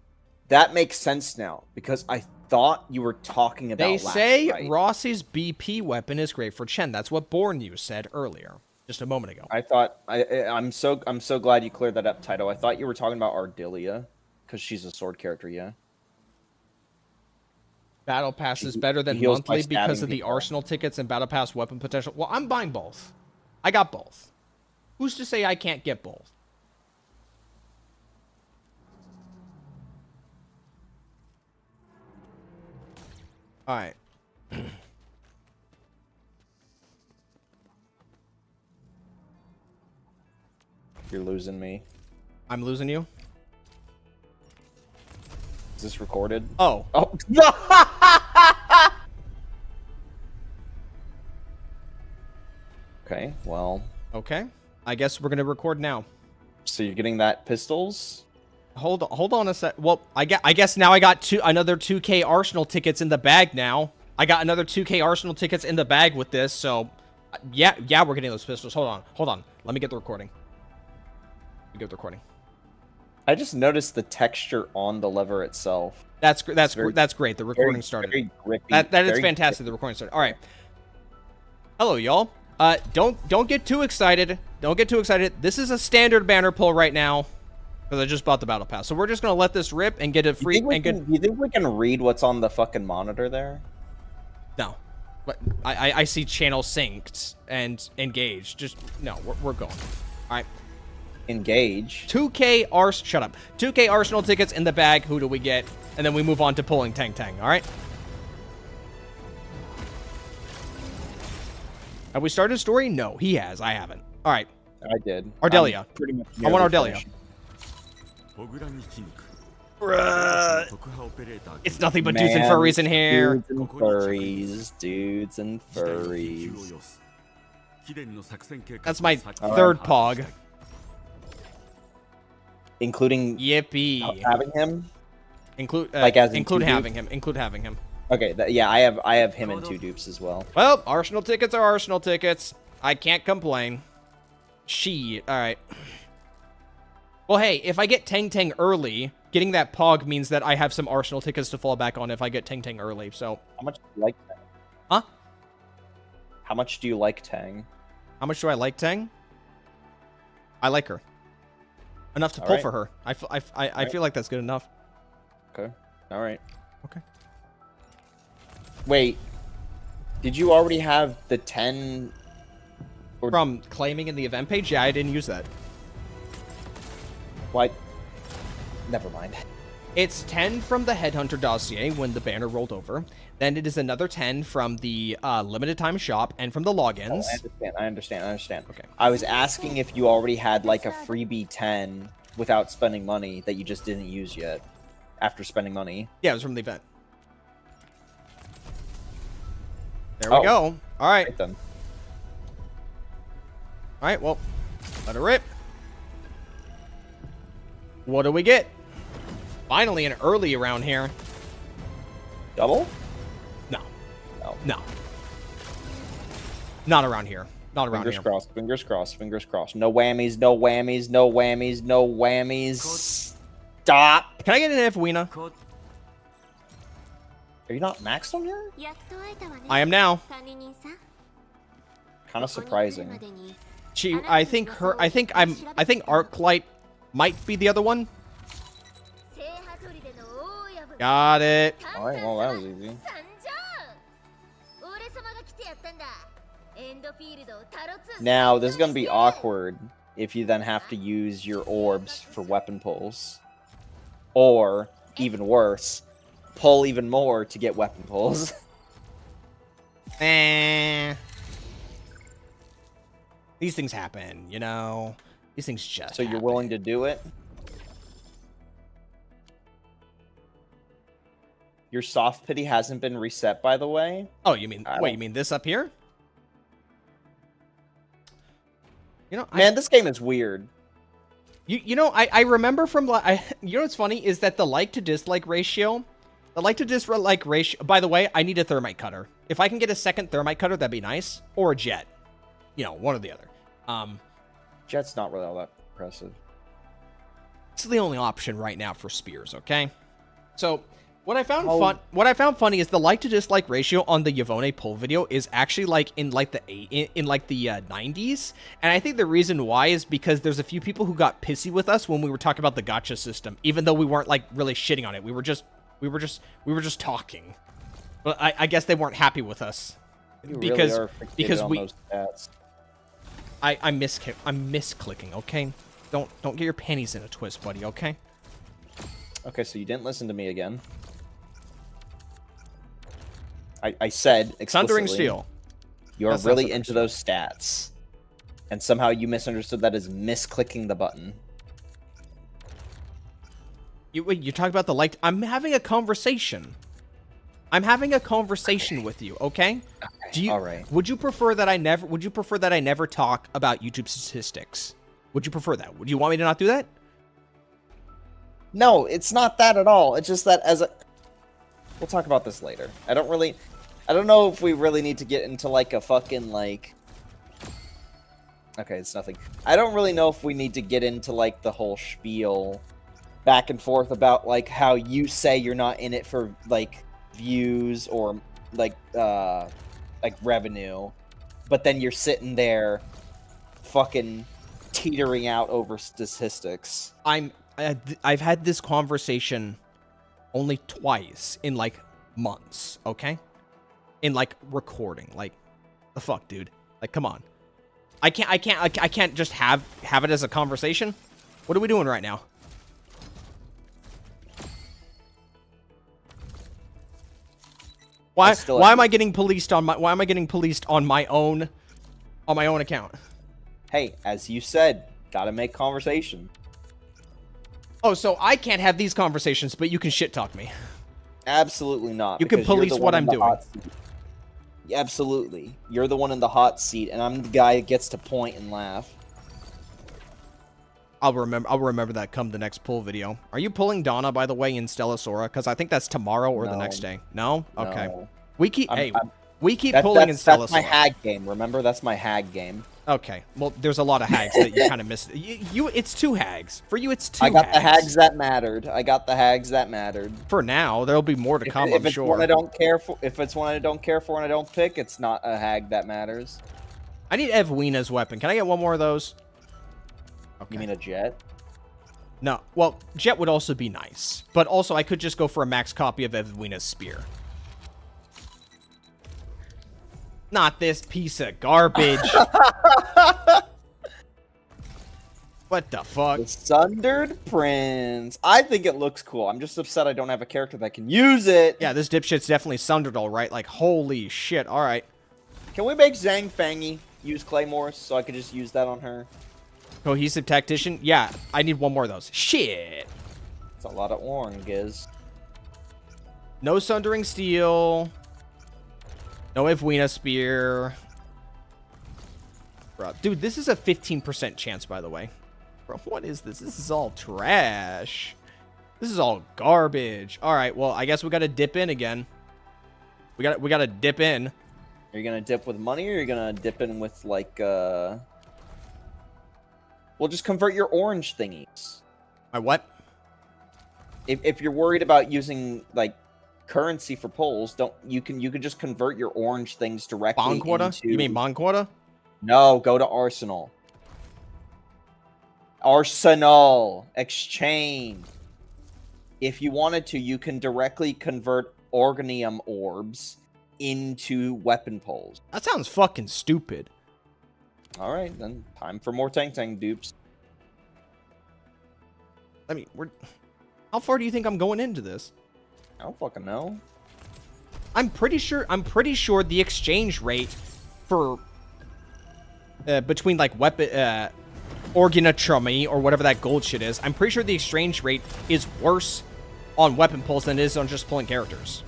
that makes sense now because I thought you were talking about. They say Rossi's BP weapon is great for Chen. That's what Born You said earlier, just a moment ago. I thought I'm so glad you cleared that up, Taito. I thought you were talking about Ardelia because she's a sword character, yeah. Battle Pass is better than monthly because of the Arsenal tickets and Battle Pass weapon potential. Well, I'm buying both. I got both. Who's to say I can't get both? All right. You're losing me. I'm losing you? Is this recorded? Oh. Oh. Okay, well. Okay. I guess we're going to record now. So you're getting that pistols? Hold on a sec. Well, I guess now I got another 2K Arsenal tickets in the bag now. I got another 2K Arsenal tickets in the bag with this, so yeah, we're getting those pistols. Hold on. Let me get the recording. I just noticed the texture on the lever itself. That's great. The recording started. Very grippy, that is fantastic. Grippy. The recording started. All right. Hello, y'all. Don't get too excited. This is a standard banner pull right now because I just bought the battle pass. So we're just gonna let this rip and get it free. Do you think we can read what's on the fucking monitor there? No, but I see channel synced and engaged. Just no, we're going. All right. Engage. 2K Shut up. 2K Arsenal tickets in the bag. Who do we get? And then we move on to pulling Tangtang. All right. Have we started a story? No, he has. I haven't. All right. I did. Ardelia. Pretty much. I want Ardelia. It's nothing but dudes and furries in here. Dudes and furries. That's my third pog. Including Yippee. Having him? Include having him. Okay, yeah, I have him in 2 dupes as well. Well, Arsenal tickets are Arsenal tickets. I can't complain. Shit. All right. Well, hey, if I get Tangtang early, getting that pog means that I have some Arsenal tickets to fall back on if I get Tangtang early, so. How much do you like Tang? Huh? How much do you like Tang? How much do I like Tang? I like her. Enough to pull for her. I feel like that's good enough. Okay. All right. Okay. Wait. Did you already have the 10 from claiming in the event page? Yeah, I didn't use that. What? Never mind. It's 10 from the Headhunter dossier when the banner rolled over. Then it is another 10 from the limited time shop and from the logins. Oh, I understand. Okay. I was asking if you already had like a freebie 10 without spending money that you just didn't use yet. after spending money. Yeah, it was from the event. There we go. All right. Right then. All right, well, let it rip. What do we get? Finally an early around here. Double? No. No. No. Not around here. Not around Fingers here. crossed, fingers crossed, fingers crossed. No whammies, no whammies, no whammies, no whammies. Stop! Can I get an Evwina? Are you not maxed on here? I am now. Kind of surprising. I think Arknight might be the other one. Got it. Alright, well, that was easy. Now, this is going to be awkward if you then have to use your orbs for weapon pulls. Or, even worse, pull even more to get weapon pulls. These things happen, you know? These things just So you're willing to do it? Your soft pity hasn't been reset, by the way. Oh, you mean... Wait, you mean this up here? You know, Man, this game is weird. You know, I remember from... you know what's funny is that the like to dislike ratio... The like to dislike ratio... By the way, I need a thermite cutter. If I can get a second thermite cutter, that'd be nice. Or a jet. You know, one or the other. Jet's not really all that impressive. It's the only option right now for spears, okay? So... What I found funny is the like to dislike ratio on the Yvonne pull video is actually like in the 90s, and I think the reason why is because there's a few people who got pissy with us when we were talking about the gacha system, even though we weren't like really shitting on it. We were just talking. But I guess they weren't happy with us because we I'm misclicking, okay? Don't get your panties in a twist, buddy, okay? Okay, so you didn't listen to me again. I said explicitly, Thundering Steel. You're really into those stats. And somehow you misunderstood that as misclicking the button. You're talking about the like... I'm having a conversation. I'm having a conversation with you, okay? All right. Would you prefer that I never talk about YouTube statistics? Would you prefer that? Would you want me to not do that? No, it's not that at all. It's just that we'll talk about this later. I don't know if we really need to get into like a fucking like... Okay, it's nothing. I don't really know if we need to get into like the whole spiel back and forth about like how you say you're not in it for like views or like revenue, but then you're sitting there fucking teetering out over statistics. I've had this conversation only twice in like months, okay? In like recording, like the fuck, dude. Like, come on. I can't just have it as a conversation. What are we doing right now? Why am I getting policed on my own account? Hey, as you said, gotta make conversation. Oh, so I can't have these conversations, but you can shit talk me. Absolutely not. You can police what I'm doing. Absolutely. You're the one in the hot seat, and I'm the guy that gets to point and laugh. I'll remember that come the next pull video. Are you pulling Donna, by the way, in Stella Sora? Because I think that's tomorrow or the next day. No? Okay. No. We keep pulling in Stella Sora. That's my hag game, remember? That's my hag game. Okay. Well, there's a lot of hags that you kind of missed. It's 2 hags. For you, it's 2 hags. I got the hags that mattered. For now, there'll be more to come, I'm sure. If it's one I don't care for and I don't pick, it's not a hag that matters. I need Evwina's weapon. Can I get one more of those? Okay. You mean a jet? No. Well, jet would also be nice. But also, I could just go for a max copy of Evwina's spear. Not this piece of garbage. What the fuck? The Sundered Prince. I think it looks cool. I'm just upset I don't have a character that can use it. Yeah, this dipshit's definitely sundered, all right. Like, holy shit. All right. Can we make Zhang Fangi use Claymores so I could just use that on her? Cohesive Tactician? Yeah, I need one more of those. Shit. It's a lot of orange, Giz. No Sundering Steel. No Evwina Spear. Bro, dude, this is a 15% chance, by the way. Bro, what is this? This is all trash. This is all garbage. All right, well, I guess we got to dip in again. We got to dip in. Are you gonna dip with money, or are you gonna dip in with like? Well, just convert your orange thingies. My what? If you're worried about using like currency for polls, you can just convert your orange things directly Bond quota? into... You mean bond quota? No, go to Arsenal. Arsenal exchange. If you wanted to, you can directly convert Organium orbs into weapon poles. That sounds fucking stupid. All right, then time for more Tangtang dupes. I mean, how far do you think I'm going into this? I don't fucking know. I'm pretty sure the exchange rate for between like weapon Organotromy or whatever that gold shit is, I'm pretty sure the exchange rate is worse on weapon pulls than it is on just pulling characters.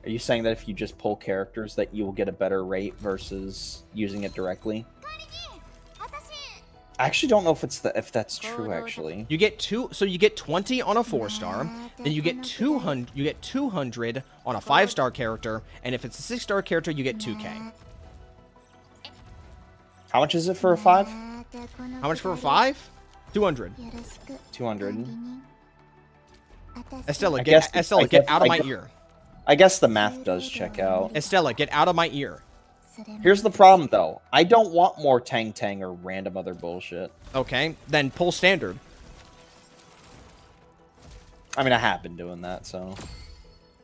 Are you saying that if you just pull characters that you will get a better rate versus using it directly? I actually don't know if that's true. Actually, you get you get 20 on a 4-star, then you get 200 on a 5-star character, and if it's a 6-star character, you get 2k. How much is it for a 5? How much for a 5? 200. 200. Estella, get out of my ear. I guess the math does check out. Estella, get out of my ear. Here's the problem, though. I don't want more Tangtang or random other bullshit. Okay, then pull standard. I mean, I have been doing that, so...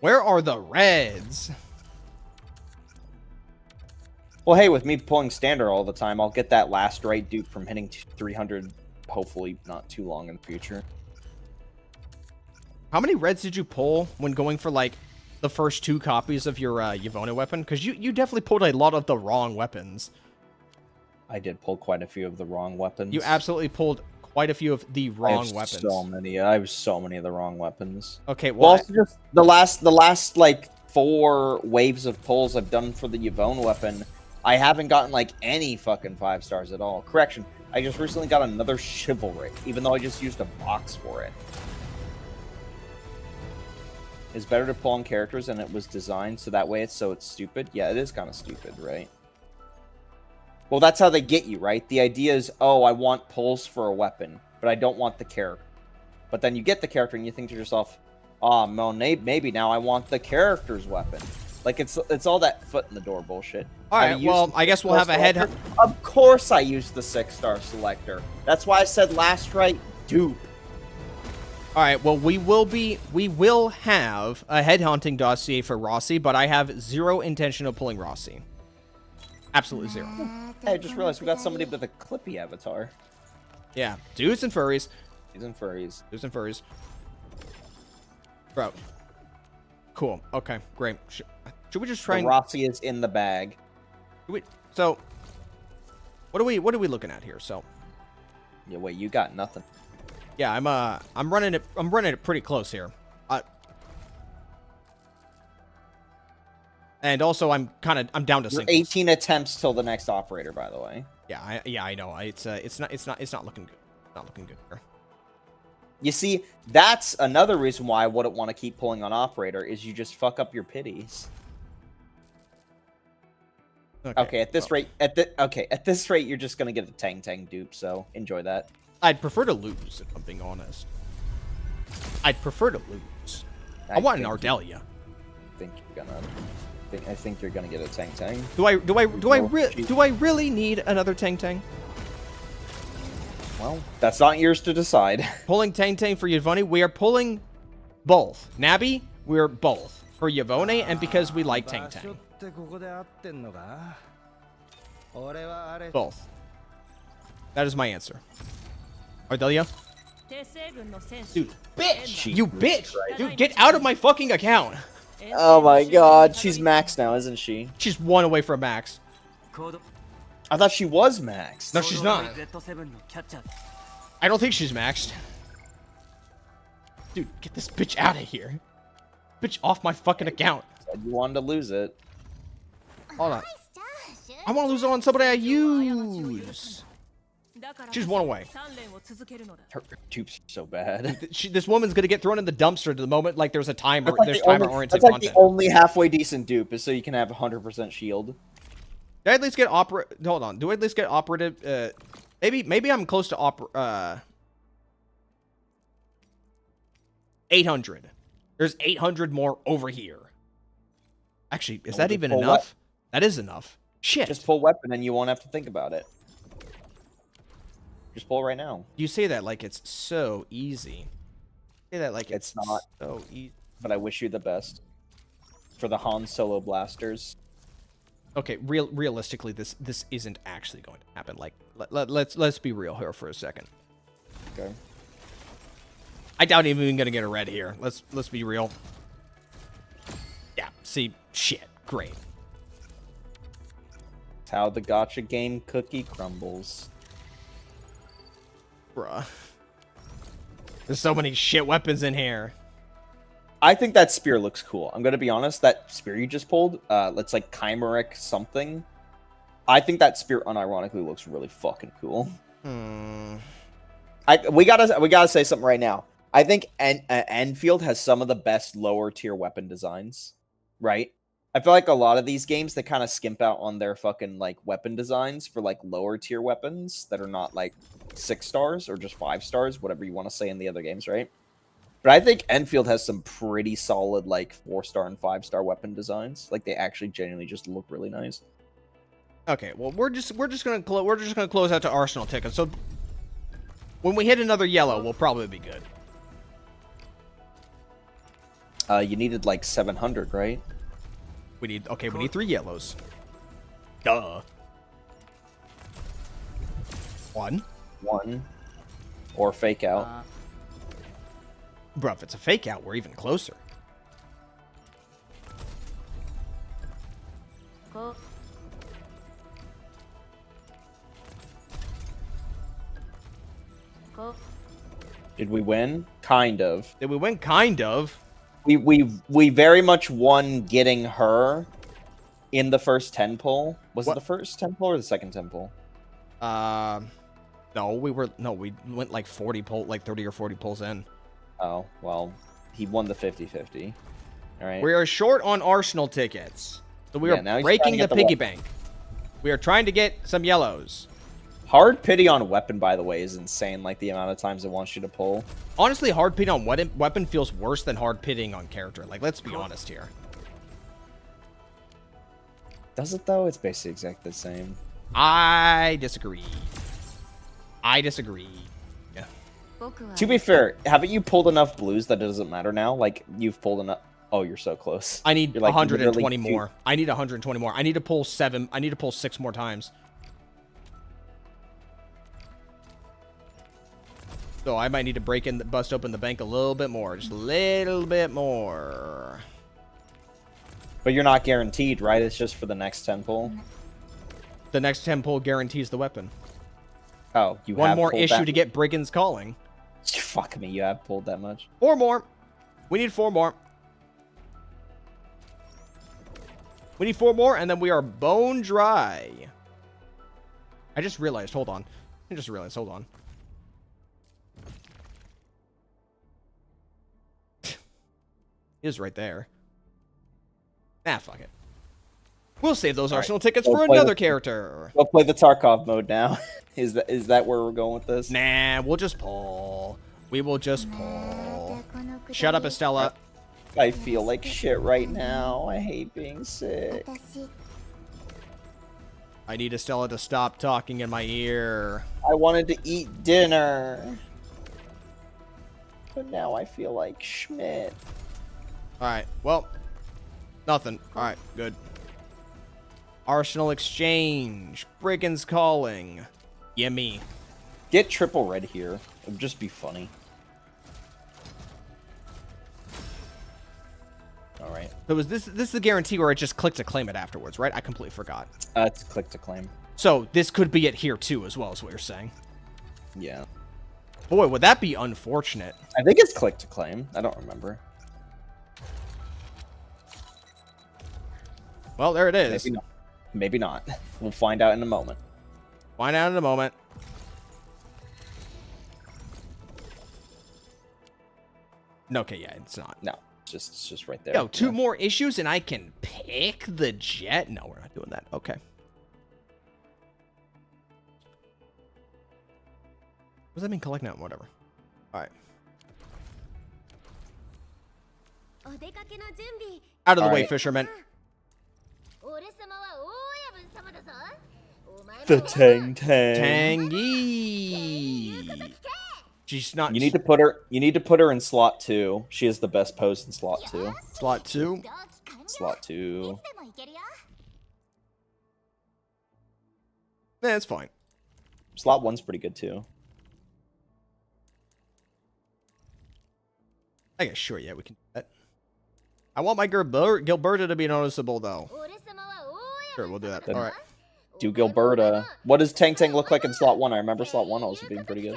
Where are the reds? Well, hey, with me pulling standard all the time, I'll get that last right dupe from hitting 300, hopefully not too long in the future. How many reds did you pull when going for, like, the first 2 copies of your Yvonne weapon? Because you definitely pulled a lot of the wrong weapons. I did pull quite a few of the wrong weapons. You absolutely pulled quite a few of the wrong weapons. So many. I have so many of the wrong weapons. Okay, well, also just the last like 4 waves of pulls I've done for the Yvonne weapon, I haven't gotten like any fucking 5 stars at all. Correction, I just recently got another chivalry, even though I just used a box for it. It's better to pull on characters, and it was designed so that way it's stupid. Yeah, it is kind of stupid, right? Well, that's how they get you, right? The idea is, oh, I want pulls for a weapon, but I don't want the character. But then you get the character, and you think to yourself, oh, well, maybe now I want the character's weapon. Like, it's all that foot in the door bullshit. All right, well, I guess we'll have a head... Of course I used the 6-star selector. That's why I said last right, dupe. All right, well, we will have a headhunting dossier for Rossi, but I have 0 intention of pulling Rossi. Absolutely 0. Hey, I just realized we got somebody with a Clippy avatar. Yeah, dudes and furries. Dudes and furries. Dudes and furries. Bro. Cool. Okay, great. Should we just try and... Rossi is in the bag. So, what are we looking at here? So, yeah, wait, you got nothing. Yeah, I'm running it pretty close here. And also I'm down to singles. 18 attempts till the next operator, by the way. Yeah, I know. It's not looking good. Not looking good here. You see, that's another reason why I wouldn't want to keep pulling on operator is you just fuck up your pities. Okay, at this rate, at this rate, you're just gonna get a Tangtang dupe. So enjoy that. I'd prefer to lose, if I'm being honest. I'd prefer to lose. I want an Ardelia. I think you're gonna get a Tangtang. Do I really need another Tangtang? Well, that's not yours to decide. Pulling Tangtang for Yvonne, we are pulling both. Nabi, we're both for Yvonne, and because we like Tangtang. Both. That is my answer. Ardelia? Dude, bitch! You bitch! Dude, get out of my fucking account! Oh my god, she's max now, isn't she? She's 1 away from max. I thought she was maxed. No, she's not. I don't think she's maxed. Dude, get this bitch out of here. Bitch off my fucking account. Said you wanted to lose it. Hold on. I want to lose it on somebody I use. She's one away. Her dupes are so bad. This woman's gonna get thrown in the dumpster the moment like there's a timer. That's like There's the only- timer-oriented That's like content. the only halfway decent dupe is so you can have 100% shield. Do I at least get Hold on. Do I at least get operative? Maybe I'm close to 800. There's 800 more over here. Actually, is that even enough? That is enough. Shit. Just pull weapon and you won't have to think about it. Just pull right now. You say that like it's so easy. Say that like It's not. so easy. But I wish you the best. For the Han Solo blasters. Okay, realistically, this isn't actually going to happen. Like, let's be real here for a second. Okay. I doubt even gonna get a red here. Let's be real. Yeah. See, shit. Great. It's how the gotcha game cookie crumbles. Bruh. There's so many shit weapons in here. I think that spear looks cool. I'm gonna be honest. That spear you just pulled, it's like chimeric something. I think that spear unironically looks really fucking cool. We gotta say something right now. I think Endfield has some of the best lower tier weapon designs. Right? I feel like a lot of these games they kind of skimp out on their fucking like weapon designs for like lower tier weapons that are not like 6 stars or just 5 stars, whatever you want to say in the other games, right? But I think Endfield has some pretty solid like 4-star and 5-star weapon designs. Like they actually genuinely just look really nice. Okay, well we're just gonna close out to Arsenal tickets. So when we hit another yellow, we'll probably be good. You needed like 700, right? We need 3 yellows. Duh. 1. Or fake out. Bro, if it's a fake out, we're even closer. Did we win? Kind of. Did we win? Kind of. We very much won getting her in the first 10 pull. Was it the first 10 pull or the second 10 pull? No, we went like 30 or 40 pulls in. Oh, well, he won the 50-50. All right. We are short on Arsenal tickets. So we are breaking the piggy bank. We are trying to get some yellows. Hard pity on weapon, by the way, is insane. Like the amount of times it wants you to pull. Honestly, hard pitting on weapon feels worse than hard pitting on character. Like, let's be honest here. Does it though? It's basically exactly the same. I disagree. Yeah. To be fair, haven't you pulled enough blues that it doesn't matter now? Like you've pulled enough. Oh, you're so close. I need like 120 more. I need 120 more. I need to pull 7. I need to pull 6 more times. So I might need to bust open the bank a little bit more. Just a little bit more. But you're not guaranteed, right? It's just for the next 10 pull. The next 10 pull guarantees the weapon. Oh, you One have more pulled issue that to get Brigand's Calling. Fuck me, you have pulled that much. 4 more. We need 4 more. We need 4 more, and then we are bone dry. I just realized. Hold on. Hold on. It is right there. Nah, fuck it. We'll save those Arsenal tickets for another character. We'll play the Tarkov mode now. Is that where we're going with this? Nah, we'll just pull. We will just pull. Shut up, Estella. I feel like shit right now. I hate being sick. I need Estella to stop talking in my ear. I wanted to eat dinner. But now I feel like Schmidt. Alright, well, nothing. Alright, good. Arsenal Exchange. Brigand's Calling. Yummy. Get triple red here. It would just be funny. Alright. So this is the guarantee where I just click to claim it afterwards, right? I completely forgot. It's click to claim. So this could be it here too, as well, is what you're saying. Yeah. Boy, would that be unfortunate. I think it's click to claim. I don't remember. Well, there it is. Maybe not. Maybe not. We'll find out in a moment. Find out in a moment. Okay, yeah, it's not. No, it's just right there. Yo, two more issues and I can pick the jet? No, we're not doing that. Okay. What does that mean, collect now? Whatever. Alright. Out of the way, fisherman. The Tangtang. Tangy. She's not. You need to put her in slot 2. She is the best pose in slot 2. Slot 2. Slot 2. Yeah, it's fine. Slot 1's pretty good too. I guess sure, yeah, we can do that. I want my Gilberta to be noticeable though. Sure, we'll do that. All right. Do Gilberta. What does Tangtang look like in slot 1? I remember slot 1 also being pretty good.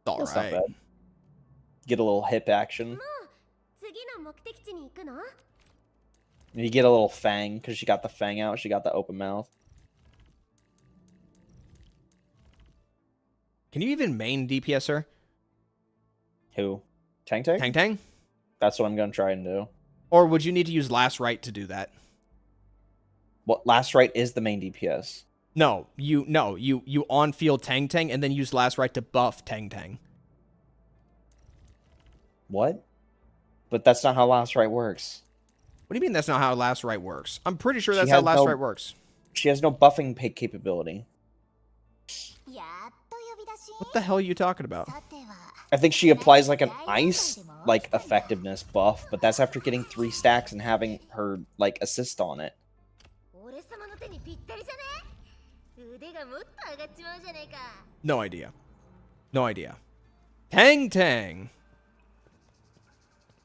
All That's right. not bad. Get a little hip action. You get a little fang because she got the fang out. She got the open mouth. Can you even main DPS her? Who? Tangtang? Tangtang? That's what I'm gonna try and do. Or would you need to use Last Right to do that? What last right is the main DPS? No, you on field Tangtang and then use Last Right to buff Tangtang. What? But that's not how last right works. What do you mean that's not how Last Right works? I'm pretty sure that's how Last Right works. She has no buffing capability. What the hell are you talking about? I think she applies like an ice like effectiveness buff, but that's after getting 3 stacks and having her like assist on it. No idea. No idea. Tangtang.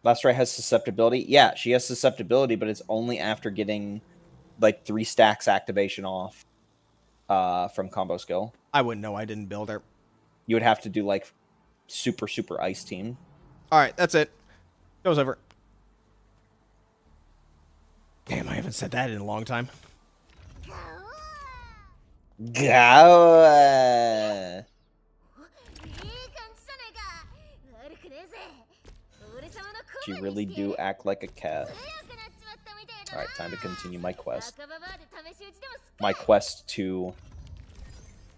Last right has susceptibility. Yeah, she has susceptibility, but it's only after getting like 3 stacks activation off from combo skill. I wouldn't know. I didn't build her. You would have to do like super ice team. All right, that's it. Goes over. Damn, I haven't said that in a long time. Go. She really do act like a cat. Alright, time to continue my quest. My quest to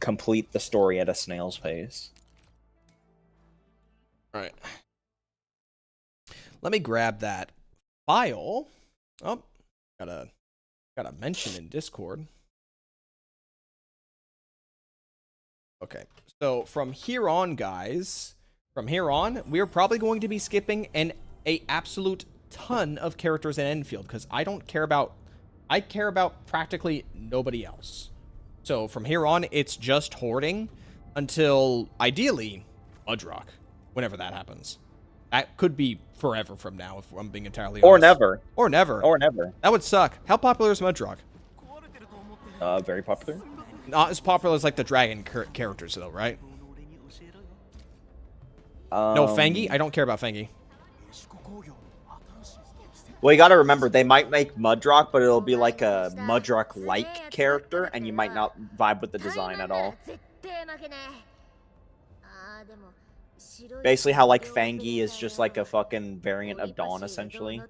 complete the story at a snail's pace. Alright. Let me grab that file. Oh, got a mention in Discord. Okay, so from here on, guys, we're probably going to be skipping an absolute ton of characters in Endfield because I care about practically nobody else. So from here on, it's just hoarding until ideally Mudrock, whenever that happens. That could be forever from now, if I'm being entirely honest. Or never. Or never. Or never. That would suck. How popular is Mudrock? Very popular. Not as popular as like the dragon characters though, right? No Fangy? I don't care about Fangy. Well, you gotta remember, they might make Mudrock, but it'll be like a Mudrock-like character, and you might not vibe with the design at all. Basically how like Fangy is just like a fucking variant of Dawn, essentially.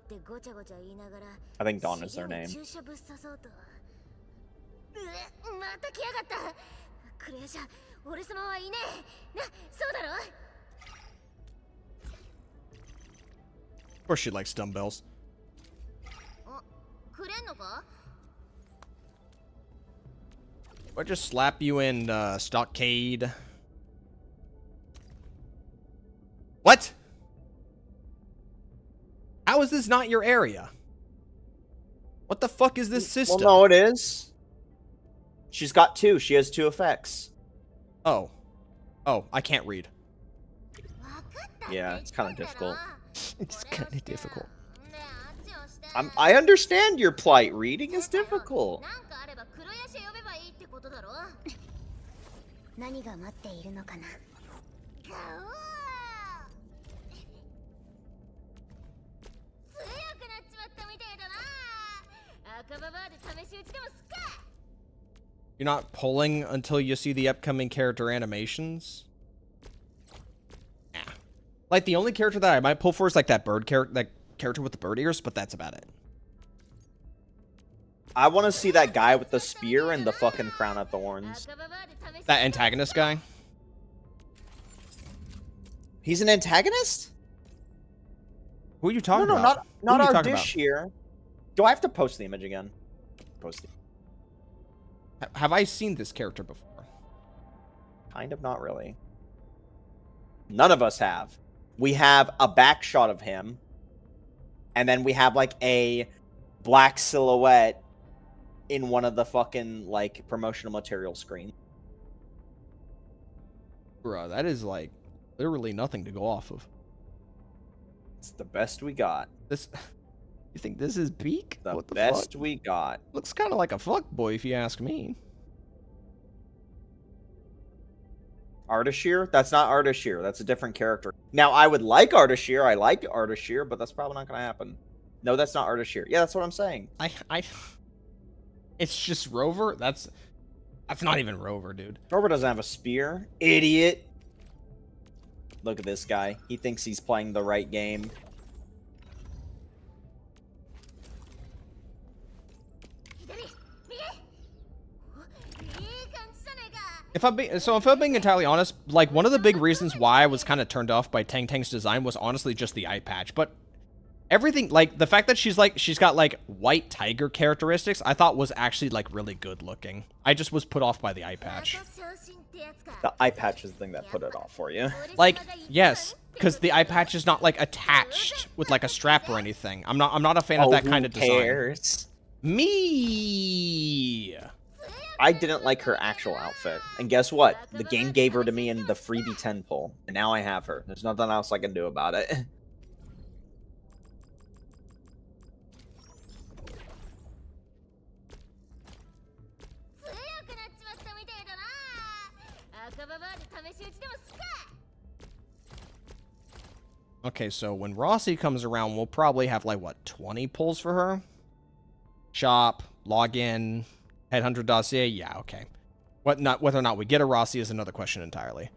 I think Dawn is their name. Of course she likes dumbbells. Or just slap you in Stockade. What? How is this not your area? What the fuck is this system? Well, no, it is. She's got 2. She has 2 effects. Oh. Oh, I can't read. Yeah, it's kind of difficult. It's kind of difficult. I understand your plight. Reading is difficult. 何が待っているのかな。強くなっちまったみたいだな。赤ババアで試し撃ちでもすっか。 You're not pulling until you see the upcoming character animations? Yeah. Like, the only character that I might pull for is, like, that character with the bird ears, but that's about it. I want to see that guy with the spear and the fucking crown of thorns. That antagonist guy? He's an antagonist? Who are you talking about? No, not our talking dish here. Do I have to post the image again? Post it. Have I seen this character before? Kind of, not really. None of us have. We have a back shot of him, and then we have, like, a black silhouette in one of the fucking, like, promotional material screens. Bruh, that is, like, literally nothing to go off of. It's the best we got. This... You think this is peak? The what the best fuck? we got. Looks kind of like a fuckboy, if you ask me. Ardashir? That's not Ardashir. That's a different character. Now, I would like Ardashir. I liked Ardashir, but that's probably not going to happen. No, that's not Ardashir. Yeah, that's what I'm saying. It's just Rover? That's not even Rover, dude. Rover doesn't have a spear. Idiot. Look at this guy. He thinks he's playing the right game. If I'm being entirely honest, like, one of the big reasons why I was kind of turned off by Tangtang's design was honestly just the eye patch. But everything, like, the fact that she's got, like, white tiger characteristics, I thought was actually, like, really good looking. I just was put off by the eye patch. The eye patch is the thing that put it off for you. Like, yes, because the eye patch is not, like, attached with, like, a strap or anything. I'm not a fan of that kind of design. Me. I didn't like her actual outfit. And guess what? The game gave her to me in the freebie 10 pull. And now I have her. There's nothing else I can do about it. Okay, so when Rossi comes around, we'll probably have, like, what, 20 pulls for her? Shop, login, Headhunter dossier, yeah, okay. Whether or not we get a Rossi is another question entirely.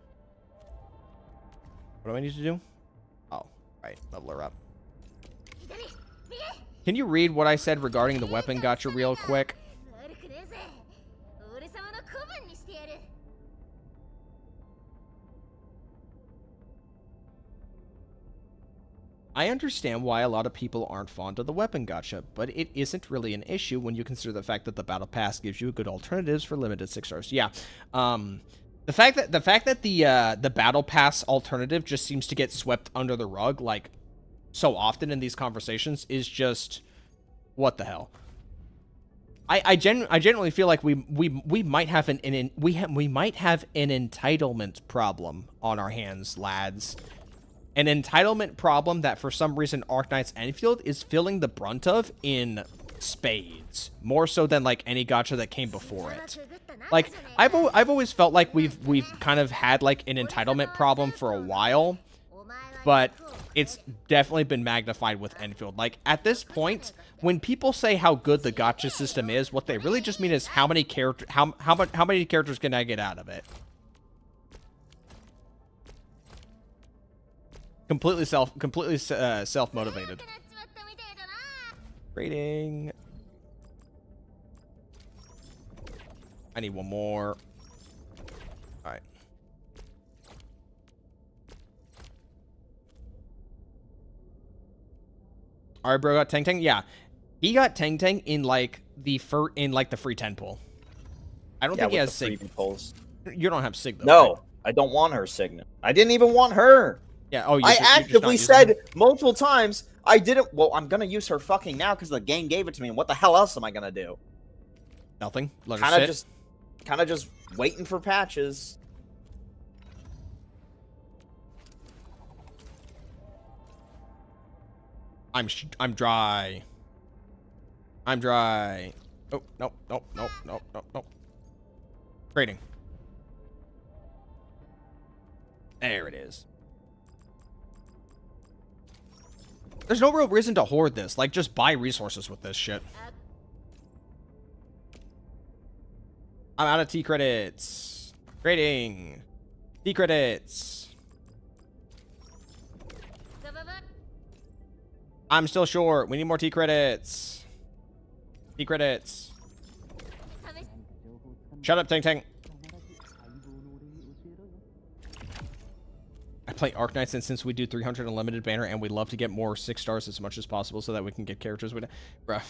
What do I need to do? Oh, right, level her up. Can you read what I said regarding the weapon gotcha real quick? I understand why a lot of people aren't fond of the weapon gacha, but it isn't really an issue when you consider the fact that the battle pass gives you good alternatives for limited 6 stars. Yeah, the fact that the battle pass alternative just seems to get swept under the rug like so often in these conversations is just what the hell. I genuinely feel like we might have we might have an entitlement problem on our hands, lads. An entitlement problem that, for some reason, Arknights Endfield is feeling the brunt of in spades, more so than like any gacha that came before it. Like I've always felt like we've kind of had like an entitlement problem for a while, but it's definitely been magnified with Endfield. Like at this point, when people say how good the gacha system is, what they really just mean is how many characters can I get out of it. Completely self-motivated. Rating. I need one more. All right. All right, bro. Got Tangtang. Yeah, he got Tangtang in like the free 10 pull. I don't think he has Sig. Pulls. You don't have Sig though. No, right? I don't want her Signet. I didn't even want her. Yeah. Oh, I actively said multiple times I didn't. Well, I'm gonna use her fucking now because the game gave it to me. And what the hell else am I gonna do? Nothing. Kind of just waiting for patches. I'm dry. I'm dry. Oh, no. Trading. There it is. There's no real reason to hoard this. Like, just buy resources with this shit. I'm out of T credits. Trading. T credits. I'm still short. We need more T credits. T credits. Shut up, Tangtang. I play Arknights, and since we do 300 unlimited banner, and we love to get more 6 stars as much as possible so that we can get characters with it. Bruh.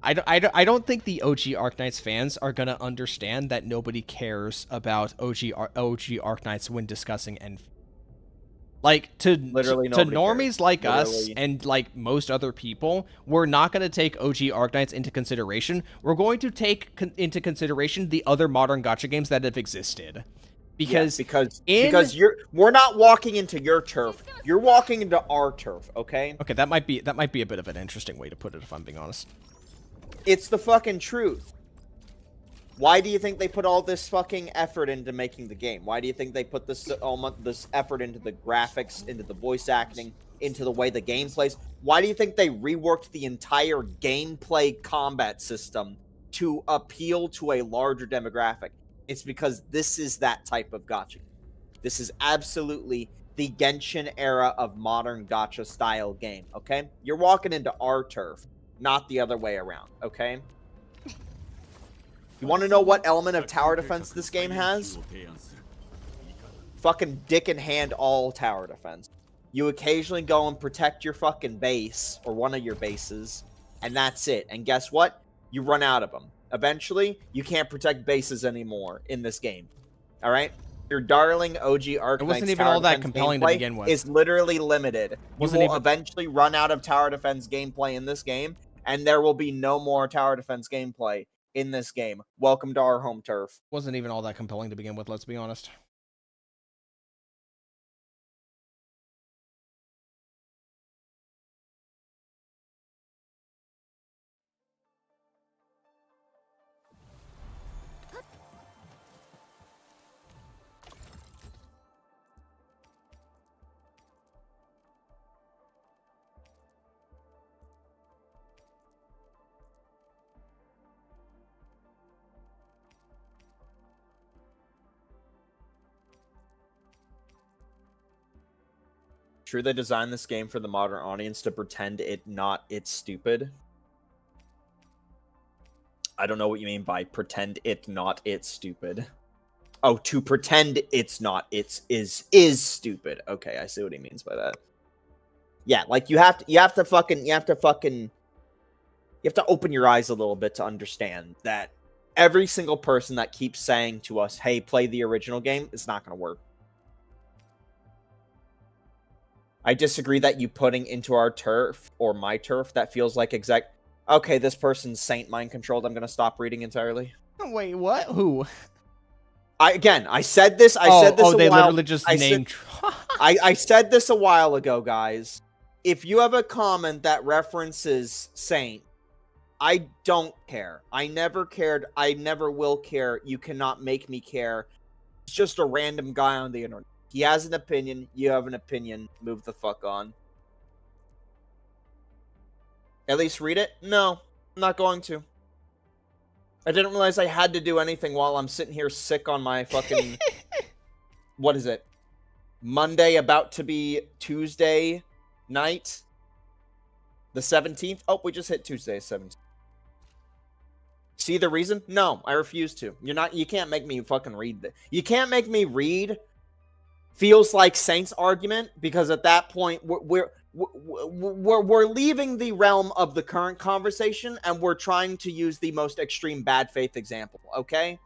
I don't think the OG Arknights fans are going to understand that nobody cares about OG Arknights when discussing Endfield. Like, to normies cares. Like us and like most other people, we're not going to take OG Arknights into consideration. We're going to take into consideration the other modern gacha games that have existed. Because we're not walking into your turf. You're walking into our turf, okay? Okay, that might be a bit of an interesting way to put it, if I'm being honest. It's the fucking truth. Why do you think they put all this fucking effort into making the game? Why do you think they put this effort into the graphics, into the voice acting, into the way the game plays? Why do you think they reworked the entire gameplay combat system to appeal to a larger demographic? It's because this is that type of gacha. This is absolutely the Genshin era of modern gacha style game, okay? You're walking into our turf, not the other way around, okay? You want to know what element of tower defense this game has? Fucking dick in hand all tower defense. You occasionally go and protect your fucking base, or one of your bases, and that's it. And guess what? You run out of them. Eventually, you can't protect bases anymore in this game. Alright? Your darling OG Arknights it wasn't even all that compelling to begin with. Is literally limited. You will eventually run out of tower defense gameplay in this game, and there will be no more tower defense gameplay in this game. Welcome to our home turf. Wasn't even all that compelling to begin with, let's be honest. True, they designed this game for the modern audience to pretend it's stupid. I don't know what you mean by pretend it's stupid. Oh, to pretend it's not, is stupid. Okay, I see what he means by that. Yeah, like you have to open your eyes a little bit to understand that every single person that keeps saying to us, "Hey, play the original game," it's not going to work. I disagree that you putting into our turf, or my turf, that feels like okay, this person's Saint mind controlled, I'm gonna stop reading entirely. Wait, what? Who? I said this a while... they literally just named... I said this a while ago, guys. If you have a comment that references Saint, I don't care. I never cared. I never will care. You cannot make me care. It's just a random guy on the internet. He has an opinion. You have an opinion. Move the fuck on. At least read it? No, I'm not going to. I didn't realize I had to do anything while I'm sitting here sick on my fucking... What is it? Monday, about to be Tuesday night? The 17th? Oh, we just hit Tuesday, 17th. See the reason? No, I refuse to. You can't make me fucking read this. You can't make me read... Feels like Saint's argument, because at that point we're leaving the realm of the current conversation and we're trying to use the most extreme bad faith example. Okay,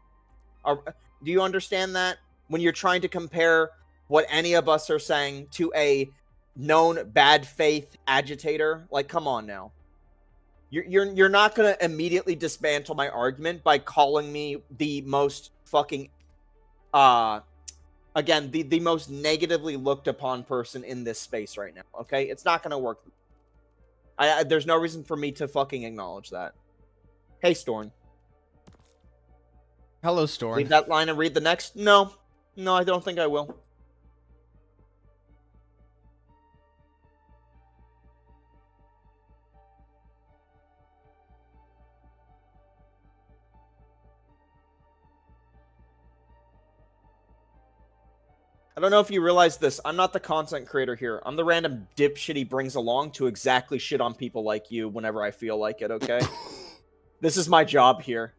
do you understand that? When you're trying to compare what any of us are saying to a known bad faith agitator, like, come on now. You're not gonna immediately dismantle my argument by calling me the most fucking again, the most negatively looked upon person in this space right now, okay? It's not going to work. There's no reason for me to fucking acknowledge that. Hey, Storn. Hello, Storn. Leave that line and read the next? No. No, I don't think I will. I don't know if you realize this. I'm not the content creator here. I'm the random dipshit he brings along to exactly shit on people like you whenever I feel like it, okay? This is my job here.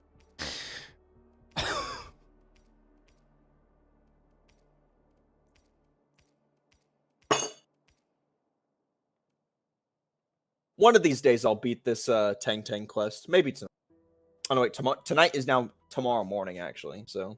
One of these days I'll beat this Tangtang quest. Maybe tonight. Oh no, wait, tonight is now tomorrow morning, actually, so...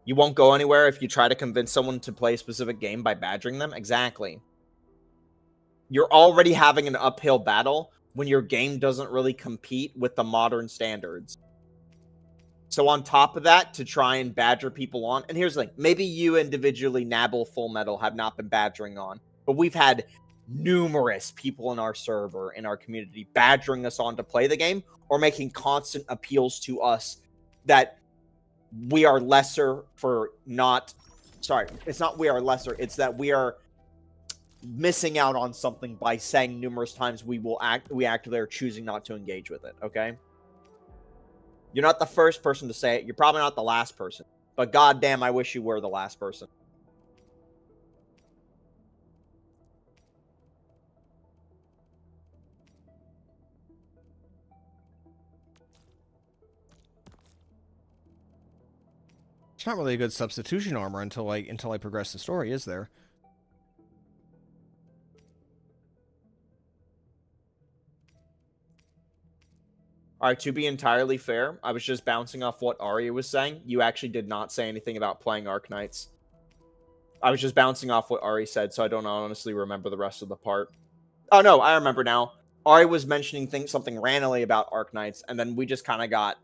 You won't go anywhere if you try to convince someone to play a specific game by badgering them? Exactly. You're already having an uphill battle when your game doesn't really compete with the modern standards. So on top of that, to try and badger people on, and here's the thing, maybe you individually, Nabble, Full Metal, have not been badgering on, but we've had numerous people in our server, in our community, badgering us on to play the game, or making constant appeals to us that we are lesser for not... Sorry, it's not we are lesser, it's that we are missing out on something by saying numerous times we actively are choosing not to engage with it, okay? You're not the first person to say it. You're probably not the last person. But goddamn, I wish you were the last person. It's not really a good substitution armor until I progress the story, is there? Alright, to be entirely fair, I was just bouncing off what Arya was saying. You actually did not say anything about playing Arknights. I was just bouncing off what Ari said, so I don't honestly remember the rest of the part. Oh no, I remember now. Ari was mentioning something randomly about Arknights, and then we just kind of got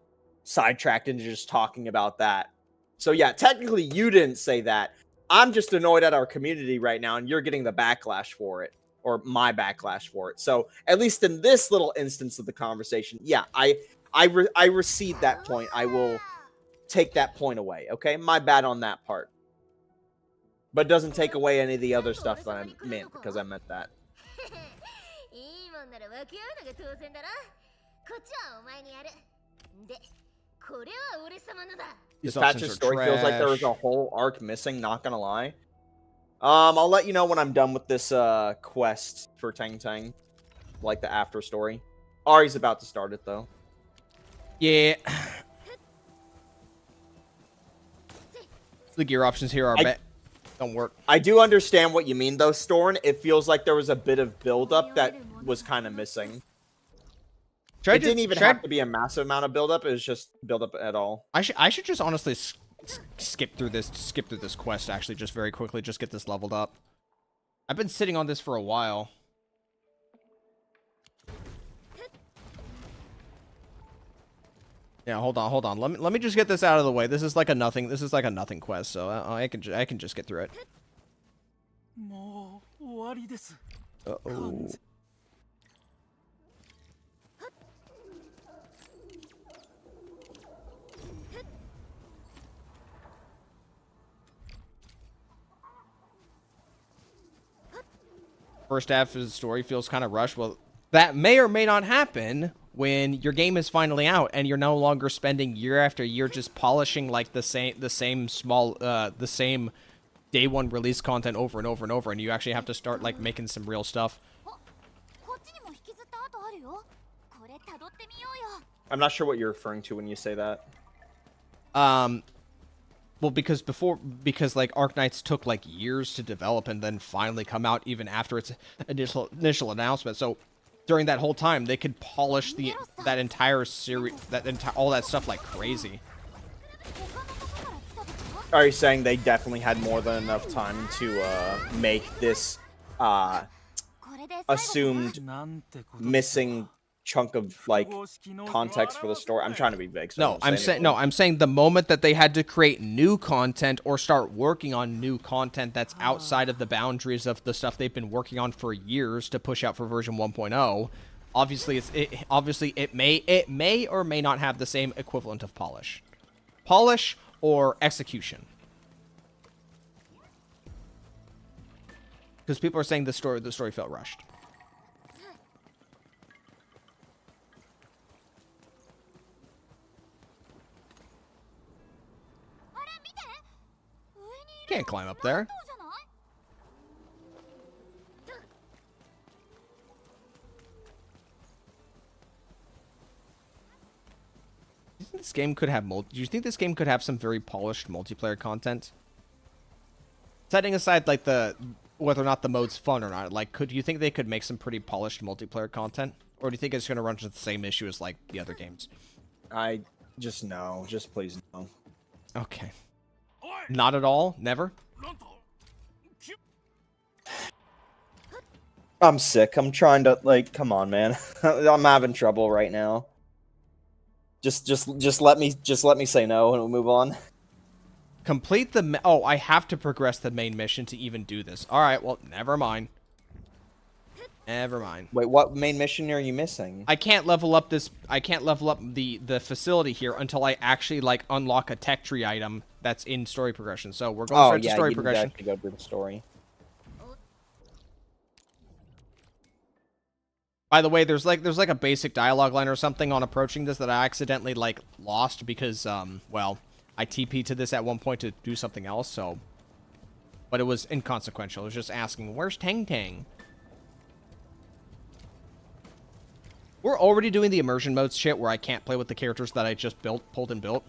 sidetracked into just talking about that. So yeah, technically you didn't say that. I'm just annoyed at our community right now, and you're getting the backlash for it. Or my backlash for it. So, at least in this little instance of the conversation, yeah, I recede that point. I will take that point away, okay? My bad on that part. But it doesn't take away any of the other stuff that I meant, because I meant that. This patch's story feels like there was a whole arc missing, not gonna lie. I'll let you know when I'm done with this quest for Tangtang, like the after story. Ari's about to start it though. Yeah. The gear options here don't work. I do understand what you mean though, Storn. It feels like there was a bit of buildup that was kind of missing. It didn't even have to be a massive amount of buildup. It was just buildup at all. I should just honestly skip through this quest actually just very quickly, just get this leveled up. I've been sitting on this for a while. Yeah, hold on. Let me just get this out of the way. This is like a nothing quest, so I can just get through it. Uh-oh. First half of the story feels kind of rushed. Well, that may or may not happen when your game is finally out and you're no longer spending year after year just polishing like the same day one release content over and over and over, and you actually have to start like making some real stuff. I'm not sure what you're referring to when you say that. Well, because like Arknights took like years to develop and then finally come out even after its initial announcement. So during that whole time, they could polish that entire series, all that stuff like crazy. Are you saying they definitely had more than enough time to make this assumed missing chunk of like context for the story? I'm trying to be vague. So I'm saying the moment that they had to create new content or start working on new content that's outside of the boundaries of the stuff they've been working on for years to push out for version 1.0, obviously it may or may not have the same equivalent of polish or execution. Because people are saying the story felt rushed. Can't climb up there. This game could have do you think this game could have some very polished multiplayer content? Setting aside like whether or not the mode's fun or not, like do you think they could make some pretty polished multiplayer content? Or do you think it's gonna run into the same issue as like the other games? No. Just please no. Okay. Not at all? Never? I'm sick. I'm trying to like come on, man. I'm having trouble right now. Just let me say no and we'll move on. Complete the oh, I have to progress the main mission to even do this. All right, well, never mind. Never mind. Wait, what main mission are you missing? I can't level up this. I can't level up the facility here until I actually like unlock a tech tree item that's in story progression. So we're going straight to story progression. To go through the story. By the way, there's like a basic dialogue line or something on approaching this that I accidentally like lost because well, I TP'd to this at one point to do something else. So, but it was inconsequential. It was just asking, "Where's Tangtang?" We're already doing the immersion mode shit where I can't play with the characters that I just pulled and built.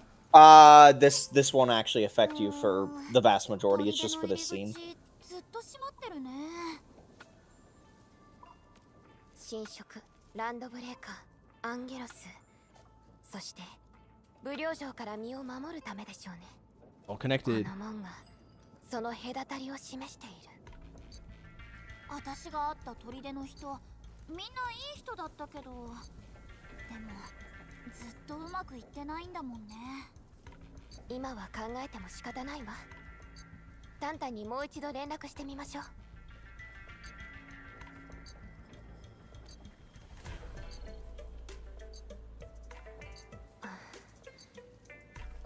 This won't actually affect you for the vast majority. It's just for this scene. 神職ランドブレーカーアンゲロスそして武領城から身を守るためでしょうね All connected この門がその隔たりを示している私が会った砦の人みんないい人だったけどでもずっとうまくいってないんだもんね今は考えても仕方ないわタンタンにもう一度連絡してみましょう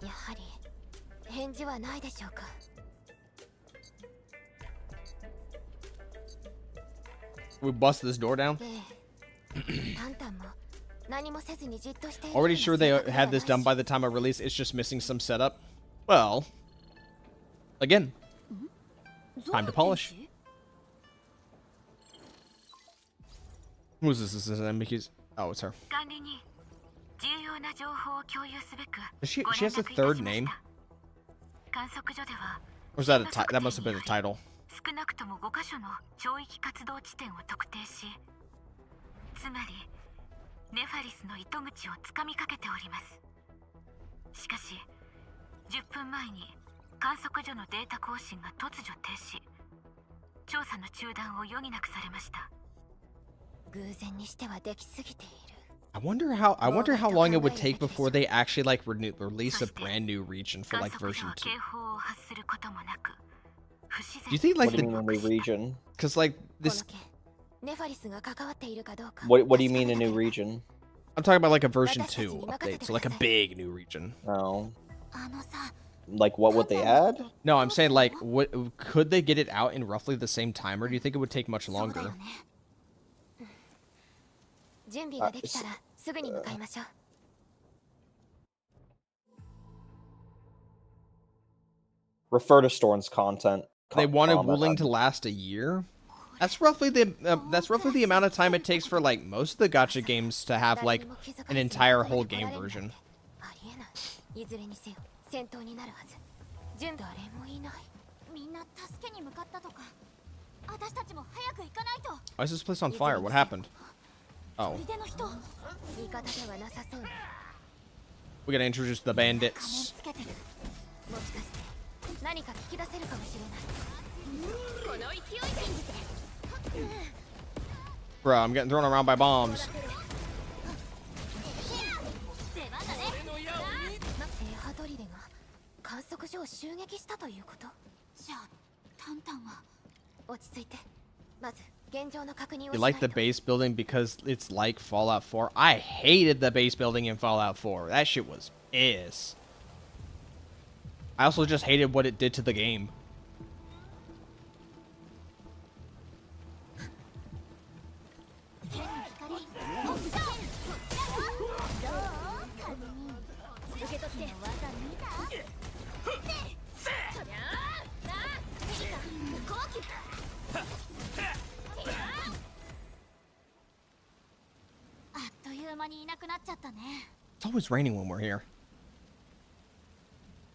やはり返事はないでしょうか We bust this door down. タンタンも何もせずにじっとしている Already sure they had this done by the time of release. It's just missing some setup. Well, again, time to polish. Who's this? This is Mickey's. Oh, it's her. She has a third name. Or is that that must have been a title. 少なくとも5カ所の潮域活動地点を特定し、つまりネファリスの糸口をつかみかけております。しかし、10分前に観測所のデータ更新が突如停止、調査の中断を余儀なくされました。偶然にしてはできすぎている。I wonder how long it would take before they actually like release a brand new region for like version 2. Do you think like what do you mean a new region? Because like this. What do you mean a new region? I'm talking about like a version 2 update, so like a big new region. Oh. Like what would they add? No, I'm saying like what could they get it out in roughly the same time, or do you think it would take much longer? Refer to Storm's content. They wanted Wuling to last a year. That's roughly the amount of time it takes for like most of the gacha games to have like an entire whole game version. Why is this place on fire? What happened? Oh. We gotta introduce the bandits. Bruh, I'm getting thrown around by bombs. You like the base building because it's like Fallout 4? I hated the base building in Fallout 4. That shit was piss. I also just hated what it did to the game. っちゃったね。 It's always raining when we're here.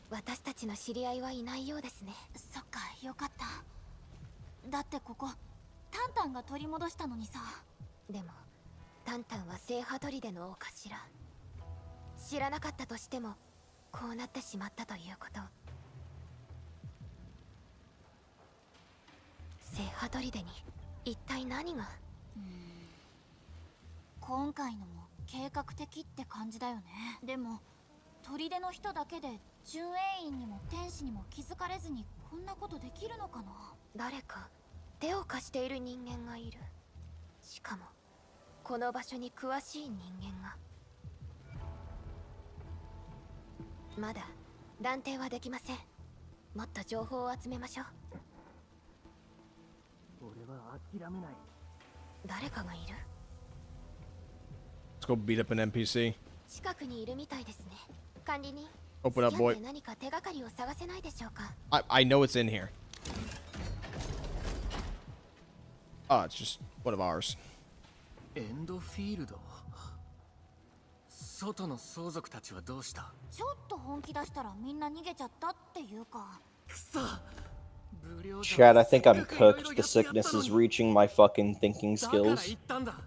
私たちの知り合いはいないようですね。そっか、よかった。だってここタンタンが取り戻したのにさ。でもタンタンは聖波砦の王かしら。知らなかったとしてもこうなってしまったということ。聖波砦に一体何が。今回のも計画的って感じだよね。でも砦の人だけで巡営員にも天使にも気づかれずにこんなことできるのかな。誰か手を貸している人間がいる。しかもこの場所に詳しい人間が。まだ断定はできません。もっと情報を集めましょう。俺は諦めない。誰かがいる。 Let's go beat up an NPC. 近くにいるみたいですね。管理人。 Open up, boy. 何か手がかりを探せないでしょうか。 I know it's in here. Oh, it's just one of ours. エンドフィールド。外の相続たちはどうした？ちょっと本気出したらみんな逃げちゃったっていうか。くそ。 Chad, I think I'm cooked. The sickness is reaching my fucking thinking skills.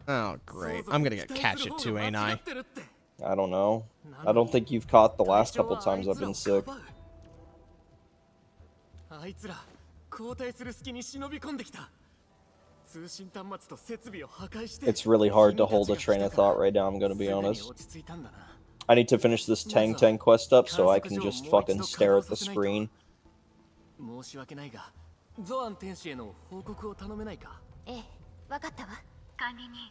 Oh, great. I'm gonna get catch it too, ain't I? I don't know. I don't think you've caught the last couple times I've been sick. あいつら交代する隙に忍び込んできた。通信端末と設備を破壊して。 It's really hard to hold a train of thought right now, I'm gonna be honest. I need to finish this Tangtang quest up so I can just fucking stare at the screen. 申し訳ないが、ゾアン天使への報告を頼めないか？ええ、わかったわ。管理人、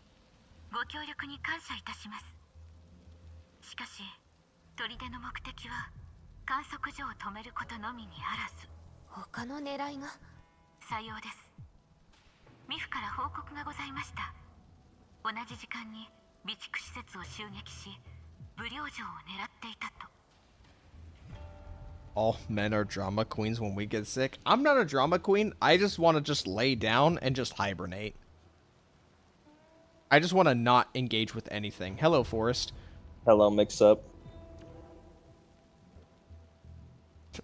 ご協力に感謝いたします。しかし、砦の目的は観測所を止めることのみにあらず。他の狙いが？さようです。ミフから報告がございました。同じ時間に備蓄施設を襲撃し、武領城を狙っていたと。 All men are drama queens when we get sick. I'm not a drama queen. I just want to just lay down and just hibernate. I just want to not engage with anything. Hello, Forest. Hello, mix up.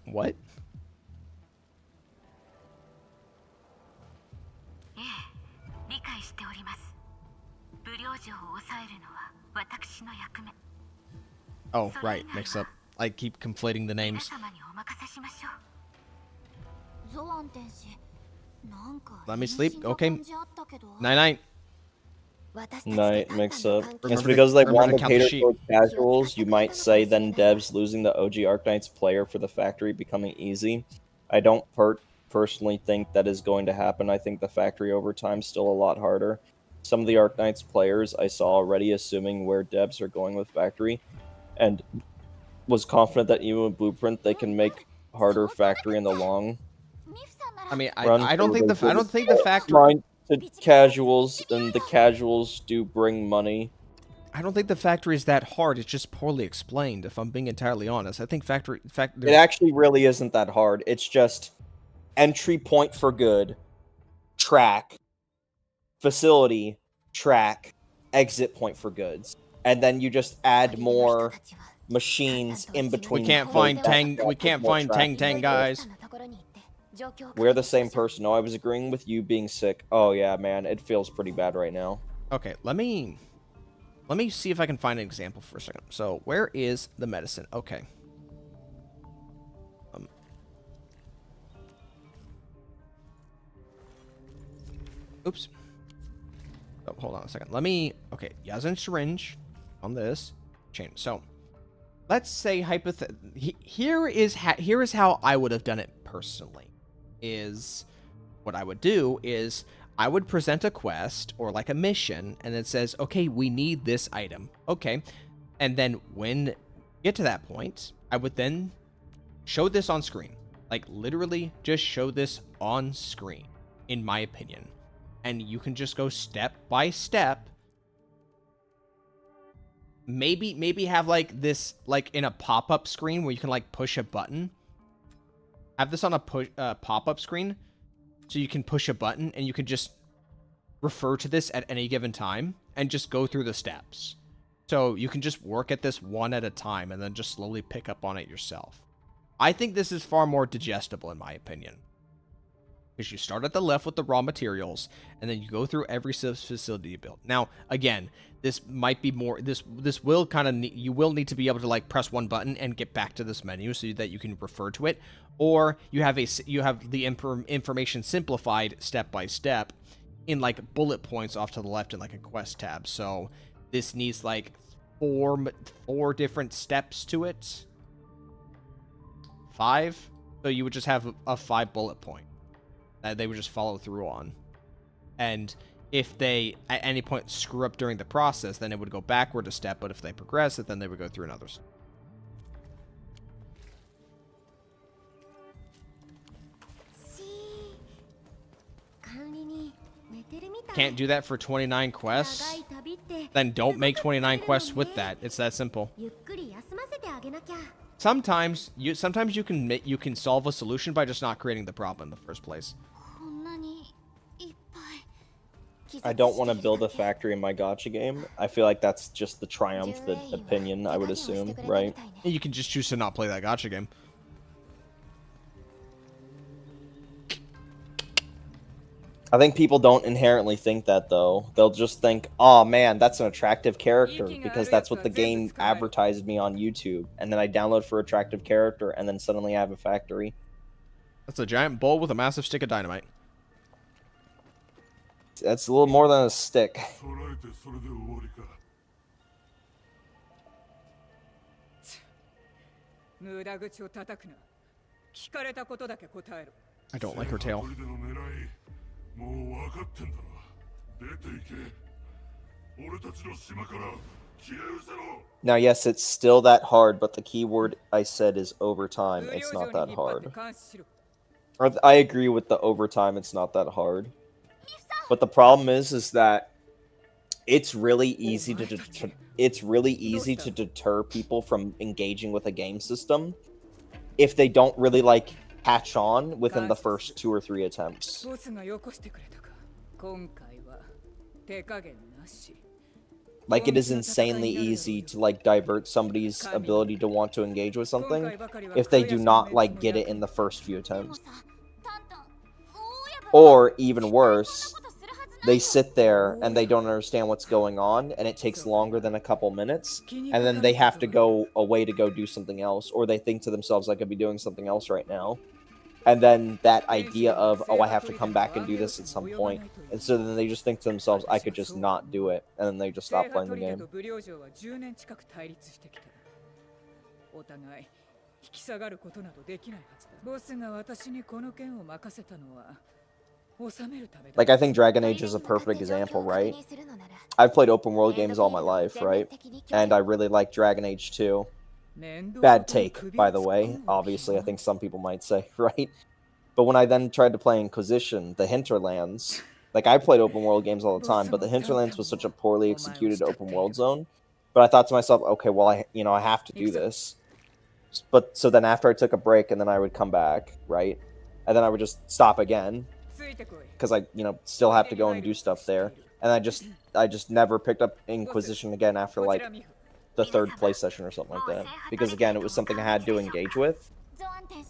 What? ええ、理解しております。武領城を抑えるのは私の役目。 Oh, right. Mix up. I keep conflating the names. Let me sleep. Okay. Night night. Night, mix up. It's because they want to cater towards casuals. You might say then devs losing the OG Arknights player for the factory becoming easy. I don't personally think that is going to happen. I think the factory overtime is still a lot harder. Some of the Arknights players I saw already assuming where devs are going with factory, and was confident that even with Blueprint they can make harder factory in the long. I mean, I don't think the factory. Mind to casuals, and the casuals do bring money. I don't think the factory is that hard. It's just poorly explained. If I'm being entirely honest, I think it actually really isn't that hard. It's just entry point for good, track, facility, track, exit point for goods, and then you just add more machines in between. We can't find Tangtang, guys. We're the same person. No, I was agreeing with you being sick. Oh yeah, man, it feels pretty bad right now. Okay, let me see if I can find an example for a second. So, where is the medicine? Okay. Oops. Oh, hold on a second. Okay, Yazin syringe on this chain. So, let's say here is how I would have done it personally. What I would do is I would present a quest or like a mission, and it says, okay, we need this item. Okay. And then when you get to that point, I would then show this on screen. Like literally just show this on screen, in my opinion. And you can just go step by step. Maybe have like this, like in a pop-up screen where you can like push a button. Have this on a pop-up screen so you can push a button and you can just refer to this at any given time and just go through the steps. So you can just work at this one at a time and then just slowly pick up on it yourself. I think this is far more digestible in my opinion. Because you start at the left with the raw materials, and then you go through every facility you build. Now, again, this might be more. This will kind of you will need to be able to like press one button and get back to this menu so that you can refer to it, or you have the information simplified step by step in like bullet points off to the left in like a quest tab. So this needs like four different steps to it. 5. So you would just have a 5 bullet point that they would just follow through on. And if they, at any point, screw up during the process, then it would go backward a step, but if they progress it, then they would go through another step. Can't do that for 29 quests? Then don't make 29 quests with that. It's that simple. Sometimes you can solve a solution by just not creating the problem in the first place. I don't want to build a factory in my gacha game. I feel like that's just the triumphant opinion, I would assume, right? You can just choose to not play that gacha game. I think people don't inherently think that, though. They'll just think, oh man, that's an attractive character, because that's what the game advertised me on YouTube. And then I download for attractive character, and then suddenly I have a factory. That's a giant bowl with a massive stick of dynamite. That's a little more than a stick. I don't like her tail. Now, yes, it's still that hard, but the keyword I said is overtime. It's not that hard. I agree with the overtime, it's not that hard. But the problem is that it's really easy to deter people from engaging with a game system if they don't really like catch on within the first 2 or 3 attempts. Like, it is insanely easy to like divert somebody's ability to want to engage with something if they do not like get it in the first few attempts. Or even worse, they sit there and they don't understand what's going on, and it takes longer than a couple minutes, and then they have to go away to go do something else, or they think to themselves, I could be doing something else right now. And then that idea of, oh, I have to come back and do this at some point, and so then they just think to themselves, I could just not do it, and then they just stop playing the game. Like, I think Dragon Age is a perfect example, right? I've played open world games all my life, right? And I really like Dragon Age 2. Bad take, by the way. Obviously, I think some people might say, right? But when I then tried to play Inquisition, the Hinterlands, like, I played open world games all the time, but the Hinterlands was such a poorly executed open world zone. But I thought to myself, okay, well, I have to do this. But so then after I took a break, and then I would come back, right? And then I would just stop again, because I, still have to go and do stuff there. And I just never picked up Inquisition again after, like, the 3rd play session or something like that. Because, again, it was something I had to engage with,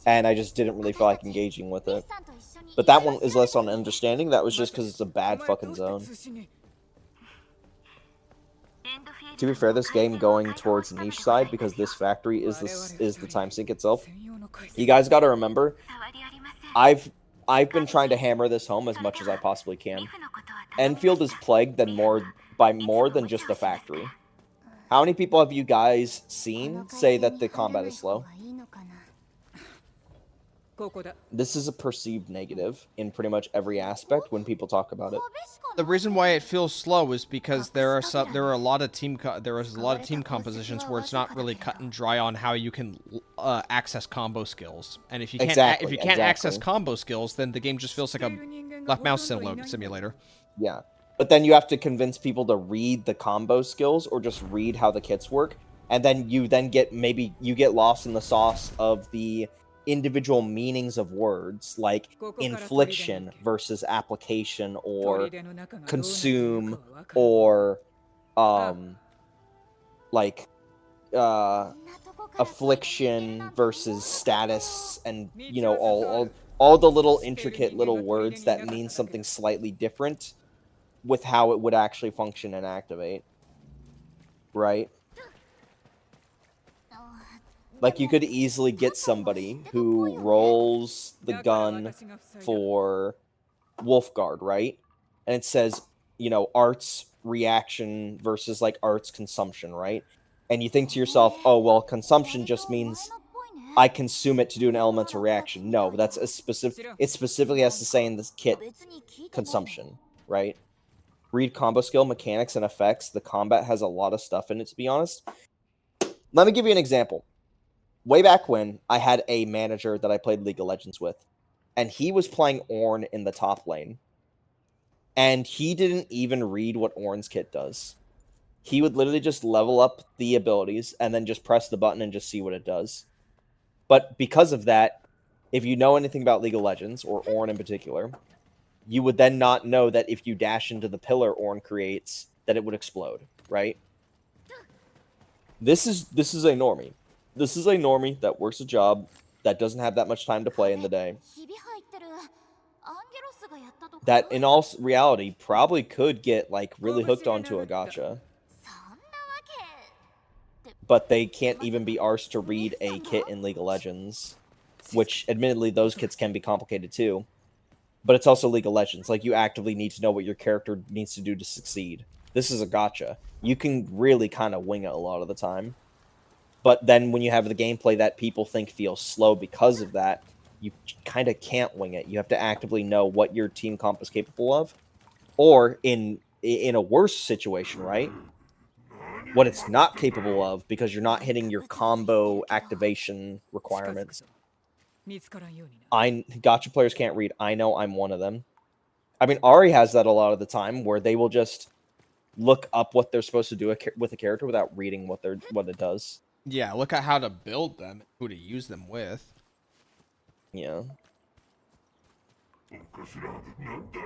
and I just didn't really feel like engaging with it. But that one is less on understanding. That was just because it's a bad fucking zone. To be fair, this game going towards the niche side, because this factory is the time sink itself. You guys got to remember, I've been trying to hammer this home as much as I possibly can. Endfield is plagued by more than just the factory. How many people have you guys seen say that the combat is slow? This is a perceived negative in pretty much every aspect when people talk about it. The reason why it feels slow is because there are a lot of team compositions where it's not really cut and dry on how you can access combo skills. And if you can't access combo skills, then the game just feels like a left mouse simulator. Yeah. But then you have to convince people to read the combo skills or just read how the kits work. And then you get lost in the sauce of the individual meanings of words, like infliction versus application, or consume, or like affliction versus status, and you know all the little intricate little words that mean something slightly different with how it would actually function and activate, right? Like, you could easily get somebody who rolls the gun for Wolfguard, right? And it says, you know, arts reaction versus, like, arts consumption, right? And you think to yourself, oh, well, consumption just means I consume it to do an elemental reaction. No, that's a specific... It specifically has to say in this kit, consumption, right? Read combo skill, mechanics, and effects. The combat has a lot of stuff in it, to be honest. Let me give you an example. Way back when, I had a manager that I played League of Legends with, and he was playing Ornn in the top lane. And he didn't even read what Ornn's kit does. He would literally just level up the abilities and then just press the button and just see what it does. But because of that, if you know anything about League of Legends, or Ornn in particular, you would then not know that if you dash into the pillar Ornn creates, that it would explode, right? This is a normie. This is a normie that works a job, that doesn't have that much time to play in the day, that in all reality probably could get like really hooked onto a gacha, but they can't even be arsed to read a kit in League of Legends, which admittedly those kits can be complicated too, but it's also League of Legends. Like, you actively need to know what your character needs to do to succeed. This is a gacha. You can really kind of wing it a lot of the time. But then when you have the gameplay that people think feels slow because of that, you kind of can't wing it. You have to actively know what your team comp is capable of. Or in a worse situation, right? What it's not capable of, because you're not hitting your combo activation requirements. Gacha players can't read. I know, I'm one of them. I mean, Ari has that a lot of the time, where they will just look up what they're supposed to do with a character without reading what it does. Yeah, look at how to build them, who to use them with. Yeah.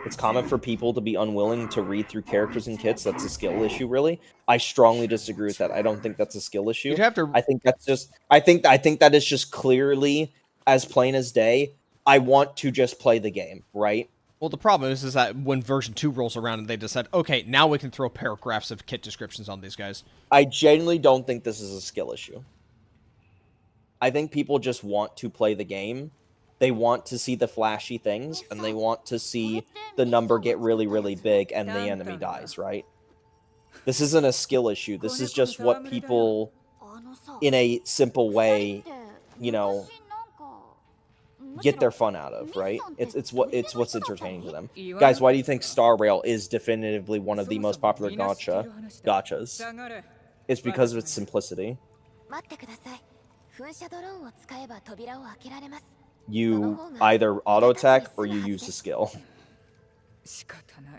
It's common for people to be unwilling to read through characters and kits. That's a skill issue, really. I strongly disagree with that. I don't think that's a skill issue. You'd have to... I think that's just... I think that is just clearly, as plain as day, I want to just play the game, right? Well, the problem is that when version 2 rolls around and they decide, okay, now we can throw paragraphs of kit descriptions on these guys. I genuinely don't think this is a skill issue. I think people just want to play the game. They want to see the flashy things, and they want to see the number get really, really big and the enemy dies, right? This isn't a skill issue. This is just what people, in a simple way, you know, get their fun out of, right? It's what's entertaining to them. Guys, why do you think Star Rail is definitively one of the most popular gachas? It's because of its simplicity. You either auto attack or you use a skill.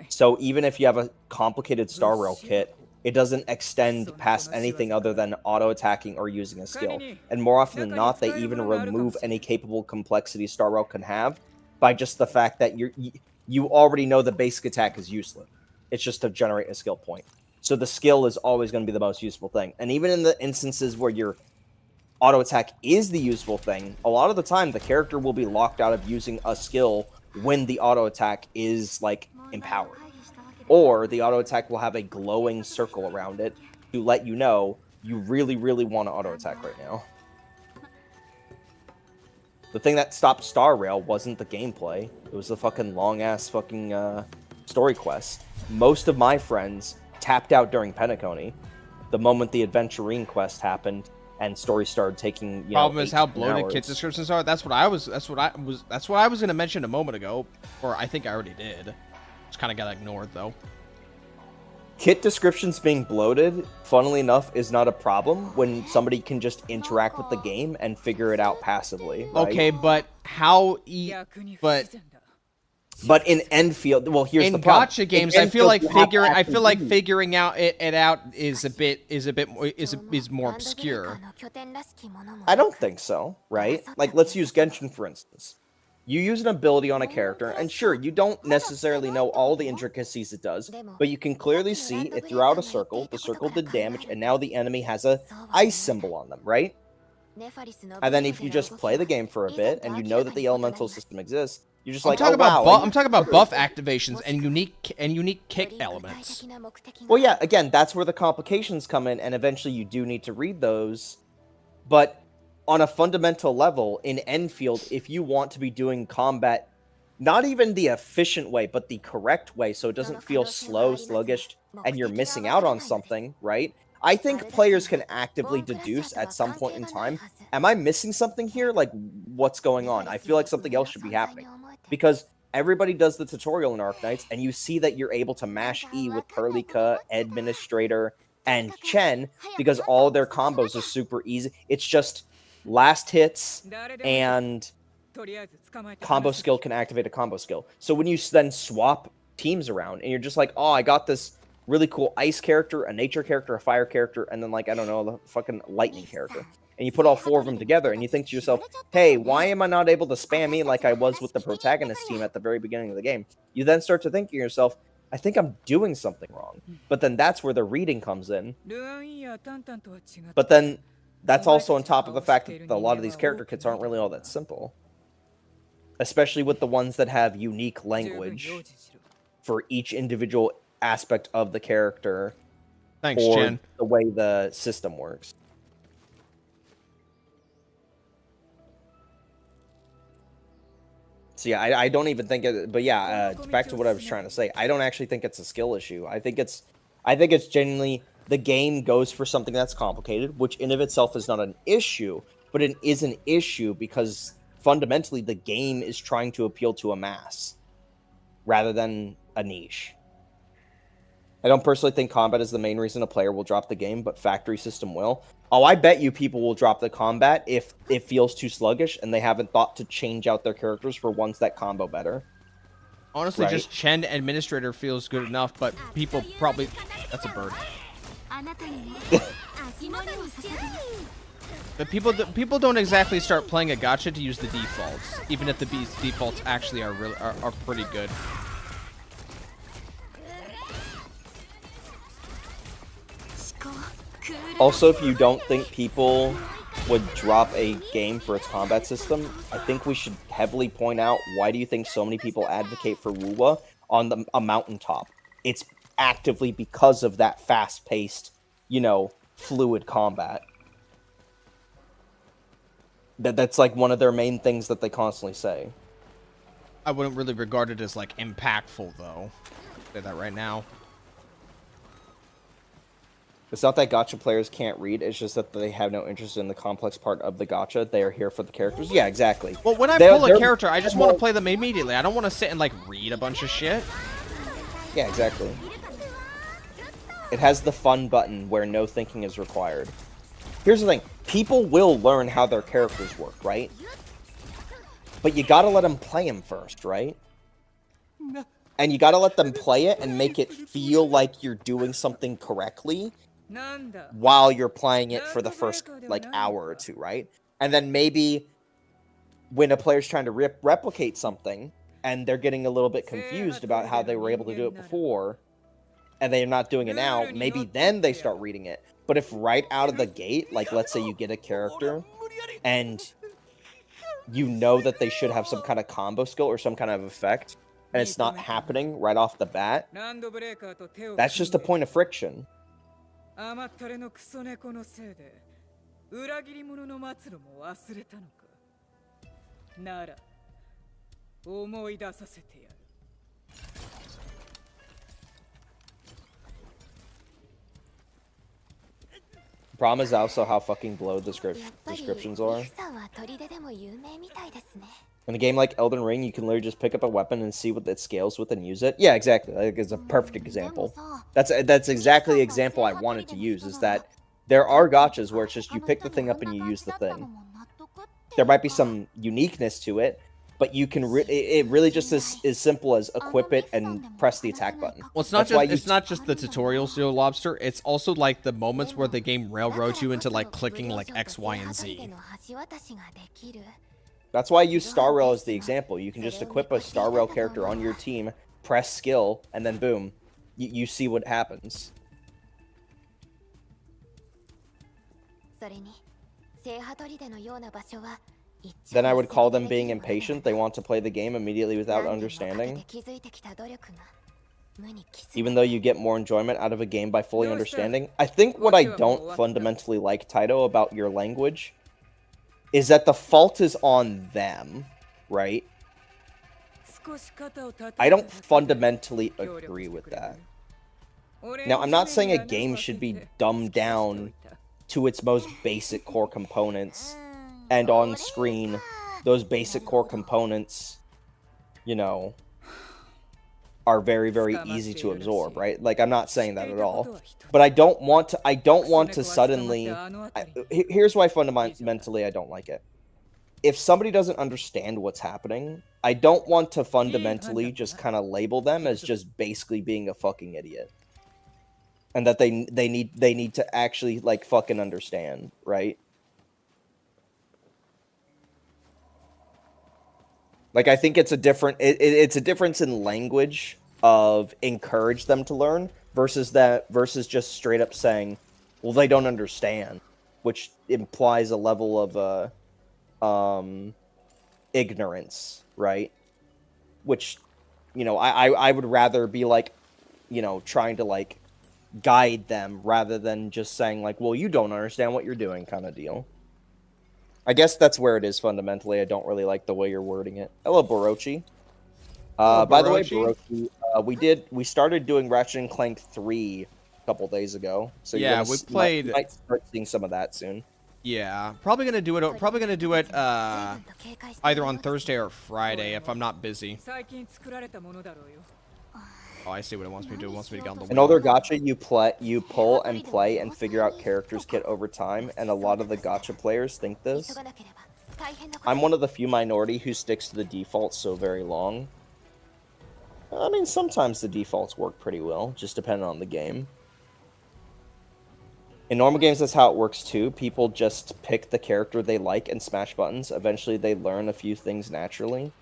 So even if you have a complicated Star Rail kit, it doesn't extend past anything other than auto attacking or using a skill. And more often than not, they even remove any capable complexity Star Rail can have by just the fact that you already know the basic attack is useless. It's just to generate a skill point. So the skill is always going to be the most useful thing. And even in the instances where your auto attack is the useful thing, a lot of the time the character will be locked out of using a skill when the auto attack is like empowered. Or the auto attack will have a glowing circle around it to let you know you really, really want to auto attack right now. The thing that stopped Star Rail wasn't the gameplay. It was the fucking long-ass fucking story quest. Most of my friends tapped out during Penacony the moment the Adventurine quest happened and story started taking, you know, problem is how bloated hours. kit descriptions are. That's what I was going to mention a moment ago, or I think I already did. Just kind of got ignored though. Kit descriptions being bloated, funnily enough, is not a problem when somebody can just interact with the game and figure it out passively. Right? Okay, but how? But in Endfield, well, here's the problem. In gacha games, I feel like figuring it out is more obscure. I don't think so, right? Like, let's use Genshin for instance. You use an ability on a character, and sure, you don't necessarily know all the intricacies it does, but you can clearly see it threw out a circle, the circle did damage, and now the enemy has a ice symbol on them, right? And then if you just play the game for a bit, and you know that the elemental system exists, you're just like, oh wow. I'm talking about buff activations and unique kick elements. Well, yeah, again, that's where the complications come in, and eventually you do need to read those. But on a fundamental level, in Endfield, if you want to be doing combat, not even the efficient way, but the correct way, so it doesn't feel slow, sluggish, and you're missing out on something, right? I think players can actively deduce at some point in time, am I missing something here? Like, what's going on? I feel like something else should be happening. Because everybody does the tutorial in Arknights, and you see that you're able to mash E with Perlika, Administrator, and Chen, because all their combos are super easy. It's just last hits, and combo skill can activate a combo skill. So when you then swap teams around, and you're just like, oh, I got this really cool ice character, a nature character, a fire character, and then, like, I don't know, a fucking lightning character. And you put all 4 of them together, and you think to yourself, hey, why am I not able to spam me like I was with the protagonist team at the very beginning of the game? You then start to think to yourself, I think I'm doing something wrong. But then that's where the reading comes in. But then that's also on top of the fact that a lot of these character kits aren't really all that simple. Especially with the ones that have unique language for each individual aspect of the character. Thanks, or Jen. the way the system works. So yeah, I don't even think it, but yeah, back to what I was trying to say. I don't actually think it's a skill issue. I think it's genuinely the game goes for something that's complicated, which in of itself is not an issue, but it is an issue because fundamentally the game is trying to appeal to a mass rather than a niche. I don't personally think combat is the main reason a player will drop the game, but factory system will. Oh, I bet you people will drop the combat if it feels too sluggish and they haven't thought to change out their characters for ones that combo better. Honestly, Right. just Chen Administrator feels good enough, but people probably... That's a bird. But people don't exactly start playing a gacha to use the defaults, even if the defaults actually are pretty good. Also, if you don't think people would drop a game for its combat system, I think we should heavily point out, why do you think so many people advocate for Wuwa on a mountaintop? It's actively because of that fast-paced, fluid combat. That's like one of their main things that they constantly say. I wouldn't really regard it as, like, impactful, though. I'll say that right now. It's not that gacha players can't read, it's just that they have no interest in the complex part of the gacha. They are here for the characters. Yeah, exactly. Well, when I pull a character, I just want to play them immediately. I don't want to sit and, like, read a bunch of shit. Yeah, exactly. It has the fun button where no thinking is required. Here's the thing. People will learn how their characters work, right? But you gotta let them play them first, right? And you gotta let them play it and make it feel like you're doing something correctly while you're playing it for the first, hour or two, right? And then maybe when a player's trying to replicate something and they're getting a little bit confused about how they were able to do it before and they're not doing it now, maybe then they start reading it. But if right out of the gate, like, let's say you get a character and you know that they should have some kind of combo skill or some kind of effect, and it's not happening right off the bat, that's just a point of friction. Problem is also how fucking bloated the descriptions are. In a game like Elden Ring, you can literally just pick up a weapon and see what it scales with and use it. Yeah, exactly. Like, it's a perfect example. That's exactly the example I wanted to use, is that there are gachas where it's just you pick the thing up and you use the thing. There might be some uniqueness to it, but you can it really just is as simple as equip it and press the attack button. Well, it's not just the tutorials, Yo Lobster. It's also like the moments where the game railroads you into like clicking like X, Y, and Z. That's why I use Star Rail as the example. You can just equip a Star Rail character on your team, press skill, and then boom, you see what happens. Then I would call them being impatient. They want to play the game immediately without understanding. Even though you get more enjoyment out of a game by fully understanding. I think what I don't fundamentally like, Taito, about your language is that the fault is on them, right? I don't fundamentally agree with that. Now, I'm not saying a game should be dumbed down to its most basic core components, and on screen, those basic core components, you know, are very, very easy to absorb, right? Like, I'm not saying that at all. But I don't want to suddenly... here's why fundamentally I don't like it. If somebody doesn't understand what's happening, I don't want to fundamentally just kind of label them as just basically being a fucking idiot. And that they need to actually, like, fucking understand, right? Like, I think it's a different... it's a difference in language of encourage them to learn versus just straight up saying, well, they don't understand, which implies a level of ignorance, right? Which, you know, I would rather be like, you know, trying to like guide them rather than just saying like, well, you don't understand what you're doing kind of deal. I guess that's where it is fundamentally. I don't really like the way you're wording it. Hello, Borochi. By the way, Borochi, we started doing Ratchet & Clank 3 a couple days ago. So yeah, we played. You might start seeing some of that soon. Yeah, probably gonna do it. Probably gonna do it either on Thursday or Friday if I'm not busy. Oh, I see what it wants me to do. It wants me to get on the wheel. In other gacha, you pull and play and figure out characters kit over time, and a lot of the gacha players think this. I'm one of the few minority who sticks to the defaults so very long. I mean, sometimes the defaults work pretty well, just depending on the game. In normal games, that's how it works too. People just pick the character they like and smash buttons. Eventually, they learn a few things naturally.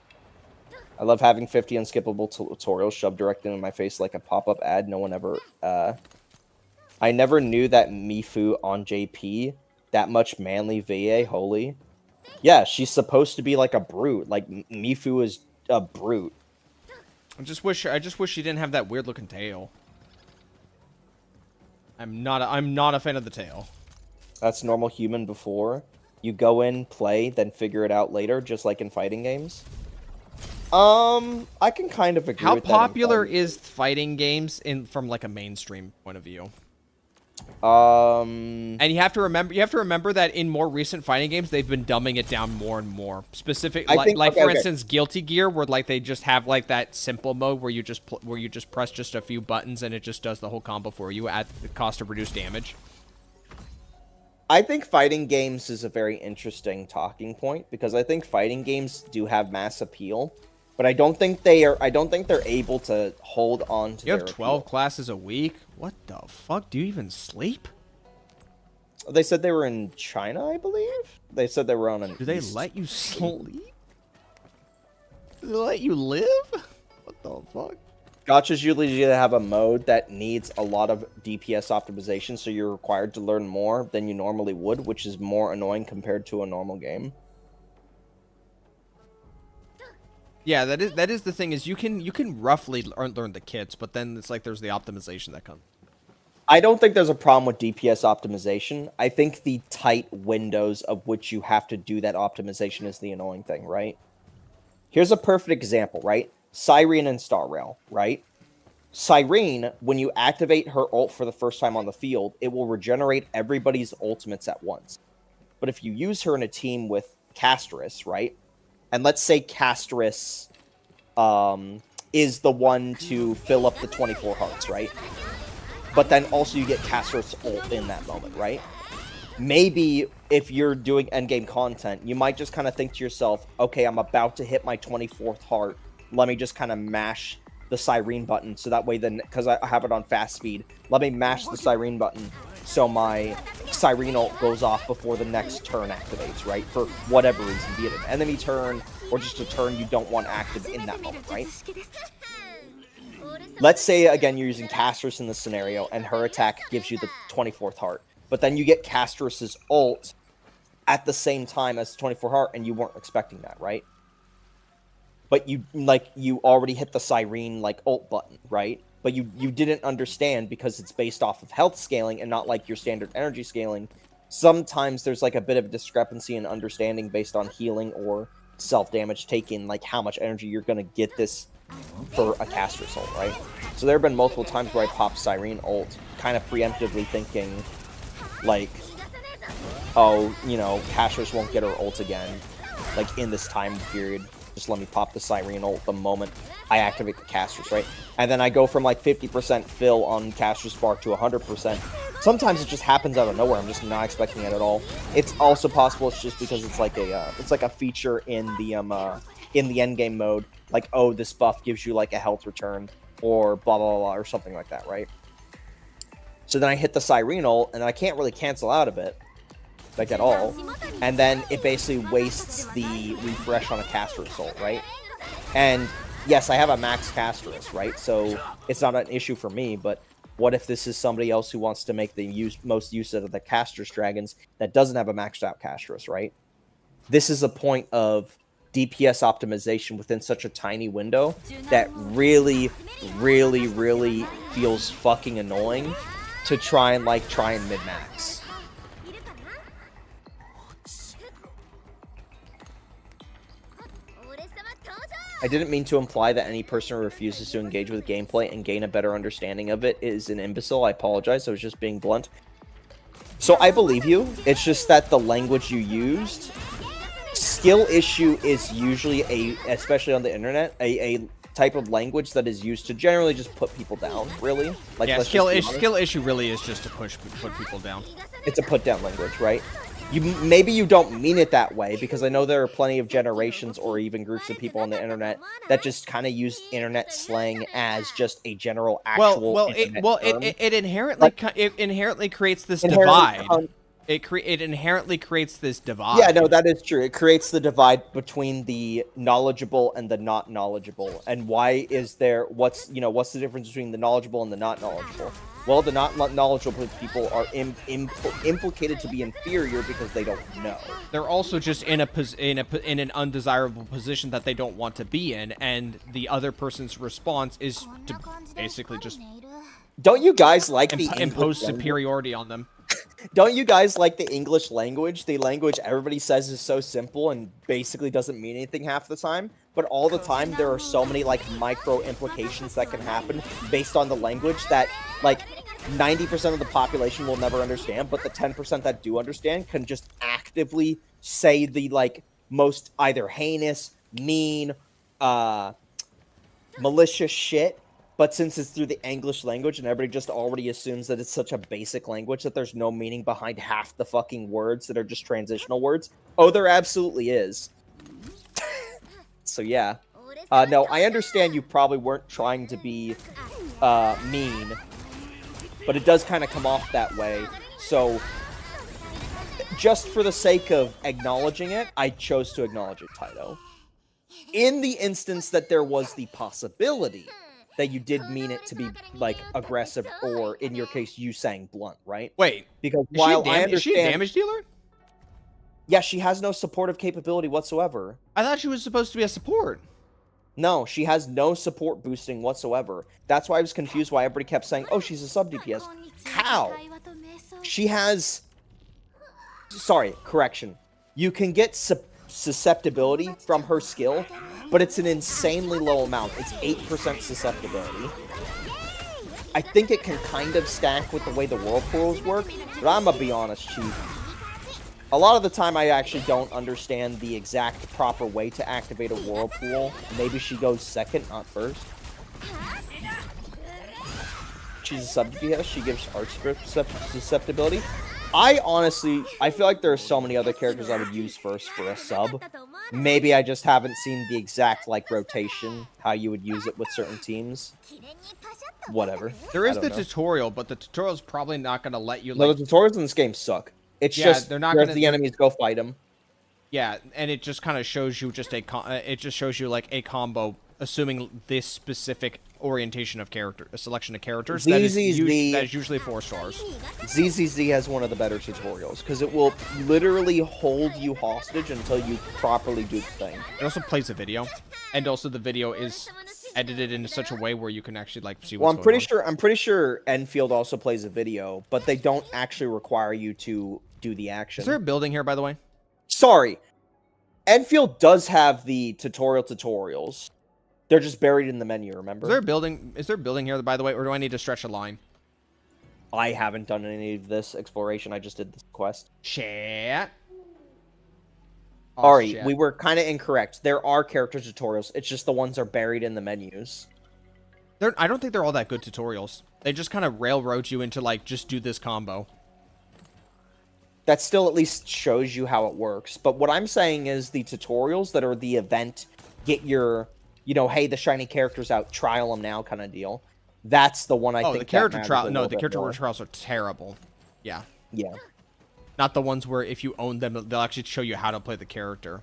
I love having 50 unskippable tutorials shoved directly in my face like a pop-up ad. No one ever... I never knew that Mifu on JP, that much manly VA, holy. Yeah, she's supposed to be like a brute. Like, Mifu is a brute. I just wish she didn't have that weird looking tail. I'm not a fan of the tail. That's normal human before. You go in, play, then figure it out later, just like in fighting games. I can kind of agree with that. How popular is fighting games from like a mainstream point of view? And you have to remember that in more recent fighting games, they've been dumbing it down more and more. For instance, Guilty Gear, where like they just have like that simple mode where you just press just a few buttons and it just does the whole combo for you at the cost of reduced damage. I think fighting games is a very interesting talking point because I think fighting games do have mass appeal, but I don't think they're able to hold on to. You have 12 classes a week. What the fuck? Do you even sleep? They said they were in China, I believe. They said they were on an. Do they let you sleep? Do they let you live? What the fuck? Gachas usually have a mode that needs a lot of DPS optimization, so you're required to learn more than you normally would, which is more annoying compared to a normal game. Yeah, that is the thing, is you can roughly learn the kits, but then it's like there's the optimization that comes. I don't think there's a problem with DPS optimization. I think the tight windows of which you have to do that optimization is the annoying thing, right? Here's a perfect example, right? Cyrene and Star Rail, right? Cyrene, when you activate her ult for the first time on the field, it will regenerate everybody's ultimates at once. But if you use her in a team with Castris, right? And let's say Castris is the one to fill up the 24 hearts, right? But then also you get Castris ult in that moment, right? Maybe if you're doing endgame content, you might just kind of think to yourself, okay, I'm about to hit my 24th heart. Let me just kind of mash the Siren button, so that way then, because I have it on fast speed, let me mash the Siren button so my Siren ult goes off before the next turn activates, right? For whatever reason, be it an enemy turn or just a turn you don't want active in that moment, right? Let's say, again, you're using Castris in this scenario, and her attack gives you the 24th heart. But then you get Castris's ult at the same time as the 24th heart, and you weren't expecting that, right? But you already hit the Siren, ult button, right? But you didn't understand because it's based off of health scaling and not like your standard energy scaling. Sometimes there's a bit of a discrepancy in understanding based on healing or self-damage taken, how much energy you're going to get this for a Castris ult, right? So there have been multiple times where I popped Siren ult, kind of preemptively thinking, oh, Castris won't get her ult again, in this time period. Just let me pop the Siren ult the moment I activate the Castris, right? And then I go from 50% fill on Castris bar to 100%. Sometimes it just happens out of nowhere. I'm just not expecting it at all. It's also possible it's just because it's a feature in the end game mode. Oh, this buff gives you a health return or blah blah blah or something like that, right? So then I hit the Siren ult and I can't really cancel out of it at all, and then it basically wastes the refresh on a Castris ult, right? And yes, I have a max Castris, right? So it's not an issue for me, but what if this is somebody else who wants to make the most use of the Castris dragons that doesn't have a maxed out Castris, right? This is a point of DPS optimization within such a tiny window that really, really, really feels fucking annoying to try and min-max. I didn't mean to imply that any person who refuses to engage with gameplay and gain a better understanding of it is an imbecile. I apologize. I was just being blunt. So I believe you. It's just that the language you used, skill issue is usually especially on the internet, a type of language that is used to generally just put people down, really. Yeah, skill issue really is just to put people down. It's a put down language, right? Maybe you don't mean it that way, because I know there are plenty of generations or even groups of people on the internet that just kind of use internet slang as just a general actual it inherently creates this divide. It inherently creates this divide. Yeah, no, that is true. It creates the divide between the knowledgeable and the not knowledgeable. And why is there? What's the difference between the knowledgeable and the not knowledgeable? Well, the not knowledgeable people are implicated to be inferior because they don't know. They're also just in an undesirable position that they don't want to be in, and the other person's response is to basically just don't you guys like impose superiority on them? Don't you guys like the English language? The language everybody says is so simple and basically doesn't mean anything half the time. But all the time, there are so many, micro implications that can happen based on the language that, 90% of the population will never understand. But the 10% that do understand can just actively say the, most either heinous, mean, malicious shit. But since it's through the English language and everybody just already assumes that it's such a basic language that there's no meaning behind half the fucking words that are just transitional words. Oh, there absolutely is. So yeah. No, I understand you probably weren't trying to be mean, but it does kind of come off that way. So just for the sake of acknowledging it, I chose to acknowledge it, Taito. In the instance that there was the possibility that you did mean it to be, aggressive, or, in your case, you saying blunt, right? Wait. Because while I understand... Is she a damage dealer? Yeah, she has no supportive capability whatsoever. I thought she was supposed to be a support. No, she has no support boosting whatsoever. That's why I was confused why everybody kept saying, oh, she's a sub DPS. How? She has... Sorry, correction. You can get susceptibility from her skill, but it's an insanely low amount. It's 8% susceptibility. I think it can kind of stack with the way the whirlpools work, but I'm gonna be honest, Chief. A lot of the time I actually don't understand the exact proper way to activate a whirlpool. Maybe she goes second, not first. She's a sub DPS, she gives arch susceptibility. I honestly, I feel like there are so many other characters I would use first for a sub. Maybe I just haven't seen the exact, like, rotation, how you would use it with certain teams. Whatever. There is I the don't know. tutorial, but the tutorial's probably not going to let you, No, like... the tutorials in this game suck. It's Yeah, just, they're not where's gonna- the enemies, go fight them. Yeah, and it just kind of shows you just it just shows you, like, a combo, assuming this specific orientation of character, a selection of characters, that is usually 4 stars. ZZZ has one of the better tutorials, because it will literally hold you hostage until you properly do the thing. It also plays a video, and also the video is edited in such a way where you can actually, like, see what's Well, going on. I'm pretty sure Endfield also plays a video, but they don't actually require you to do the action. Is there a building here, by the way? Sorry. Enfield does have the tutorials. They're just buried in the menu, remember? Is there a building here, by the way, or do I need to stretch a line? I haven't done any of this exploration. I just did this quest. Shit. Oh, Sorry, shit. we were kind of incorrect. There are character tutorials. It's just the ones are buried in the menus. I don't think they're all that good tutorials. They just kind of railroad you into, like, just do this combo. That still at least shows you how it works. But what I'm saying is the tutorials that are the event, get your, you know, hey, the shiny character's out, trial them now kind of deal. That's the one I think. The character trial. No, the character trials are terrible. Yeah. Yeah. Not the ones where if you own them, they'll actually show you how to play the character.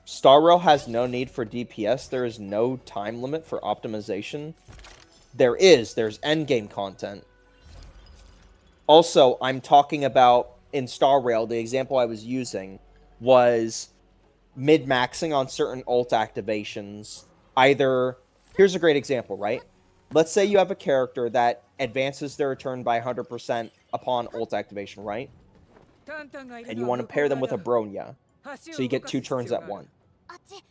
Star Rail has no need for DPS. There is no time limit for optimization. There's endgame content. Also, I'm talking about in Star Rail, the example I was using was mid-maxing on certain ult activations. Here's a great example, right? Let's say you have a character that advances their turn by 100% upon ult activation, right? And you want to pair them with a Bronya, so you get 2 turns at once.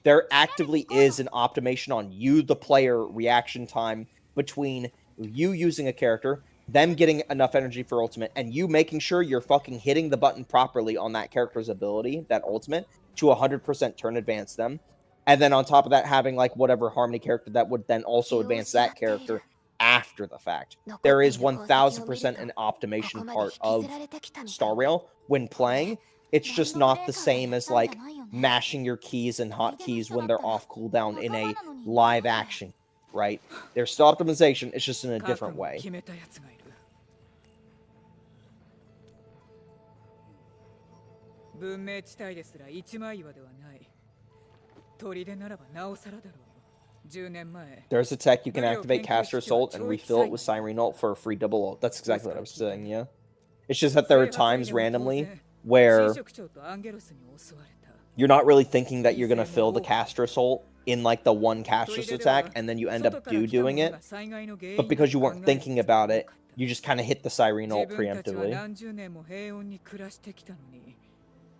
There actively is an optimization on you, the player, reaction time between you using a character, them getting enough energy for ultimate, and you making sure you're fucking hitting the button properly on that character's ability, that ultimate, to 100% turn advance them. And then on top of that, having, like, whatever Harmony character that would then also advance that character after the fact. There is 1000% an optimization part of Star Rail when playing. It's just not the same as, like, mashing your keys and hotkeys when they're off cooldown in a live action, right? There's still optimization, it's just in a different way. 文明地帯ですら一枚岩ではない。砦ならばなおさらだろう。10年前。 There's a tech you can activate Caster Assault and refill it with Siren Ult for a free double ult. That's exactly what I was saying, yeah. It's just that there are times randomly where you're not really thinking that you're going to fill the Caster Assault in, like, the one Caster's attack, and then you end up doing it. But because you weren't thinking about it, you just kind of hit the Siren Ult preemptively.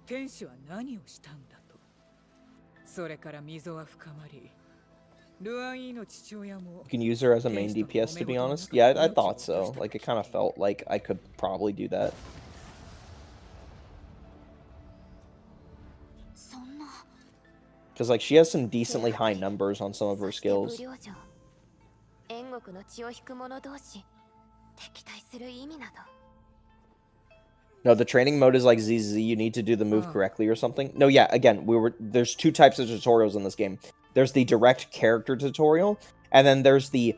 天使は何をしたんだと。それから溝は深まり、ルアンイの父親も You can use her as a main DPS, to be honest. Yeah, I thought so. Like, it kind of felt like I could probably do that. Because, like, she has some decently high numbers on some of her skills. No, the training mode is like ZZ. You need to do the move correctly or something. No, yeah, again, there's 2 types of tutorials in this game. There's the direct character tutorial, and then there's the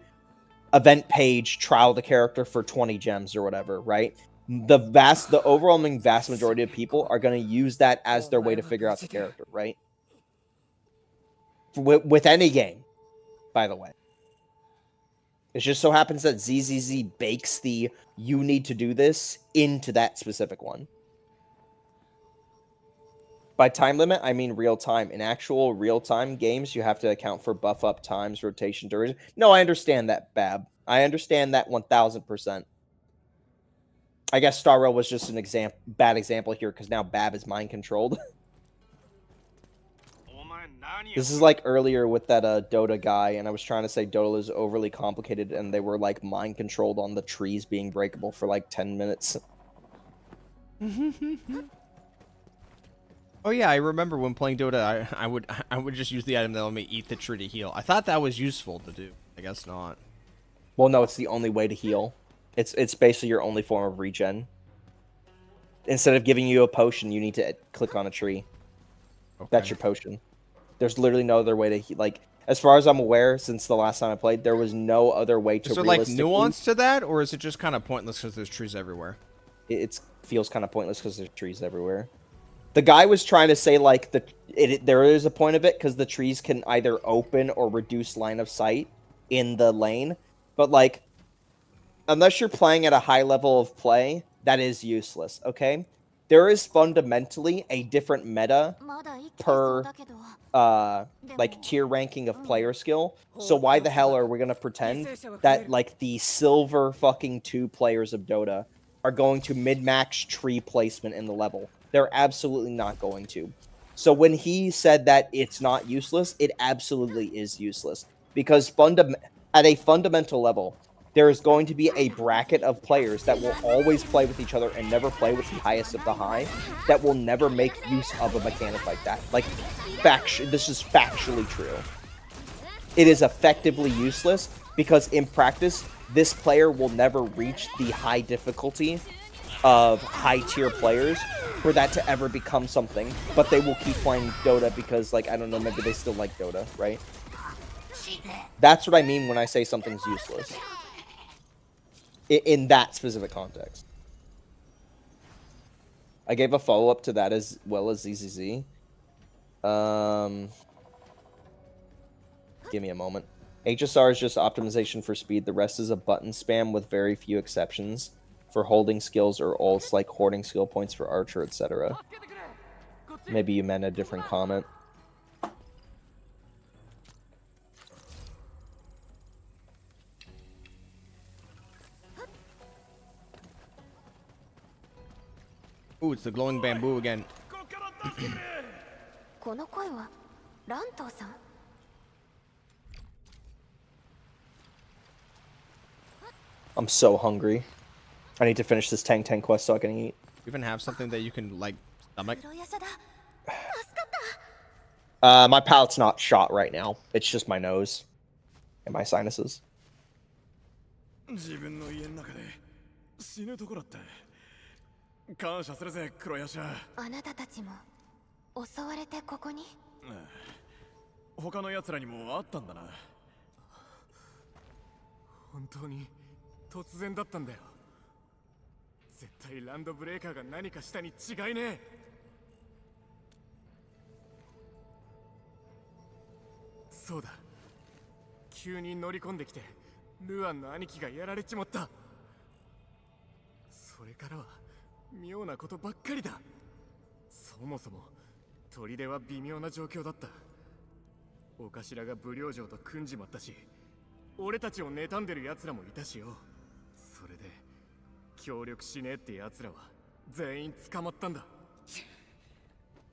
event page, trial the character for 20 gems or whatever, right? The overwhelming vast majority of people are going to use that as their way to figure out the character, right? With any game, by the way. It just so happens that ZZZ bakes the you need to do this into that specific one. By time limit, I mean real time. In actual real-time games, you have to account for buff up times, rotation duration. No, I understand that, Bab. I understand that 1000%. I guess Star Rail was just an bad example here, because now Bab is mind-controlled. This is like earlier with that Dota guy, and I was trying to say Dota is overly complicated, and they were like mind-controlled on the trees being breakable for like 10 minutes. Oh yeah, I remember when playing Dota, I would just use the item that let me eat the tree to heal. I thought that was useful to do. I guess not. Well, no, it's the only way to heal. It's basically your only form of regen. instead of giving you a potion, you need to click on a tree. Okay. That's your potion. There's literally no other way to like. As far as I'm aware, since the last time I played, there was no other way to. Is there like nuance to that, or is it just kind of pointless because there's trees everywhere? It feels kind of pointless because there's trees everywhere. The guy was trying to say like there is a point of it because the trees can either open or reduce line of sight in the lane, but like unless you're playing at a high level of play, that is useless. Okay, there is fundamentally a different meta per like tier ranking of player skill. So why the hell are we gonna pretend that like the silver fucking 2 players of Dota are going to mid-max tree placement in the level? They're absolutely not going to. So when he said that it's not useless, it absolutely is useless. Because at a fundamental level, there is going to be a bracket of players that will always play with each other and never play with the highest of the high, that will never make use of a mechanic like that. Like, this is factually true. It is effectively useless because in practice, this player will never reach the high difficulty of high tier players for that to ever become something, but they will keep playing Dota because, like, I don't know, maybe they still like Dota, right? That's what I mean when I say something's useless. In that specific context. I gave a follow-up to that as well as ZZZ. Give me a moment. HSR is just optimization for speed. The rest is a button spam with very few exceptions for holding skills or ults like hoarding skill points for Archer, etc. Maybe you meant a different comment. Ooh, it's the glowing bamboo again. I'm so hungry. I need to finish this Tangtang quest so I can eat. You even have something that you can, like, stomach? My palate's not shot right now. It's just my nose and my sinuses. 自分の家の中で死ぬとこだった感謝するぜ黒ヤシャあなたたちも襲われてここに他の奴らにもあったんだな本当に突然だったんだよ絶対ランドブレーカーが何かしたに違いねえそうだ急に乗り込んできてルアンの兄貴がやられちまったそれからは妙なことばっかりだそもそも砦は微妙な状況だったお頭が武領城と組んじまったし俺たちを妬んでる奴らもいたしよそれで協力しねえって奴らは全員捕まったんだ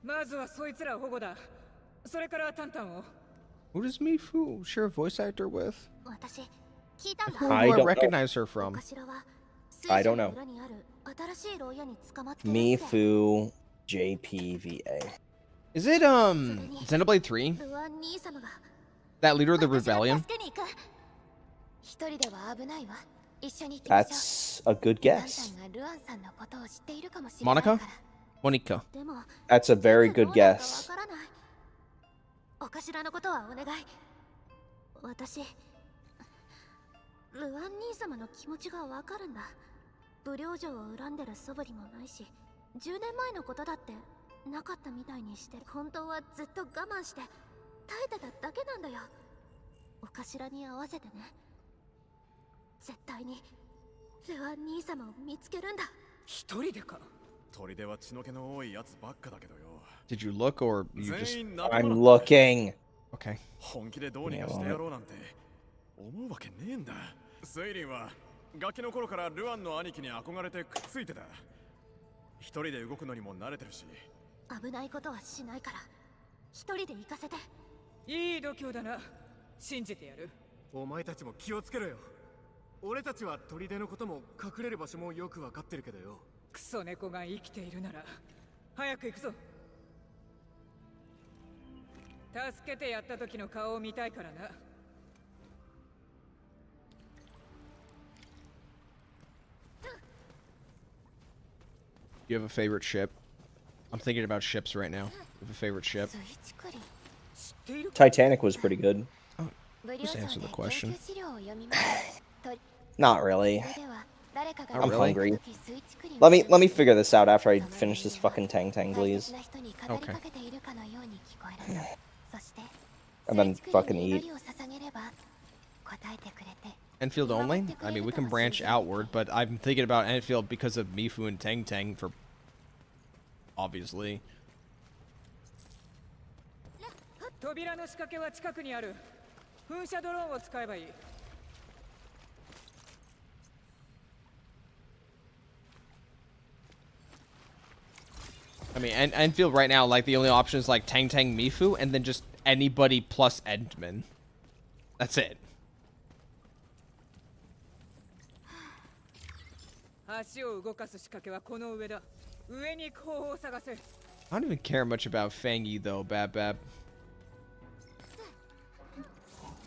まずはそいつら保護だそれからタンタンを Who does Mifu share a voice actor with? 私聞いたんだ Who do I I don't recognize her from? お頭は I don't know. 水車の裏にある新しい牢屋に捕まってるって Mifu JPVA. Is it, Xenoblade 3? ルアン兄様が That leader of the rebellion? 助けに行く一人では危ないわ一緒に行きましょう That's a good guess. タンタンがルアンさんのことを知っているかもしれないから Monica? Monica. でも That's a very いつど good うなるか guess. わからないお頭のことはお願い私ルアン兄様の気持ちがわかるんだ武領城を恨んでる素振りもないし10年前のことだってなかったみたいにして本当はずっと我慢して耐えてただけなんだよお頭に合わせてね絶対にルアン兄様を見つけるんだ一人でか砦は血の気の多い奴ばっかだけどよ Did you look, or you 全 just... 員仲間 I'm なんだ looking. Okay. 本気でどうにかしてやろうなんて思うわけねえんだセイリンはガキの頃からルアンの兄貴に憧れてくっついてた一人で動くのにも慣れてるし危ないことはしないから一人で行かせていい度胸だな信じてやるお前たちも気をつけろよ俺たちは砦のことも隠れる場所もよくわかってるけどよクソ猫が生きているなら早く行くぞ助けてやった時の顔を見たいからな You have a favorite ship? I'm thinking about ships right now. You have a favorite ship? Titanic was pretty good. Just answer the question. Not really. I'm really? hungry. Let me figure this out after I finish this fucking Tangtang, please. Okay. And then fucking eat. Enfield only? I mean, we can branch outward, but I'm thinking about Enfield because of Mifu and Tangtang for... obviously. 扉の仕掛けは近くにある。噴射ドローンを使えばいい。I mean, Enfield right now, like, the only option is, like, Tangtang, Mifu, and then just anybody plus Endman. That's it. 足を動かす仕掛けはこの上だ。上に後方を探せ。I don't even care much about Fangy, though, Bab Bab.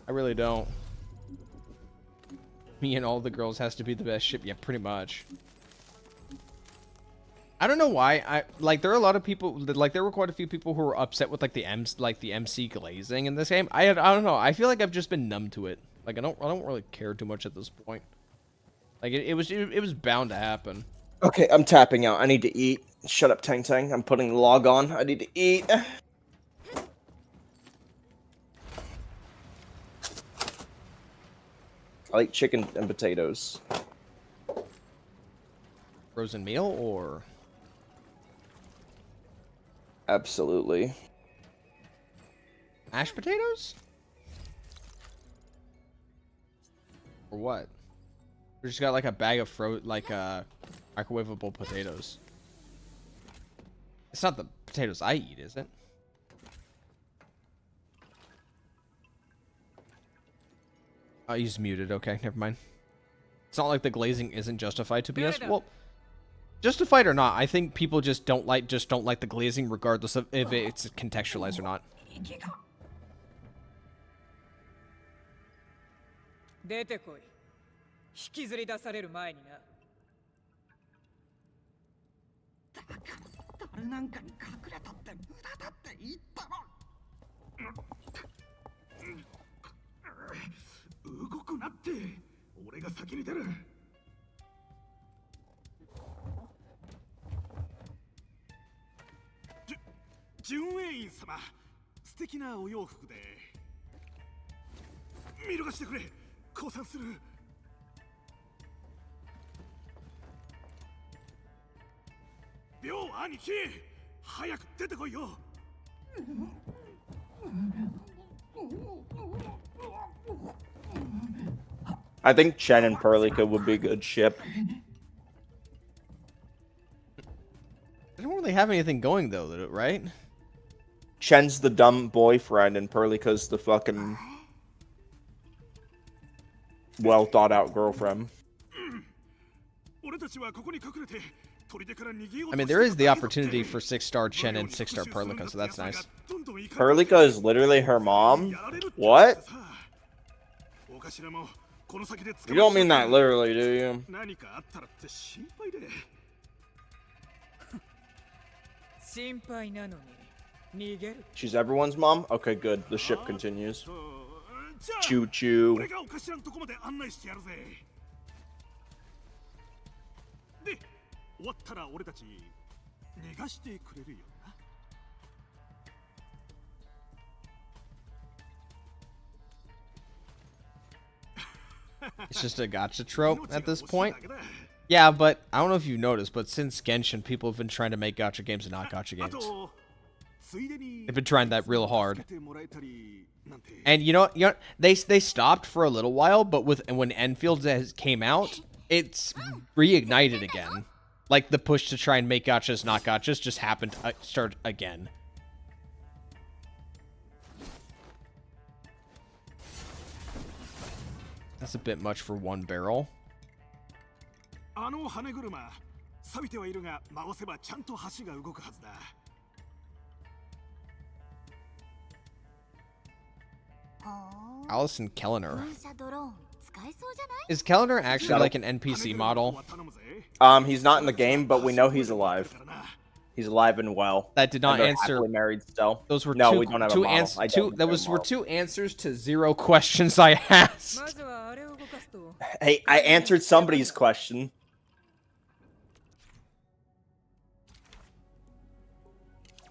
I really don't. Me and all the girls has to be the best ship. Yeah, pretty much. I don't know why. There are a lot of people, like, there were quite a few people who were upset with, like, the MC glazing in this game. I don't know. I feel like I've just been numb to it. Like, I don't really care too much at this point. Like, it was bound to happen. Okay, I'm tapping out. I need to eat. Shut up, Tangtang. I'm putting the log on. I need to eat. I like chicken and potatoes. Frozen meal or... Absolutely. mashed potatoes? Or what? We just got like a bag of microwavable potatoes. It's not the potatoes I eat, is it? Oh, he's muted. Okay, never mind. It's not like the glazing isn't justified to be honest. Well, justified or not, I think people just don't like the glazing, regardless of if it's contextualized or not. 出てこい。引きずり出される前にな。だから誰なんかに隠れたって無駄だって言ったろ。動くなって。俺が先に出る。巡衛員様、素敵なお洋服で。見逃してくれ。降参する。秒兄貴、早く出てこいよ。I think Chen and Perlica would be a good ship. They don't really have anything going though, right? Chen's the dumb boyfriend and Perlica's the fucking well thought out girlfriend. I mean, there is the opportunity for 6-star Chen and 6-star Perlica, so that's nice. Perlica is literally her mom? What? You don't mean that literally, do you? She's everyone's mom? Okay, good. The ship continues. Choo choo. It's just a gacha trope at this point. Yeah, but I don't know if you've noticed, but since Genshin, people have been trying to make gacha games and not gacha games. They've been trying that real hard. And you know, they stopped for a little while, but when Enfield came out, it's reignited again. Like the push to try and make gachas not gachas just happened to start again. That's a bit much for one barrel. Allison Kellner. Is Kellner actually like an NPC model? He's not in the game, but we know he's alive. He's alive and well. That did not And they're answer. happily married still. Those were no, two, we don't have two a model. answers. I don't have a Were model. 2 answers to 0 questions I asked. まずはあれを動かすと Hey, I answered somebody's question.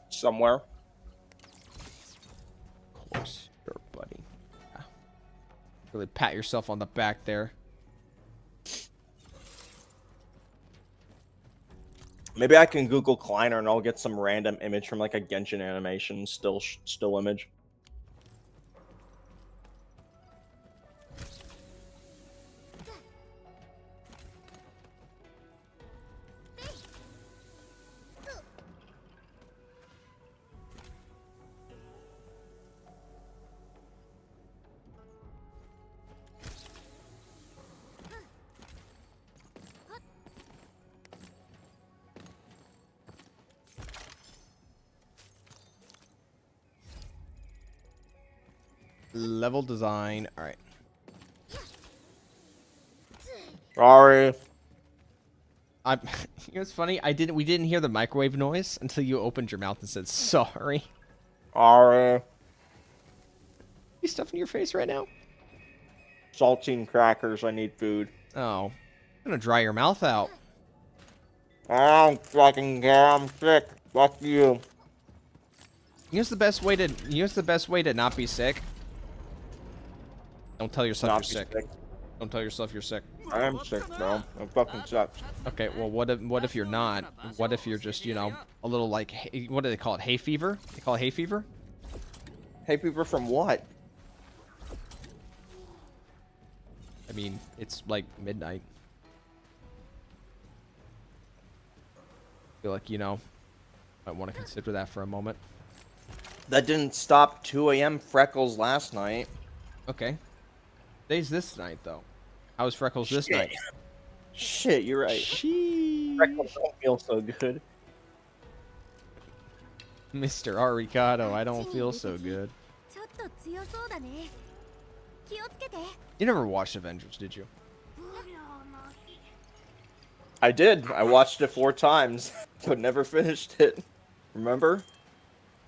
Somewhere. Of course, sure, buddy. Yeah. Really pat yourself on the back there. Maybe I can Google Kleiner and I'll get some random image from like a Genshin animation still image. Level design. All right. Sorry. You know what's funny? We didn't hear the microwave noise until you opened your mouth and said sorry. Sorry. You stuffing your face right now? Saltine crackers. I need food. Oh, I'm gonna dry your mouth out. I don't fucking care. I'm sick. Fuck you. Here's the best way to not be sick. Don't tell yourself Not you're be sick. Don't tell yourself you're sick. I am sick, bro. I'm fucking sick. Okay, well, what if you're not? What if you're just, a little like, what do they call it? Hay fever? They call it hay fever? Hey, people from what? I mean, it's like midnight. I feel like, I want to consider that for a moment. That didn't stop 2 a.m. Freckles last night. Okay. Today's this night, though. How was Freckles this night? Shit, you're right. Sheesh. Freckles don't feel so good. Mr. Arigato, I don't feel so good. ちょっと強そうだね。気をつけて。 You never watched Avengers, did you? I did. I watched it 4 times, but never finished it. Remember?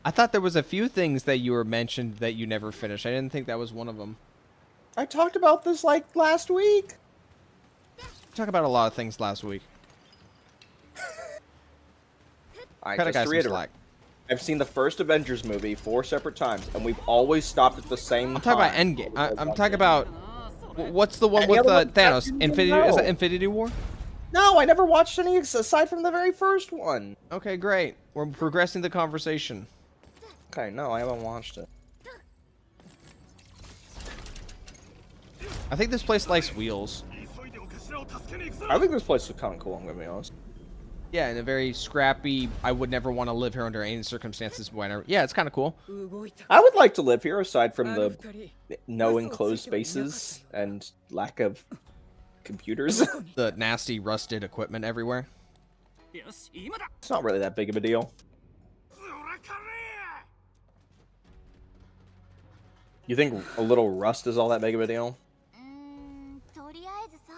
I thought there was a few things that you were mentioned that you never finished. I didn't think that was one of them. I talked about this like last week. We talked about a lot of things last week. I Cut a guy just some reiterate. slack. I've seen the first Avengers movie 4 separate times, and we've always stopped at the same I'm talking about time. Endgame. I'm talking about what's the one Any with other one Thanos? that you Infinity? know? Is that Infinity War? No, I never watched any aside from the very first one. Okay, great. We're progressing the conversation. Okay, no, I haven't watched it. I think this place likes wheels. I think this place is kind of cool, I'm gonna be honest. Yeah, in a very scrappy, I would never want to live here under any circumstances. Whenever, yeah, it's kind of cool. 動いた I would like to live here aside from あの the 二人 no enclosed spaces and lack of computers. The nasty rusted equipment everywhere. よし今だ It's not really that big of a deal. そらかれ You think a little rust is all that big of a deal? とりあえずさ。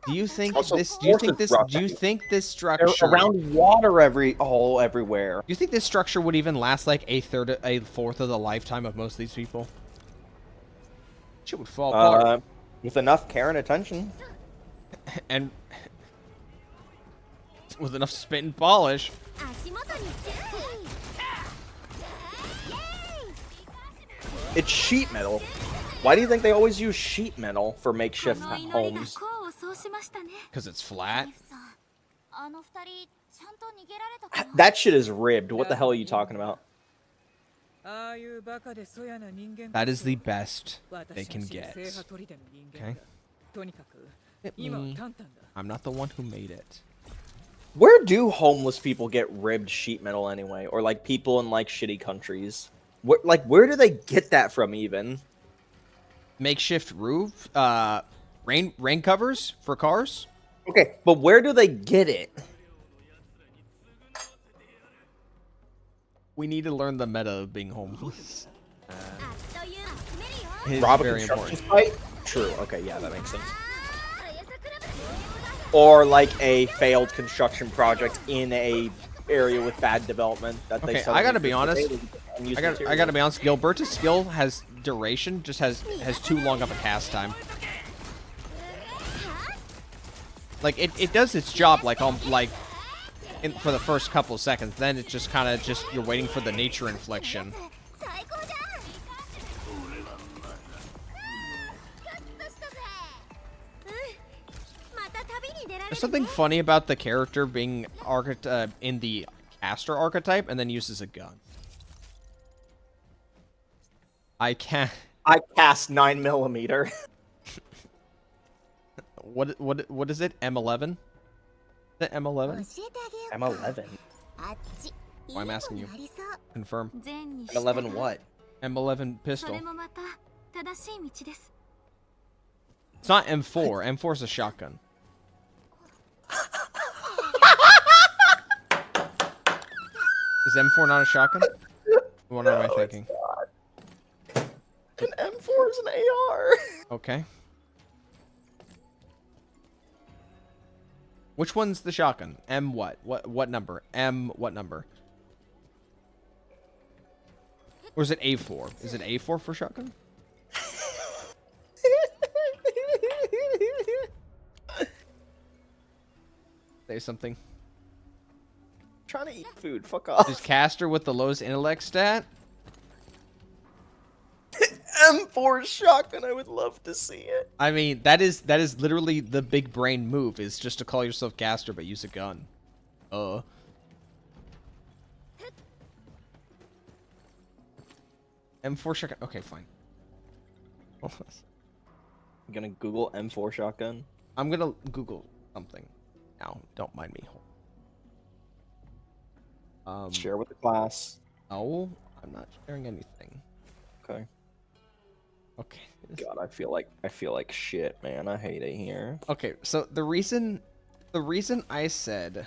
Do you think Also, this? Do you think forces this? rusty. Do you think this They're structure? around water everywhere. Do you think this structure would even last like a fourth of the lifetime of most of these people? Shit would fall apart. With enough care and attention. And with enough spit and polish. 足元に注意。 It's sheet metal. Why do you think they always use sheet metal for makeshift この祈りが homes? 功を奏しましたね。 Because it's flat. さん、あの二人ちゃんと逃げられたかな。 That shit is ribbed. What the hell are you talking about? ああいうバカでそやな人間 That is the best 私 they can の新 get. 聖派砦の人間 Okay. だとにかく Hit 今は me. タンタンだ I'm not the one who made it. Where do homeless people get ribbed sheet metal anyway? Or like people in like shitty countries? Where do they get that from even? Makeshift roof. Rain covers for cars. Okay, but where do they get it? We need to learn the meta of being homeless. あっという間詰めるよ。 It is Rob a very construction important. site? True. Okay, yeah, that makes sense. ああ、エサクラブ。or like a failed construction project in a area with bad development that they. Okay, I gotta be honest. I gotta be honest. Gilberta's skill has duration, just has too long of a cast time. Like it does its job like for the first couple of seconds. Then it's just kind of you're waiting for the nature inflection. There's something funny about the character being in the caster archetype and then uses a gun. I cast 9mm. What is it? M11? Is it M11? M11. Why I'm asking you. Confirm. M11 what? M11 pistol. It's not M4. M4 is a shotgun. Is M4 not a shotgun? What am I thinking? An M4 is an AR. Okay. Which one's the shotgun? M what? What number? M what number? Or is it A4? Is it A4 for shotgun? Say something. Trying to eat food. Fuck off. Is caster with the lowest intellect stat? M4 shotgun. I would love to see it. I mean, that is literally the big brain move, is just to call yourself caster but use a gun. M4 shotgun. Okay, fine. I'm gonna Google M4 shotgun. I'm gonna Google something now. Don't mind me. Share with the class. No, I'm not sharing anything. Okay. Okay. God, I feel like shit, man. I hate it here. Okay, so the reason I said,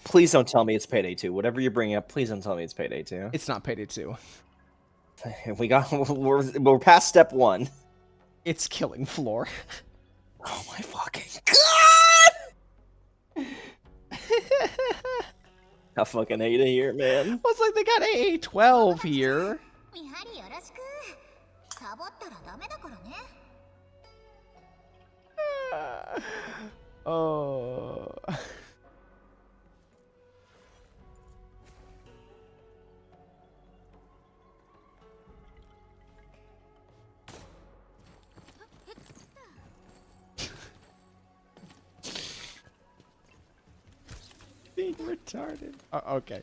please don't tell me it's Payday 2. Whatever you're bringing up, please don't tell me it's Payday 2. It's not Payday 2. We're past step 1. It's Killing Floor. Oh my fucking god! I fucking hate it here, man. Well, it's like they got AA-12 here. Oh. Being retarded. Okay.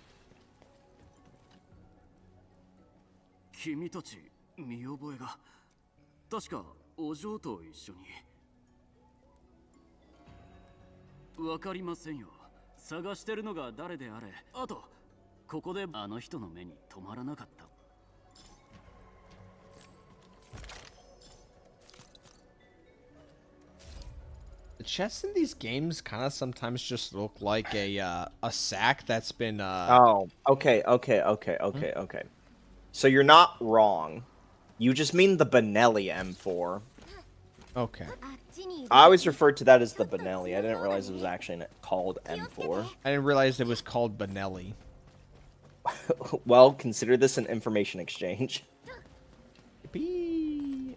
君たち見覚えが確かお嬢と一緒にわかりませんよ探してるのが誰であれあとここであの人の目に留まらなかった The chests in these games kind of sometimes just look like a sack that's been Oh, okay. So you're not wrong. You just mean the Benelli M4. Okay. I always referred to that as the Benelli. I didn't realize it was actually called M4. I didn't realize it was called Benelli. Well, consider this an information exchange. Yippee.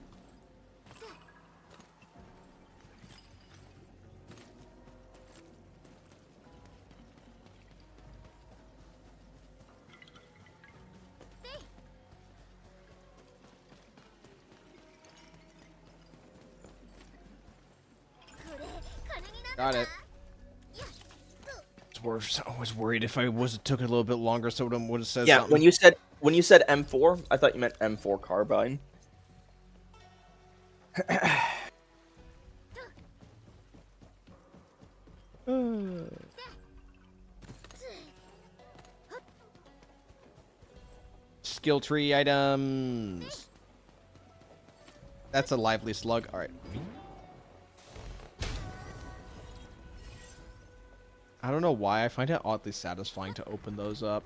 Got it. I was worried if I took it a little bit longer, so it would have said Yeah, something. when you said M4, I thought you meant M4 carbine. Skill tree items. That's a lively slug. All right. I don't know why I find it oddly satisfying to open those up.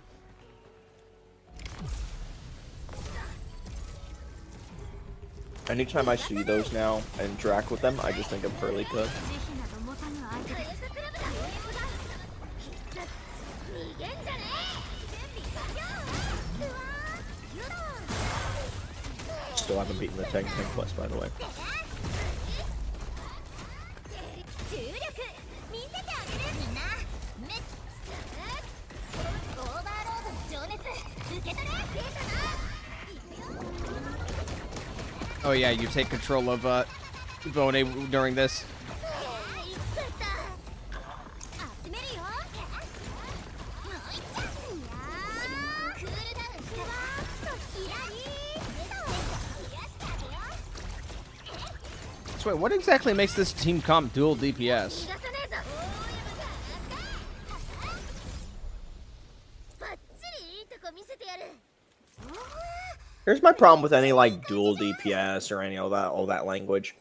Anytime I see those now and interact with them, I just think of Pearly Cook. still haven't beaten the Tangtang quest, by the way. Oh yeah, you take control of Vone during this. So wait, what exactly makes this team comp dual DPS? Here's my problem with any like dual DPS or any all that language.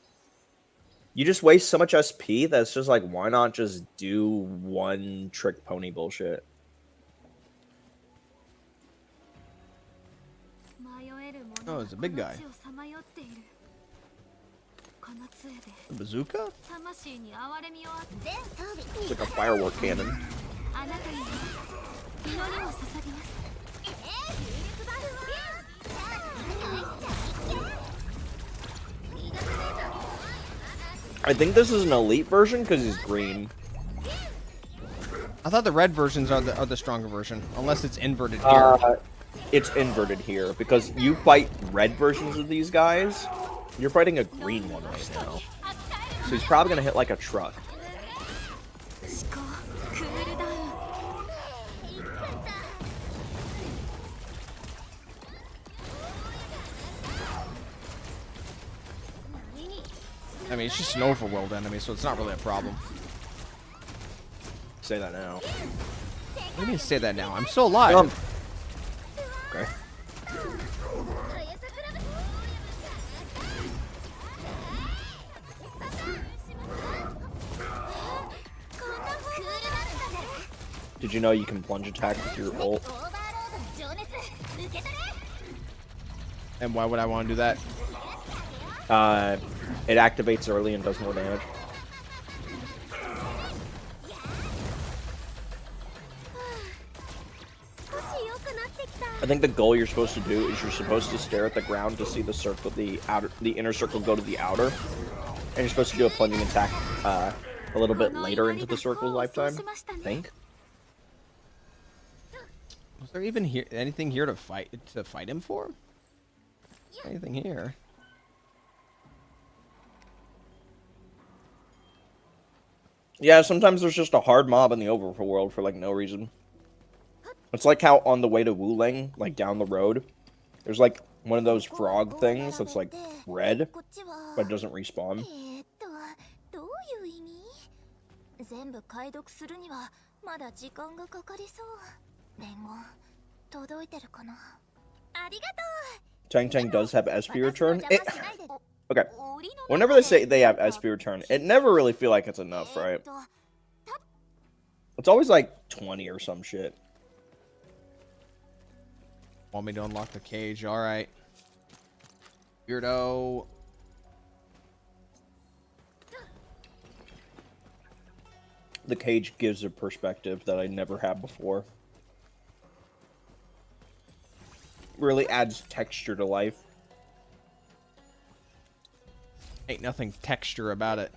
You just waste so much SP that it's just like, why not just do one trick pony bullshit? Oh, it's a big guy. A bazooka? It's like a firework cannon. I think this is an elite version because he's green. I thought the red versions are the stronger version, unless it's inverted here. It's inverted here because you fight red versions of these guys. You're fighting a green one right now, so he's probably gonna hit like a truck. I mean, it's just an overworld enemy, so it's not really a problem. Say that now. What do you mean say that now? I'm still alive. Okay. Did you know you can plunge attack with your ult? And why would I want to do that? It activates early and does more damage. I think the goal you're supposed to do is you're supposed to stare at the ground to see the circle, the inner circle go to the outer, and you're supposed to do a plunging attack a little bit later into the circle's lifetime. I think. Was there even anything here to fight him for? Anything here? Yeah, sometimes there's just a hard mob in the overworld for like no reason. It's like how on the way to Wuling, like down the road, there's like one of those frog things that's like red, but it doesn't respawn. Tangtang does have SP return. Okay. Whenever they say they have SP return, it never really feel like it's enough, right? It's always like 20 or some shit. Want me to unlock the cage? All right. Weirdo. The cage gives a perspective that I never had before. Really adds texture to life. Ain't nothing texture about it.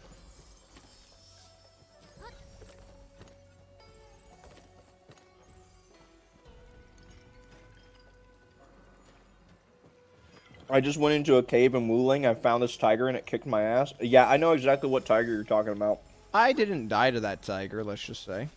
I just went into a cave in Wuling. I found this tiger and it kicked my ass. Yeah, I know exactly what tiger you're talking about. I didn't die to that tiger, let's just say.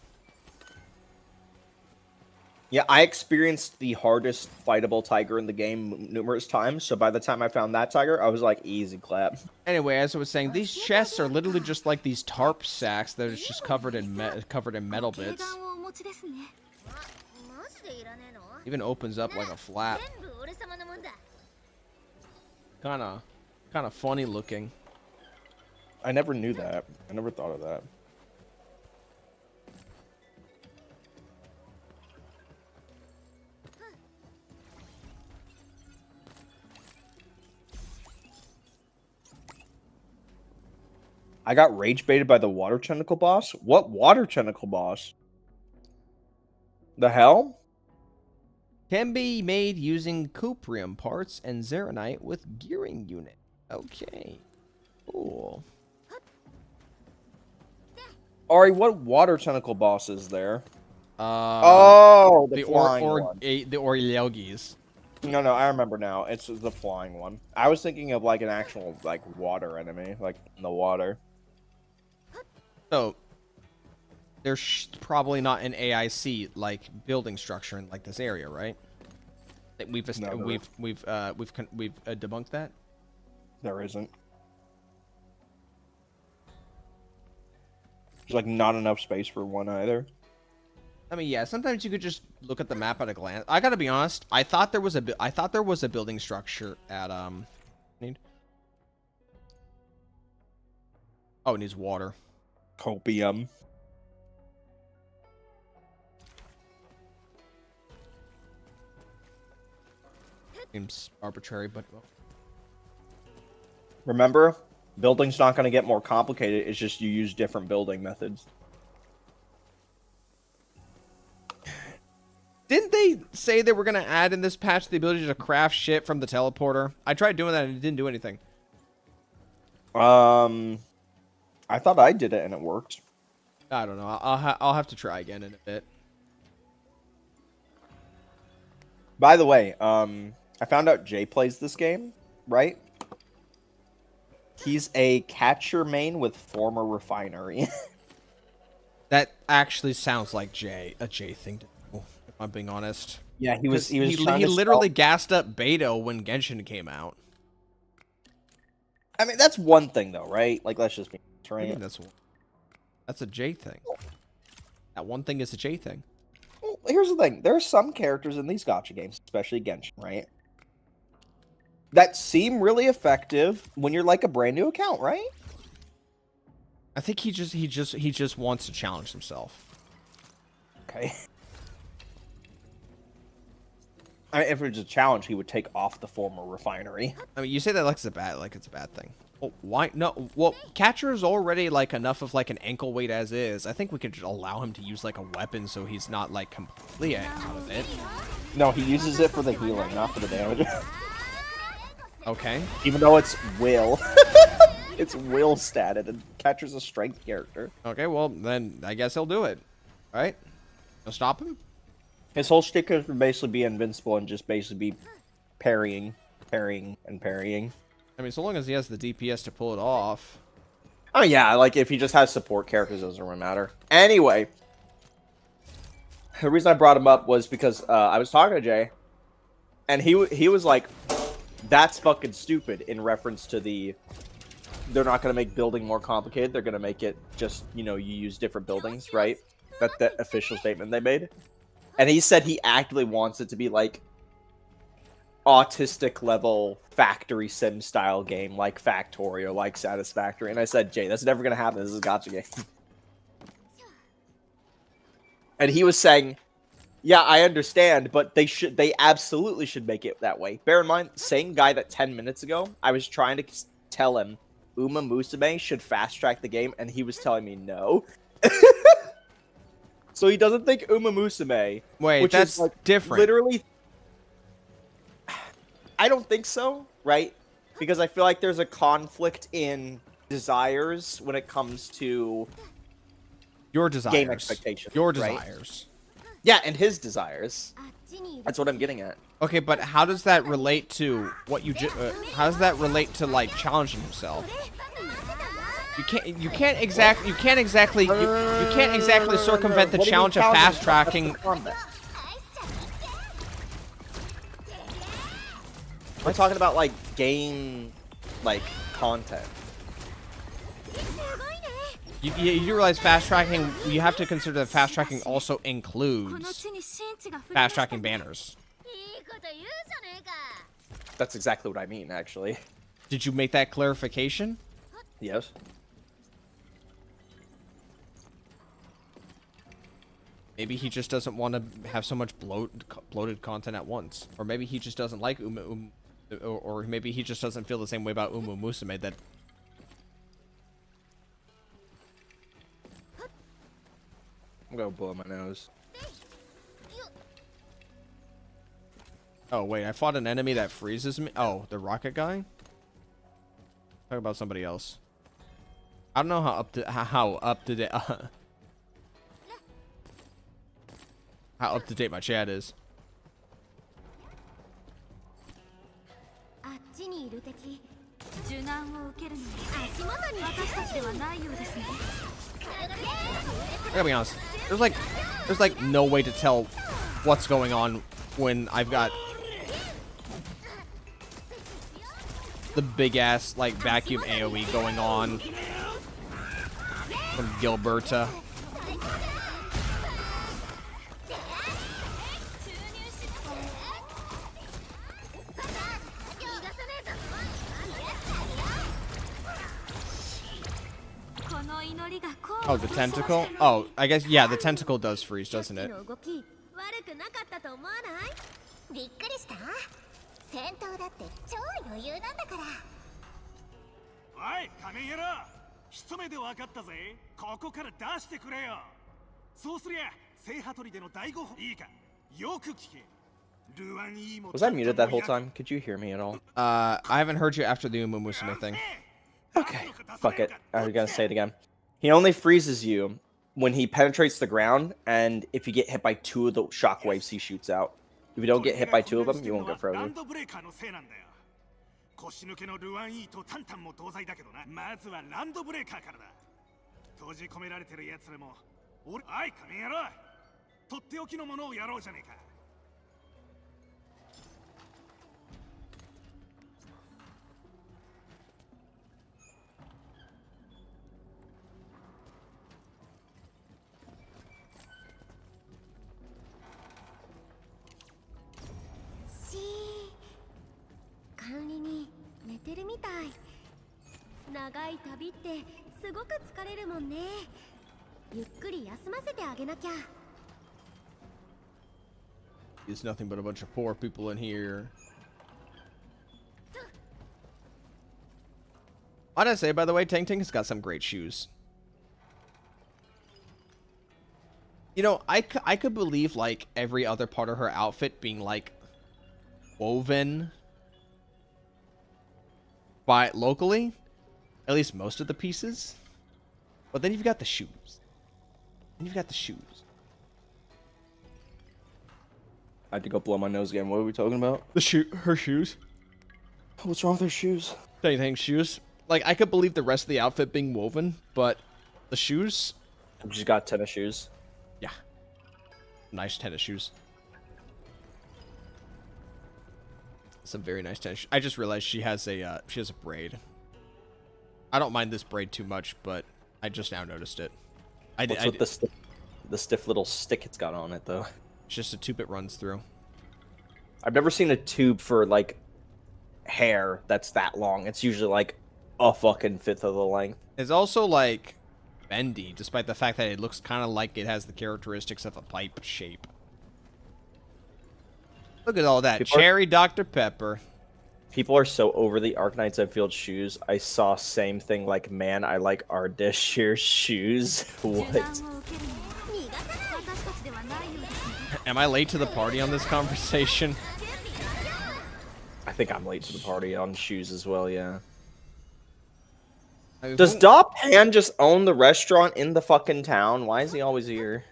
Yeah, I experienced the hardest fightable tiger in the game numerous times, so by the time I found that tiger, I was like, easy clap. Anyway, as I was saying, these chests are literally just like these tarp sacks that are just covered in metal bits. Even opens up like a flap. Kind of funny looking. I never knew that. I never thought of that. I got rage baited by the water tentacle boss? What water tentacle boss? The hell? Can be made using cuprium parts and zeronite with gearing unit. Okay. Cool. Ari, what water tentacle boss is there? The The flying one. the Orilogis. No, I remember now. It's the flying one. I was thinking of like an actual like water enemy, like in the water. So there's probably not an AIC like building structure in like this area, right? That we've debunked that. There isn't. There's like not enough space for one either. I mean, yeah. Sometimes you could just look at the map at a glance. I gotta be honest. I thought there was a building structure at Oh, it needs water. Copium. Seems arbitrary, but well. Remember, building's not going to get more complicated. It's just you use different building methods. Didn't they say they were gonna add in this patch the ability to craft shit from the teleporter? I tried doing that and it didn't do anything. I thought I did it and it worked. I don't know. I'll have to try again in a bit. By the way, I found out Jay plays this game, right? He's a catcher main with former refinery. That actually sounds like a Jay thing to do, if I'm being honest. Yeah, he He literally gassed up Beto when Genshin came out. I mean, that's one thing though, right? Like, let's just be I mean, that's a Jay thing. That one thing is a Jay thing. Well, here's the thing. There are some characters in these gacha games, especially Genshin, right? That seem really effective when you're like a brand new account, right? I think he just wants to challenge himself. Okay. I mean, if it was a challenge, he would take off the former refinery. I mean, you say that like it's a bad thing. Well, why? No. Well, catcher is already like enough of like an ankle weight as is. I think we could just allow him to use like a weapon so he's not like completely out of it. No, he uses it for the healing, not for the damage. Okay. Even though it's will. It's will statted, and catcher's a strength character. Okay. Well, then I guess he'll do it. All right. You'll stop him. His whole shtick is to basically be invincible and just basically be parrying, and parrying. I mean, so long as he has the DPS to pull it off. Oh yeah, like if he just has support characters, it doesn't really matter. Anyway, the reason I brought him up was because I was talking to Jay, and he was like, "That's fucking stupid," in reference to they're not going to make building more complicated. They're going to make it just, you use different buildings, right? That's the official statement they made. And he said he actively wants it to be like autistic level factory sim style game, like Factorio, like Satisfactory. And I said, Jay, that's never going to happen. This is a gacha game. And he was saying, yeah, I understand, but they absolutely should make it that way. Bear in mind, same guy that 10 minutes ago, I was trying to tell him Uma Musume should fast track the game, and he was telling me no. So he doesn't think Uma Musume, Wait, which that's is like different. Literally, I don't think so, right? Because I feel like there's a conflict in desires when it comes to Your desires. game expectations. Your right? desires. Yeah, and his desires. That's what I'm getting at. Okay, but how does that relate to what you how does that relate to like challenging himself? You can't exactly circumvent the What do you challenge of challenge fast himself? tracking. That's the combat. We're talking about like game, like content. You realize fast tracking. You have to consider that fast tracking also includes fast tracking banners. That's exactly what I mean, actually. Did you make that clarification? Yes. Maybe he just doesn't want to have so much bloated content at once, or maybe he just doesn't like or maybe he just doesn't feel the same way about Uma Musume that. I'm gonna blow my nose. Oh, wait. I fought an enemy that freezes me. Oh, the rocket guy? Talk about somebody else. I don't know how up to date how up to date my chat is. あっちにいる敵受難を受けるのに足元に私たちではないようですね I gotta be honest. There's like no way to tell what's going on when I've got the big ass like vacuum AoE going on from Gilberta. Oh, the tentacle? Oh, I guess, yeah, the tentacle does freeze, doesn't it? 悪くなかったと思わないびっくりした戦闘だって超余裕なんだからおい仮面野郎一目で分かったぜここから出してくれよそうすりゃ聖波取りでの第5歩いいかよく聞け Was I muted that whole time? Could you hear me at all? I haven't heard you after the Umumusumi thing. Okay, fuck it. I'm gonna say it again. He only freezes you when he penetrates the ground, and if you get hit by 2 of the shockwaves he shoots out. If you don't get hit by 2 of them, you won't get frozen. 腰抜けのルワンイーとタンタンも同罪だけどなまずはランドブレーカーからだ閉じ込められてる奴らも俺おい仮面野郎とっておきのものをやろうじゃねえか 管理に寝てるみたい長い旅ってすごく疲れるもんねゆっくり休ませてあげなきゃ There's nothing but a bunch of poor people in here. What did I say, by the way, Tangtang has got some great shoes. You know, I could believe, like, every other part of her outfit being, like, woven by locally. At least most of the pieces. But then you've got the shoes. And you've got the shoes. I had to go blow my nose again. What are we talking about? Her shoes. What's wrong with her shoes? Tangtang's shoes. Like, I could believe the rest of the outfit being woven, but the shoes? She's got tennis shoes. Yeah. Nice tennis shoes. Some very nice tennis shoes. I just realized she has a braid. I don't mind this braid too much, but I just now noticed it. What's with the stiff little stick it's got on it, though? It's just a tube it runs through. I've never seen a tube for, like, hair that's that long. It's usually, like, a fucking fifth of the length. It's also, like, bendy, despite the fact that it looks kind of like it has the characteristics of a pipe shape. Look at all that. Cherry Dr. Pepper. People are so over the Arknights Endfield shoes. I saw same thing like, man, I like Ardeshir's shoes. What? Am I late to the party on this conversation? I think I'm late to the party on shoes as well, yeah. I mean, Does Da Pan just own the restaurant in the fucking town? Why is he always here?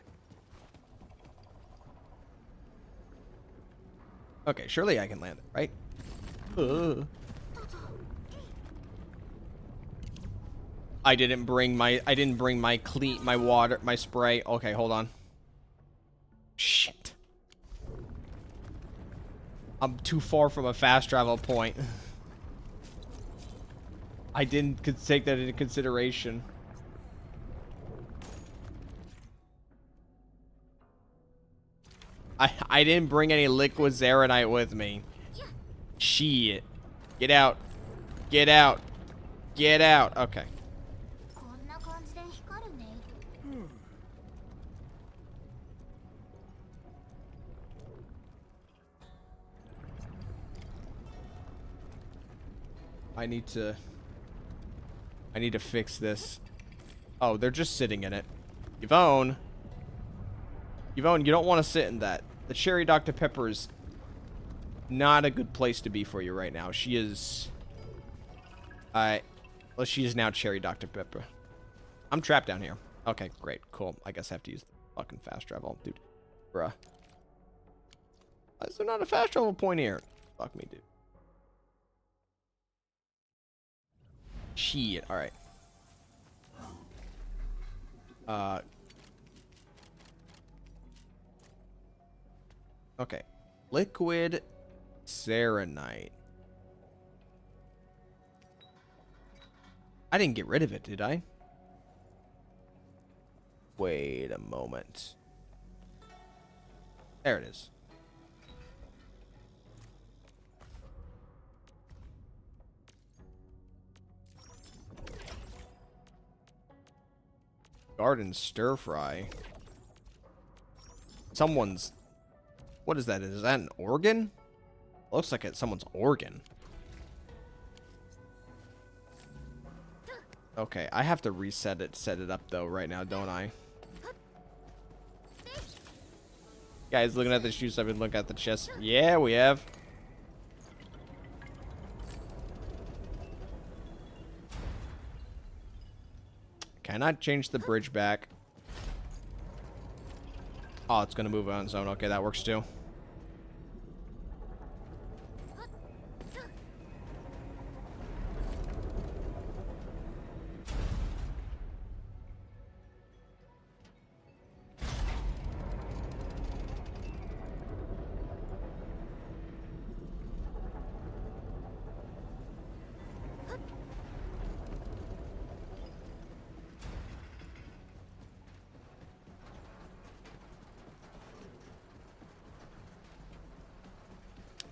Okay, surely I can land it, right? I didn't bring my my spray. Okay, hold on. Shit. I'm too far from a fast travel point. I didn't take that into consideration. I didn't bring any liquid Zeronite with me. Shit. Get out. Get out. Get out. Okay. I need to fix this. Oh, they're just sitting in it. Yvonne, you don't want to sit in that. The Cherry Dr. Pepper's not a good place to be for you right now. She is... well, she is now Cherry Dr. Pepper. I'm trapped down here. Okay, great. Cool. I guess I have to use the fucking fast travel. Dude. Bruh. Why is there not a fast travel point here? Fuck me, dude. Shit. Alright. Okay. Liquid Serenite. I didn't get rid of it, did I? Wait a moment. There it is. Garden stir fry. Someone's... What is that? Is that an organ? Looks like it's someone's organ. Okay, I have to reset it, set it up though right now, don't I? Guys, looking at the shoes, I've been looking at the chest. Yeah, we have. Cannot change the bridge back. Oh, it's gonna move on its own. Okay, that works too.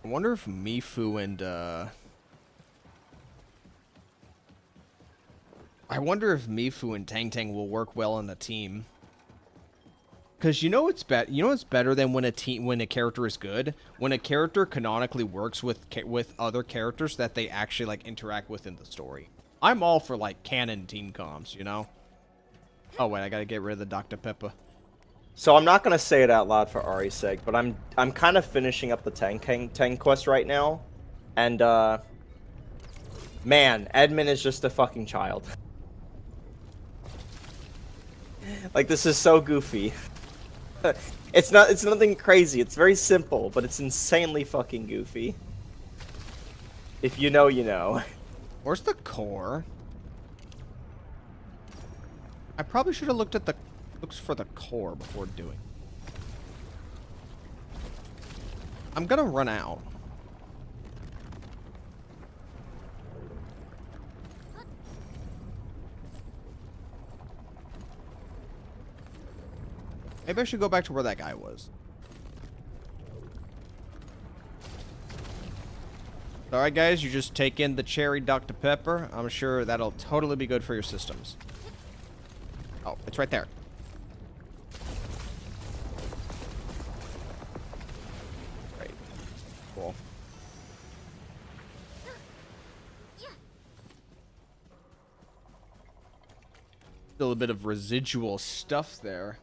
I wonder if Mifu and, I wonder if Mifu and Tangtang will work well in a team. Because you know it's better than when a character is good? When a character canonically works with other characters that they actually, like, interact with in the story. I'm all for, like, canon team comms, you know? Oh, wait, I gotta get rid of the Dr. Pepper. So I'm not gonna say it out loud for Ari's sake, but I'm kind of finishing up the Tang quest right now, and man, Edmund is just a fucking child. Like, this is so goofy. It's nothing crazy. It's very simple, but it's insanely fucking goofy. If you know, you know. Where's the core? I probably should have looked at the looks for the core before doing. I'm gonna run out. Maybe I should go back to where that guy was. Alright guys, you just take in the cherry Dr. Pepper. I'm sure that'll totally be good for your systems. Oh, it's right there. Great. Cool. Still a bit of residual stuff there.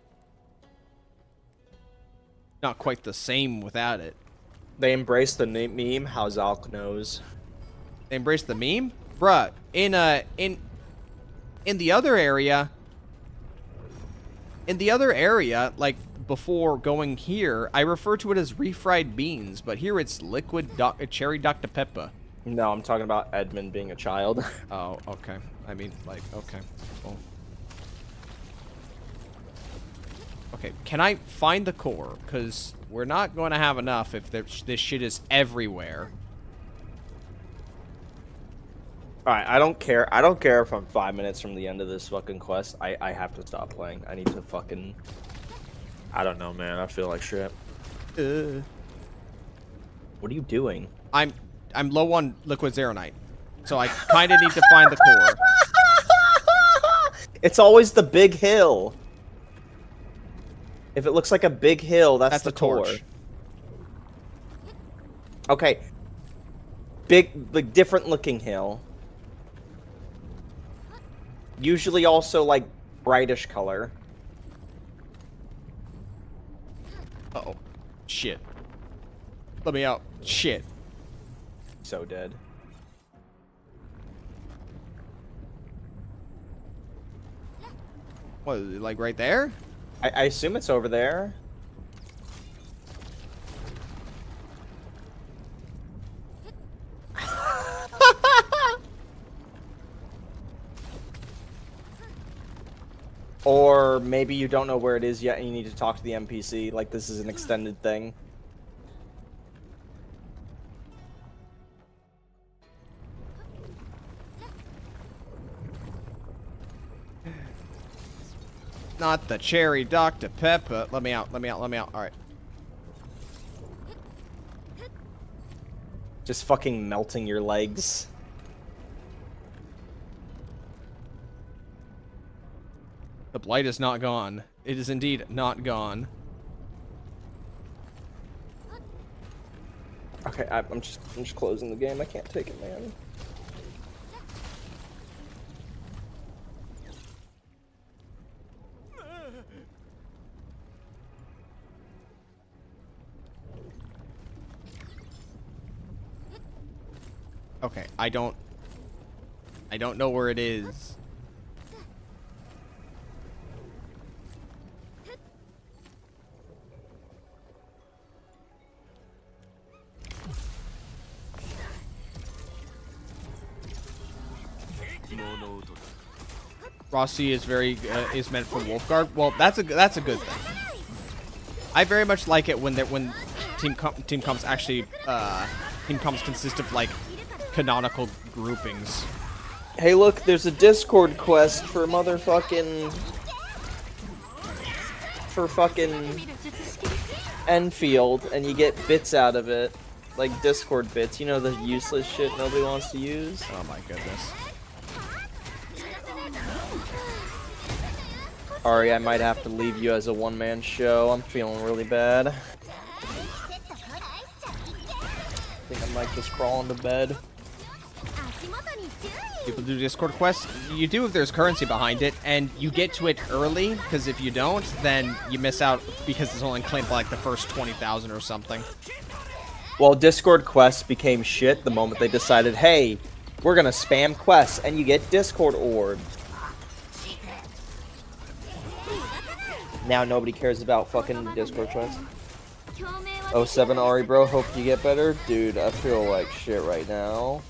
Not quite the same without it. They embrace the meme, how Zalk knows. They embrace the meme? Bruh, in the other area, like, before going here, I refer to it as refried beans, but here it's liquid cherry Dr. Pepper. No, I'm talking about Edmund being a child. Oh, okay. I mean, like, okay. Cool. Okay, can I find the core? Because we're not going to have enough if this shit is everywhere. Alright, I don't care. I don't care if I'm 5 minutes from the end of this fucking quest. I have to stop playing. I need to fucking... I don't know, man. I feel like shit. What are you doing? I'm low on liquid Zeronite, so I kind of need to find the core. It's always the big hill. If it looks like a big hill, that's the core. Torch. Okay. Big, like, different looking hill. Usually also, like, brightish color. Uh-oh. Shit. Let me out. Shit. So dead. What, like right there? I assume it's over there. Or maybe you don't know where it is yet and you need to talk to the NPC, like this is an extended thing. Not the cherry Dr. Pepper. Let me out, let me out, let me out. Alright. Just fucking melting your legs. The blight is not gone. It is indeed not gone. Okay, I'm just closing the game. I can't take it, man. Okay, I don't know where it is. Rossi is is meant for Wolfguard. Well, that's a good thing. I very much like it when team comps actually team comps consist of like canonical groupings. Hey, look, there's a Discord quest for motherfucking Endfield, and you get bits out of it, like Discord bits. You know, the useless shit nobody wants to use. Oh my goodness. Ari, I might have to leave you as a one-man show. I'm feeling really bad. I think I might just crawl into bed. People do Discord quests. You do if there's currency behind it, and you get to it early, because if you don't, then you miss out because it's only claimed by like the first 20,000 or something. Well, Discord quests became shit the moment they decided, hey, we're gonna spam quests, and you get Discord orbs. Now nobody cares about fucking Discord quests. 07 Ari, bro, hope you get better. Dude, I feel like shit right now.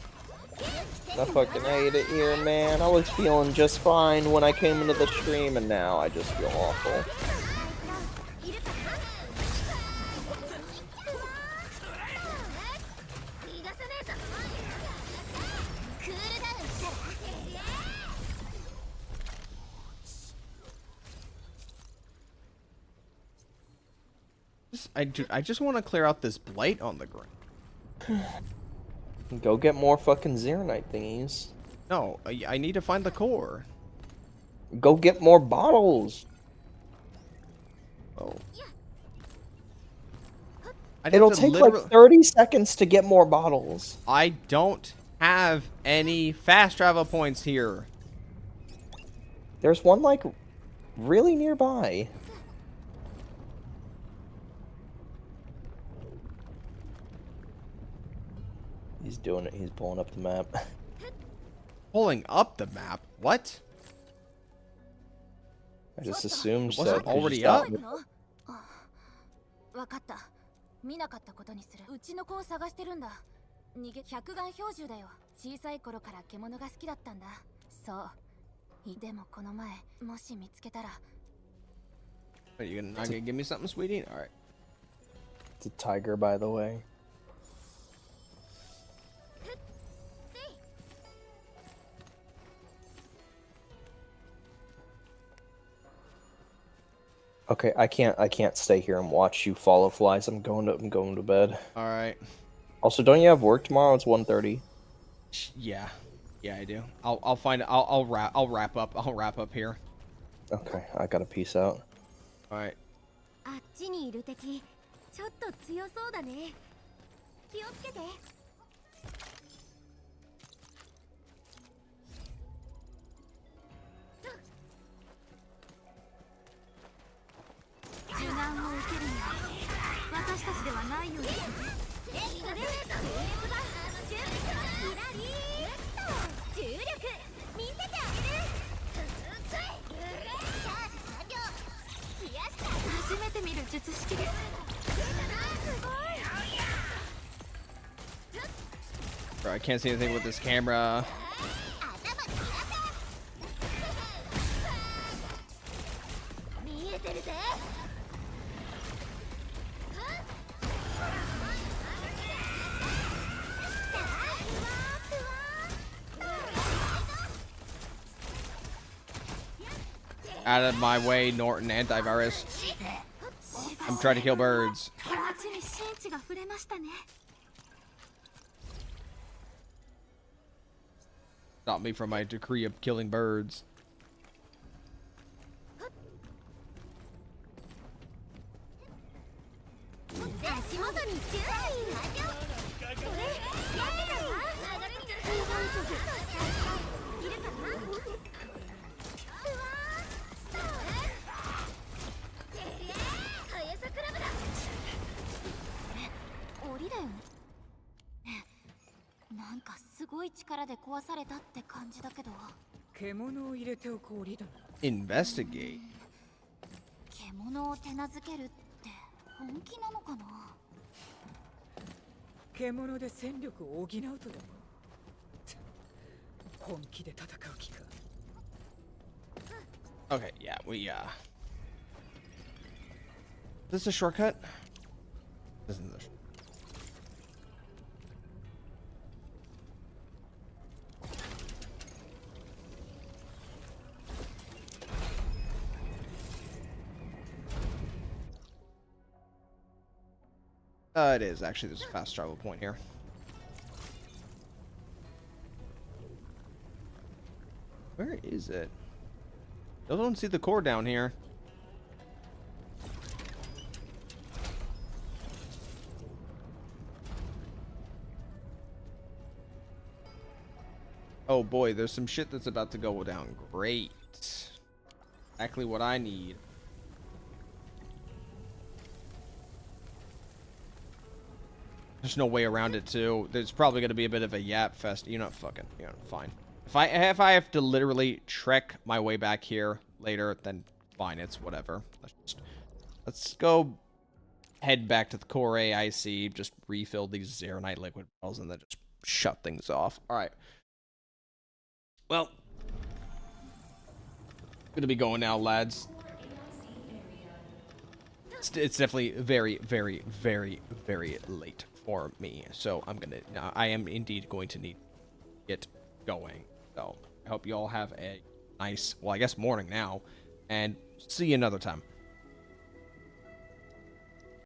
I fucking hate it here, man. I was feeling just fine when I came into the stream, and now I just feel awful. I just want to clear out this blight on the ground. Go get more fucking Zenless thingies. No, I need to find the core. Go get more bottles. Oh. It'll take like 30 seconds to get more bottles. I don't have any fast travel points here. There's one like really nearby. He's doing it. He's pulling up the map. Pulling up the map? What? I just assumed so. Was it already up? わかった。見なかったことにする。うちの子を探してるんだ。逃げ百眼標獣だよ。小さい頃から獣が好きだったんだ。そう。でもこの前、もし見つけたら。Are you not gonna give me something, sweetie? All right. It's a tiger, by the way. Okay, I can't stay here and watch you follow flies. I'm going to bed. All right. Also, don't you have work tomorrow? It's 1:30. Yeah, I do. I'll wrap up here. Okay, I gotta peace out. All right. あっちにいる敵、ちょっと強そうだね。気をつけて。受難を受けるには私たちではないようですね。Bro, I can't see anything with this camera. Out of my way, Norton antivirus. I'm trying to kill birds. Stop me from my decree of killing birds. Investigate. 獣を手なずけるって本気なのかな。獣で戦力を補うとでも。本気で戦う気か。Okay, yeah, we Is this a shortcut? Isn't this? It is actually. There's a fast travel point here. Where is it? I don't see the core down here. Oh boy, there's some shit that's about to go down. Great. Exactly what I need. There's no way around it too. There's probably gonna be a bit of a yap fest. You know, fucking, you know, fine. If I have to literally trek my way back here later, then fine, it's whatever. Let's go head back to the core AIC, just refill these Zeronite liquid bottles, and then just shut things off. All right. Well, gonna be going now, lads. It's definitely very, very, very, very late for me, so I am indeed going to need to get going. So I hope you all have a nice, well, I guess morning now, and see you another time.